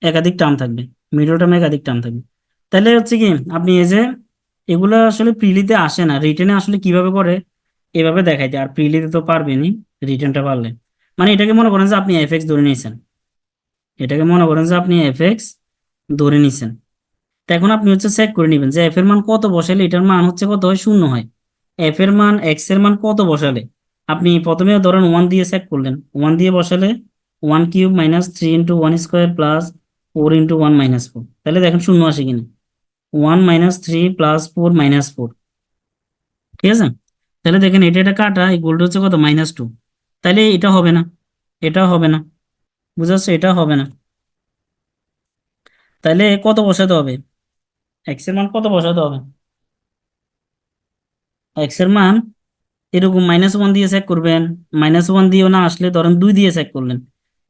একাধিক টার্ম থাকবে, মিডল টার্মে একাধিক টার্ম থাকবে। তাহলে হচ্ছে কি আপনি এই যে এগুলা আসলে প্রিলিতে আসে না, রিটেনে আসলে কিভাবে করে এভাবে দেখাইতে, আর প্রিলিতে তো পারবেনই, রিটেনটা পারলে, মানে এটাকে মনে করেন যে আপনি এফএক্স ধরে নিয়েছেন, এটাকে মনে করেন যে আপনি এফএক্স ধরে নিয়েছেন। তো এখন আপনি হচ্ছে চেক করে নেবেন যে এফ এর মান কত বসালে এটার মান হচ্ছে কত হয়, শূন্য হয়। এফ এর মান এক্স এর মান কত বসালে, আপনি প্রথমে ধরেন 1 দিয়ে চেক করলেন, 1 দিয়ে বসালে 1³ - 3 × 1² + 4 × 1 - 4, তাহলে দেখেন শূন্য আসে কিনা, 1 - 3 + 4 - 4। ঠিক আছে, তাহলে দেখেন এটা এটা কাটা, এই গোলটা হচ্ছে কত, -2, তাহলে এটা হবে না, এটাও হবে না। বুঝা যাচ্ছে, এটা হবে না। তাহলে কত বসাতে হবে, এক্স এর মান কত বসাতে হবে, এক্স এর মান এরকম -1 দিয়ে চেক করবেন, -1 দিয়েও না আসলে ধরেন 2 দিয়ে চেক করলেন,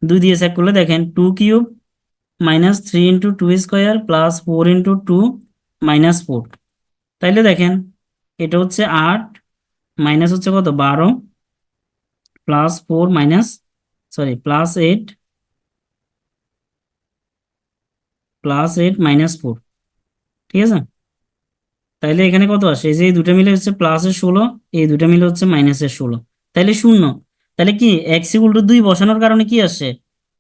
2 দিয়ে চেক করলে দেখেন 2³ -3 × 2² + 4 × 2 -4, তাইলে দেখেন এটা হচ্ছে 8, মাইনাস হচ্ছে কত 12, +4 মাইনাস, সরি +8, -4। ঠিক আছে, তাইলে এখানে কত আসে, এই যে এই দুটো মিলে হচ্ছে +16, এই দুটো মিলে হচ্ছে -16, তাইলে শূন্য। তাহলে কি x = 2 বসানোর কারণে কি আসছে,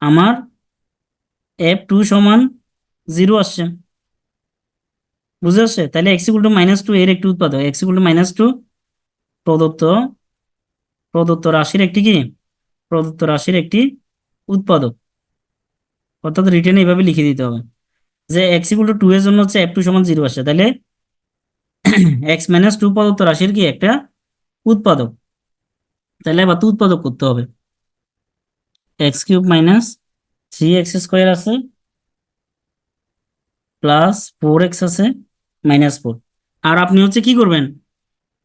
আমার f2 সমান 0 আসছে। বুঝে আসছে? তাহলে x = -2 এর একটি উৎপাদক, x = -2 প্রদত্ত প্রদত্ত রাশির একটি কি, প্রদত্ত রাশির একটি উৎপাদক। অর্থাৎ রিটেনে এইভাবে লিখে দিতে হবে যে এক্স ইকুয়াল টু 2 এর জন্য হচ্ছে f2 সমান 0 আসে, তাহলে এক্স মাইনাস 2 প্রদত্ত রাশির কি একটা উৎপাদক। তাহলে এবার তো উৎপাদক করতে হবে। এক্স কিউব মাইনাস 3x² আছে প্লাস 4x আছে -4। আর আপনি হচ্ছে কি করবেন,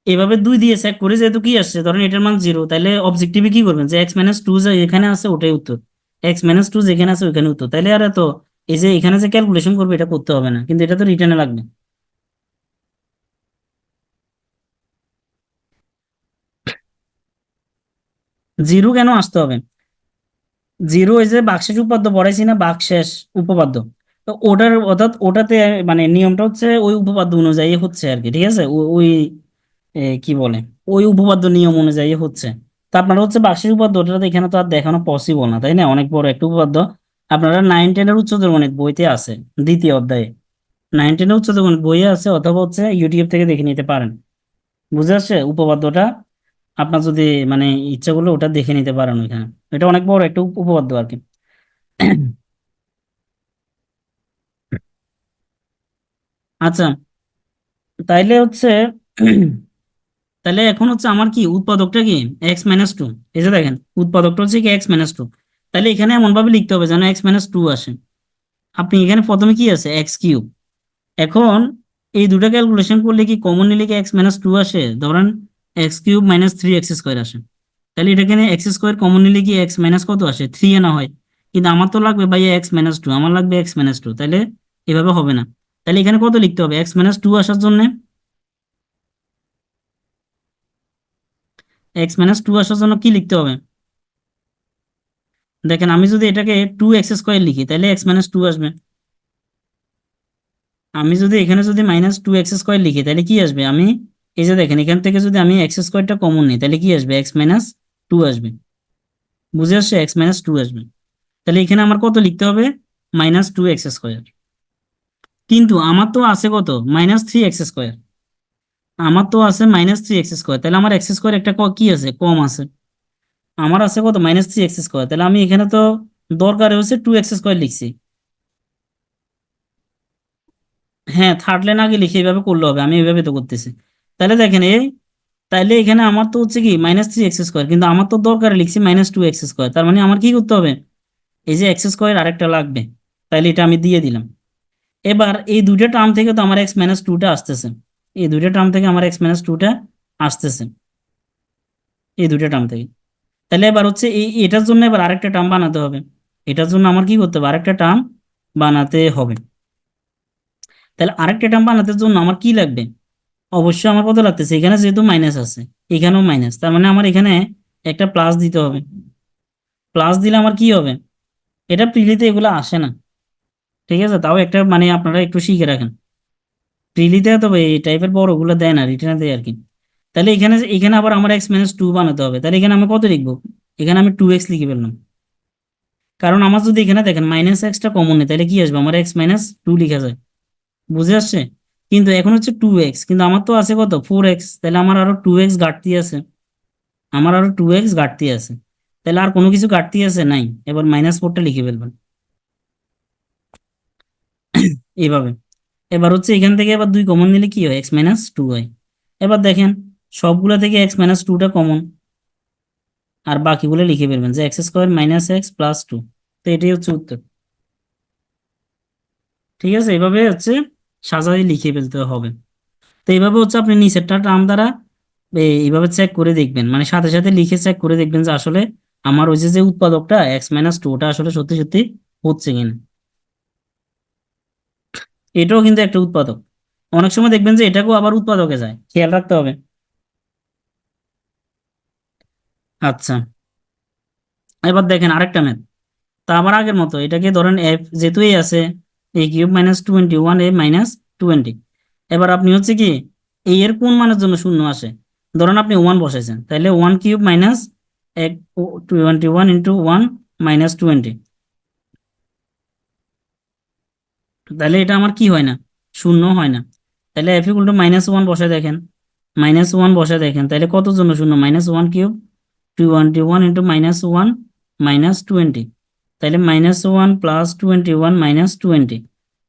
এভাবে 2 দিয়ে চেক করে যেহেতু কি আসছে, ধরেন এটার মান 0, তাহলে অবজেক্টিভে কি করবেন যে x-2 যে এখানে আছে ওটাই উত্তর, x-2 যেখানে আছে ওইখানে উত্তর, তাহলে আর এত এই যে এখানে যে ক্যালকুলেশন করবে এটা করতে হবে না, কিন্তু এটা তো রিটার্নে লাগবে। 0 কেন আসতে হবে? 0 ওই যে বাকশেষ উপপাদ্য পড়াইছি না, বাকশেষ উপপাদ্য, তো ওটার অর্থাৎ ওটাতে মানে নিয়মটা হচ্ছে ওই উপপাদ্য অনুযায়ী হচ্ছে আর কি, ঠিক আছে? ওই কি বলে, ওই উপপাদ্য নিয়ম অনুযায়ী হচ্ছে। তা আপনারা হচ্ছে বার্ষিক উপপাদ্য, ওটা তো এখানে তো আর দেখানো পসিবল না, তাই না? অনেক বড় একটা উপপাদ্য। আপনারা 9-10 এর উচ্চতর গণিত বইতে আছে, দ্বিতীয় অধ্যায়ে 9-10 এর উচ্চতর গণিত বইয়ে আছে, অথবা হচ্ছে ইউটিউব থেকে দেখে নিতে পারেন। বুঝে আসছে উপপাদ্যটা? আপনার যদি মানে ইচ্ছা করলে ওটা দেখে নিতে পারেন ওইখানে। এটা অনেক বড় একটা উপপাদ্য আর কি। আচ্ছা, তাইলে হচ্ছে তাহলে এখন হচ্ছে আমার কি উৎপাদকটা কি x-2। এই যে দেখেন উৎপাদকটা হচ্ছে কি x-2। তাহলে এখানে এমন ভাবে লিখতে হবে যেন x-2 আসে। আপনি এখানে প্রথমে কি আছে x কিউব। এখন এই দুটো ক্যালকুলেশন করলে কি কমন নিলে কি x-2 আসে? ধরেন x কিউব -3x² আসে। তাহলে এটা এখানে x² কমন নিলে কি x মাইনাস কত আসে, 3 না হয়? কিন্তু আমার তো লাগবে ভাই x-2, আমার লাগবে x-2, তাহলে এভাবে হবে না। তাহলে এখানে কত লিখতে হবে x-2 আসার জন্য? x-2 আসার জন্য কি লিখতে হবে? দেখেন আমি যদি এটাকে 2x² লিখি তাহলে x-2 আসবে। আমি যদি এখানে যদি -2x² লিখি তাহলে কি আসবে? আমি এই যে দেখেন এখান থেকে যদি আমি x² কমন নিই তাহলে কি আসবে, x-2 আসবে। বুঝে আসছে? x-2 আসবে। তাহলে এখানে আমার কত লিখতে হবে, -2x²। কিন্তু আমার তো আছে কত, -3x²। আমার তো আছে -3x², তাহলে আমার x² একটা কি আছে, কম আছে। আমার আছে কত, -3x², তাহলে আমি এখানে তো দরকারে হচ্ছে 2x² লিখছি। হ্যাঁ, থার্ড লাইন আগে লিখে এইভাবে করলে হবে, আমি এইভাবে তো করতেছি। তাহলে দেখেন এই, তাইলে এখানে আমার তো হচ্ছে কি -3x², কিন্তু আমার তো দরকারে লিখছি -2x², তার মানে আমার কি করতে হবে, এই যে x² আরেকটা লাগবে। তাইলে এটা আমি দিয়ে দিলাম। এবার এই দুইটা টার্ম থেকে তো আমার x-2টা আসতেছে, এই দুইটা টার্ম থেকে আমার x-2টা আসতেছে, এই দুইটা টার্ম থেকে। তাহলে এবার হচ্ছে এই এটার জন্য এবার আরেকটা টার্ম বানাতে হবে। এটার জন্য আমার কি করতে হবে, আরেকটা টার্ম বানাতে হবে। তাহলে আরেকটা টার্ম বানাতে জন্য আমার কি লাগবে, অবশ্যই আমার কত লাগতেছে, এখানে যেহেতু মাইনাস আছে এখানেও মাইনাস, তার মানে আমার এখানে একটা প্লাস দিতে হবে। প্লাস দিলে আমার কি হবে, এটা প্রিলিতে এগুলো আসে না, ঠিক আছে? তাও একটা মানে আপনারা একটু শিখে রাখেন, প্রিলিতে তবে এই টাইপের বড়গুলো দেয় না, রিটেনে দেয় আর কি। তাহলে এখানে এখানে আবার আমার x-2 বানাতে হবে, তাহলে এখানে আমি কত লিখবো, এখানে আমি 2x লিখে ফেললাম। কারণ আমার যদি এখানে দেখেন -xটা কমন নেই তাহলে কি আসবে, আমার x-2 লিখা যায়। বুঝে আসছে? কিন্তু এখন হচ্ছে 2x, কিন্তু আমার তো আছে কত 4x, তাহলে আমার আরো 2x ঘাটতি আছে, আমার আরো 2x ঘাটতি আছে। তাহলে আর কোনো কিছু ঘাটতি আছে নাই, এবার -4টা লিখে ফেলবেন এইভাবে। এবার হচ্ছে এখান থেকে এবার 2 কমন নিলে কি হয়, x-2 হয়। এবার দেখেন সবগুলা থেকে x-2টা কমন, আর বাকিগুলো লিখে ফেলবেন যে x² - x + 2। তো এটাই হচ্ছে উত্তর। ঠিক আছে, এইভাবে হচ্ছে সাজাই লিখে ফেলতে হবে। তো এইভাবে হচ্ছে আপনি নিচেরটা টার্ম দ্বারা এইভাবে চেক করে দেখবেন, মানে সাথে সাথে লিখে চেক করে দেখবেন যে আসলে আমার ওই যে যে উৎপাদকটা x-2 ওটা আসলে সত্যি সত্যি হচ্ছে কিনা। এটাও কিন্তু একটা উৎপাদক। অনেক সময় দেখবেন যে এটাকেও আবার উৎপাদকে যায়, খেয়াল রাখতে হবে। আচ্ছা, এবার দেখেন আরেকটা ম্যাথ। তা আবার আগের মতো এটাকে ধরেন এফ যেহেতু এই আছে, a³ -21 a-20। এবার আপনি হচ্ছে কি এই এর কোন মানের জন্য শূন্য আসে, ধরেন আপনি 1 বসাইছেন, তাহলে 1³ -21 × 1 -20, তাহলে এটা আমার কি হয় না, শূন্য হয় না। তাহলে f = -1 বসায় দেখেন, -1 বসায় দেখেন, তাহলে কত জন্য শূন্য, -1³ 21 ইন্টু -1 -20, তাহলে -1 প্লাস 21 -20,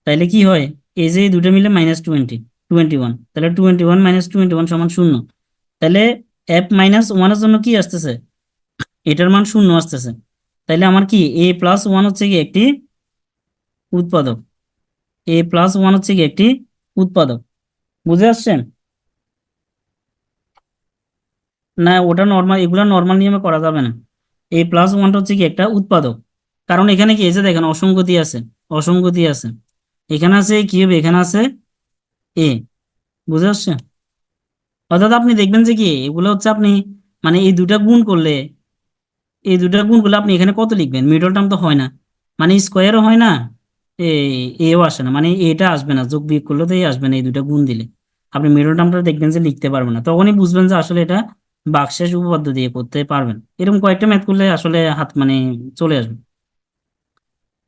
তাহলে কি হয়, এই যে এই দুটো মিলে -20 21, তাহলে 21 -21 সমান 0। তাহলে f-1 এর জন্য কি আসতেছে, এটার মান 0 আসতেছে। তাহলে আমার কি a+1 হচ্ছে কি একটি উৎপাদক, a+1 হচ্ছে কি একটি উৎপাদক। বুঝে আসছেন? না, ওটা নর্মাল, এগুলা নর্মাল নিয়মে করা যাবে না। a+1 হচ্ছে কি একটা উৎপাদক, কারণ এখানে কি এই যে দেখেন অসঙ্গতি আছে, অসঙ্গতি আছে, এখানে আছে কি হবে, এখানে আছে এ। বুঝে আসছে? অর্থাৎ আপনি দেখবেন যে কি এগুলো হচ্ছে আপনি মানে এই দুটা গুণ করলে আপনি এখানে কত লিখবেন, মিডল টার্ম তো হয় না, মানে স্কোয়ারও হয় না, এও আসে না, মানে এটা আসবে না, যোগ বিয়োগ করলে তো এই আসবে না, এই দুটা গুণ দিলে আপনি মিডল টার্মটা দেখবেন যে লিখতে পারবেন না, তখনই বুঝবেন যে আসলে এটা ভাগশেষ উপপাদ্য দিয়ে করতে পারবেন। এরকম কয়েকটা ম্যাথ করলে আসলে হাত মানে চলে আসবে।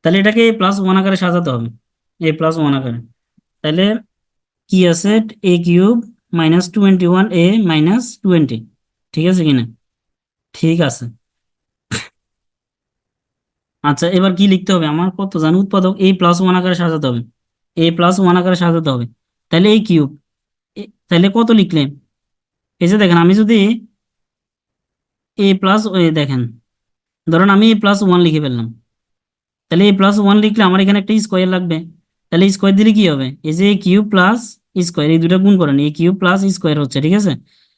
তাহলে এটাকে +1 আকারে সাজাতে হবে, a+1 আকারে। তাহলে কি আছে, a³ -21 a -20, ঠিক আছে কিনা? ঠিক আছে। আচ্ছা, এবার কি লিখতে হবে আমার, কত জানি উৎপাদক a+1 আকারে সাজাতে হবে, a+1 আকারে সাজাতে হবে। তাহলে এই কিউব, তাহলে কত লিখলে, এই যে দেখেন আমি যদি এ প্লাস, দেখেন ধরেন আমি a+1 লিখে ফেললাম, তাহলে a+1 লিখলে আমার এখানে একটা স্কোয়ার লাগবে, তাহলে স্কোয়ার দিলে কি হবে, এই যে কিউব প্লাস স্কোয়ার, এই দুটো গুণ করেন, এই কিউব প্লাস স্কোয়ার হচ্ছে, ঠিক আছে?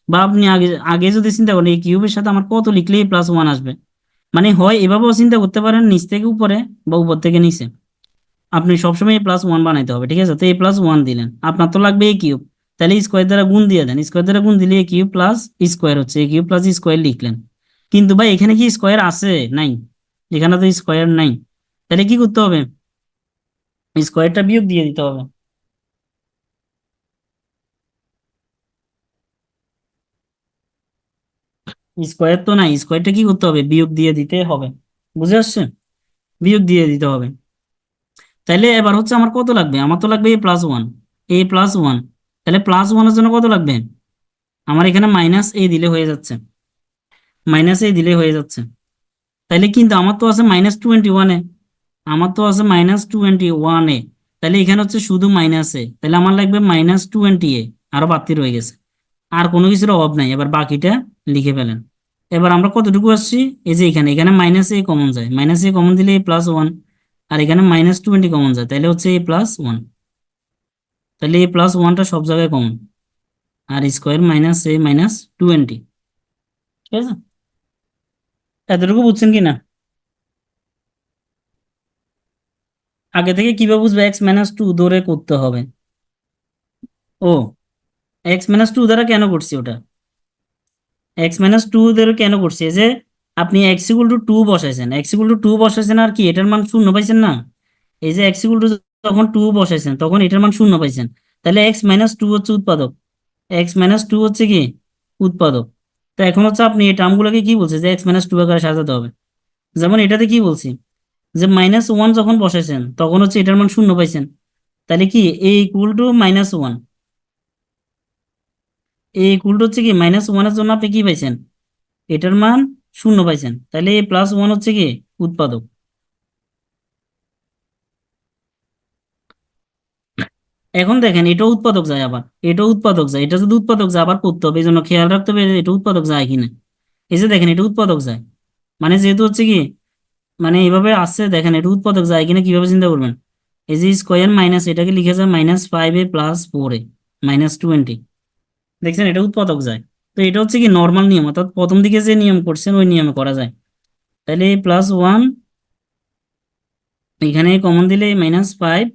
বা আপনি আগে আগে যদি চিন্তা করেন এই কিউবের সাথে আমার কত লিখলে a+1 আসবে, মানে হয় এভাবেও চিন্তা করতে পারেন নিচ থেকে উপরে বা উপর থেকে নিচে, আপনি সবসময় a+1 বানাইতে হবে, ঠিক আছে? তো a+1 দিলেন, আপনার তো লাগবে এ কিউব, তাহলে স্কোয়ার দ্বারা গুণ দিয়ে দেন, স্কোয়ার দ্বারা গুণ দিলে এ কিউব প্লাস স্কোয়ার হচ্ছে, এ কিউব প্লাস স্কোয়ার লিখলেন। কিন্তু ভাই এখানে কি স্কোয়ার আছে? নাই, এখানে তো স্কোয়ার নাই, তাহলে কি করতে হবে, স্কোয়ারটা বিয়োগ দিয়ে দিতে হবে। স্কোয়ার তো নাই, স্কোয়ারটা কি করতে হবে, বিয়োগ দিয়ে দিতে হবে। বুঝে আসছে? বিয়োগ দিয়ে দিতে হবে। তাহলে এবার হচ্ছে আমার কত লাগবে, আমার তো লাগবে a+1, a+1, তাহলে +1 এর জন্য কত লাগবে, আমার এখানে -a দিলে হয়ে যাচ্ছে, -a দিলে হয়ে যাচ্ছে। তাইলে কিন্তু আমার তো আছে -21 আমার তো আছে -21 তাহলে এখানে হচ্ছে শুধু তাহলে আমার লাগবে -20 আরো বাড়তি রয়ে গেছে, আর কোনো কিছুর অভাব নাই, এবার বাকিটা লিখে ফেলেন। এবার আমরা কতটুকু আসছি, এই যে এখানে এখানে -a কমন যায়, -a কমন দিলে a+1, আর এখানে -20 কমন যায়, তাহলে হচ্ছে a+1, তাহলে a+1টা সব জায়গায় কমন, আর স্কোয়ার -a -20, ঠিক আছে? এতটুকু বুঝছেন কি না? আগে থেকে কিভাবে বুঝবে, x-2 ধরে করতে হবে। ও, x-2 দ্বারা কেন করছি ওটা, x-2 দ্বারা কেন করছি, এই যে আপনি x=2 বসাইছেন, x=2 বসাইছেন, আর কি এটার মান 0 পাইছেন না, এই যে x=2 যখন 2 বসাইছেন তখন এটার মান 0 পাইছেন, তাহলে x-2 হচ্ছে উৎপাদক, x-2 হচ্ছে কি উৎপাদক। তো এখন হচ্ছে আপনি এই টার্মগুলোকে কি বলছে, যে x-2 আকারে সাজাতে হবে। যেমন এটাতে কি বলছি, যে -1 যখন বসাইছেন তখন হচ্ছে এটার মান 0 পাইছেন, তাহলে কি a=-1, হচ্ছে কি -1 এর জন্য আপনি কি পাইছেন, এটার মান 0 পাইছেন, তাহলে a+1 হচ্ছে কি উৎপাদক। এখন দেখেন এটাও উৎপাদক যায়, আবার এটাও উৎপাদক যায়, এটা যদি উৎপাদক যায় আবার করতে হবে, এই জন্য খেয়াল রাখতে হবে যে এটা উৎপাদক যায় কিনা। এই যে দেখেন এটা উৎপাদক যায়, মানে যেহেতু হচ্ছে কি মানে এইভাবে আসছে, দেখেন এটা উৎপাদক যায় কিনা কিভাবে চিন্তা করবেন, এই যে স্কোয়ার মাইনাস এটাকে লিখে যায় -5a + 4a -20, দেখছেন এটা উৎপাদক যায়। তো এটা হচ্ছে কি নর্মাল নিয়ম, অর্থাৎ প্রথম দিকে যে নিয়ম করছেন ওই নিয়মে করা যায়। তাহলে a+1, এখানে কমন দিলে -5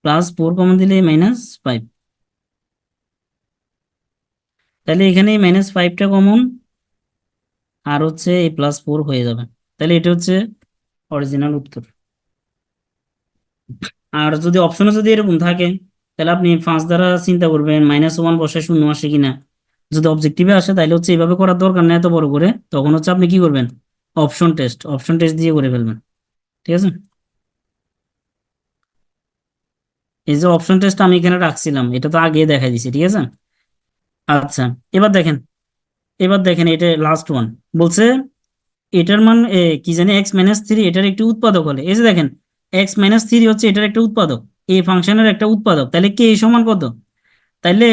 + 4 কমন দিলে -5, তাহলে এখানে -5টা কমন, আর হচ্ছে a+4 হয়ে যাবে, তাহলে এটা হচ্ছে অরিজিনাল উত্তর। আর যদি অপশনে যদি এরকম থাকে, তাহলে আপনি 5 দ্বারা চিন্তা করবেন -1 বসে 0 আসে কিনা, যদি অবজেক্টিভে আসে তাহলে হচ্ছে এইভাবে করার দরকার নেই এত বড় করে, তখন হচ্ছে আপনি কি করবেন, অপশন টেস্ট দিয়ে করে ফেলবেন, ঠিক আছে? এই যে অপশন টেস্ট আমি এখানে রাখছিলাম, এটা তো আগে দেখাই দিছি, ঠিক আছে? আচ্ছা, এবার দেখেন, এবার দেখেন এটা লাস্ট ওয়ান বলছে এটার মান কি জানি x-3 এটার একটি উৎপাদক হলে, এই যে দেখেন x-3 হচ্ছে এটার একটা উৎপাদক, এই ফাংশনের একটা উৎপাদক, তাহলে কে সমান কত? তাইলে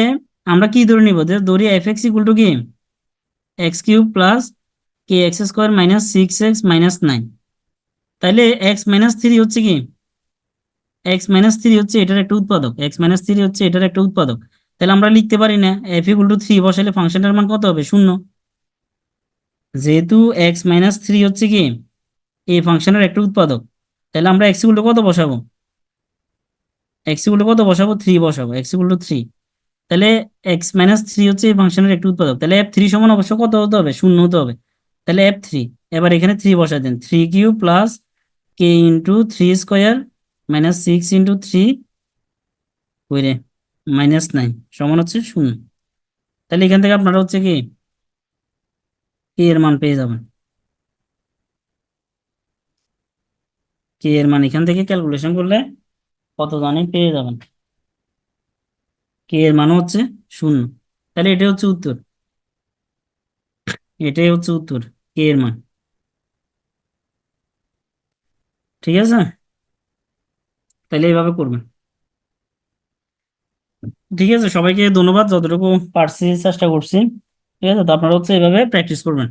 আমরা কি ধরে নিব, যে ধরি f(x) ইকুয়াল টু কি x³ plus kx² minus 6x-9। তাইলে x-3 হচ্ছে কি x-3 হচ্ছে এটার একটা উৎপাদক, x-3 হচ্ছে এটার একটা উৎপাদক। তাহলে আমরা লিখতে পারি না f ইকুয়াল টু 3 বসাইলে ফাংশনটার মান কত হবে? শূন্য। যেহেতু x-3 হচ্ছে কি এই ফাংশনের একটা উৎপাদক, তাহলে আমরা x ইকুয়াল টু কত বসাবো? x ইকুয়াল টু কত বসাবো? 3 বসাবো, x ইকুয়াল টু 3। তাহলে x-3 হচ্ছে এই ফাংশনের একটি উৎপাদক, তাহলে f3 সমান অবশ্য কত হতে হবে? শূন্য হতে হবে। তাহলে f3, এবার এখানে 3 বসাই দেন, 3³ প্লাস কে ইন্টু 3² মাইনাস 6 × 3 করে -9 সমান হচ্ছে শূন্য। তাহলে এখান থেকে আপনারা হচ্ছে কি কে এর মান পেয়ে যাবেন। কে এর মান এখান থেকে ক্যালকুলেশন করলে কত জানি পেয়ে যাবেন, কে এর মান হচ্ছে শূন্য। তাহলে এটাই হচ্ছে উত্তর, এটাই হচ্ছে উত্তর, কে এর মান। ঠিক আছে, তাহলে এইভাবে করবেন। ঠিক আছে, সবাইকে ধন্যবাদ, যতটুকু পারছি চেষ্টা করছি। ঠিক আছে, তো আপনারা হচ্ছে এইভাবে প্র্যাকটিস করবেন।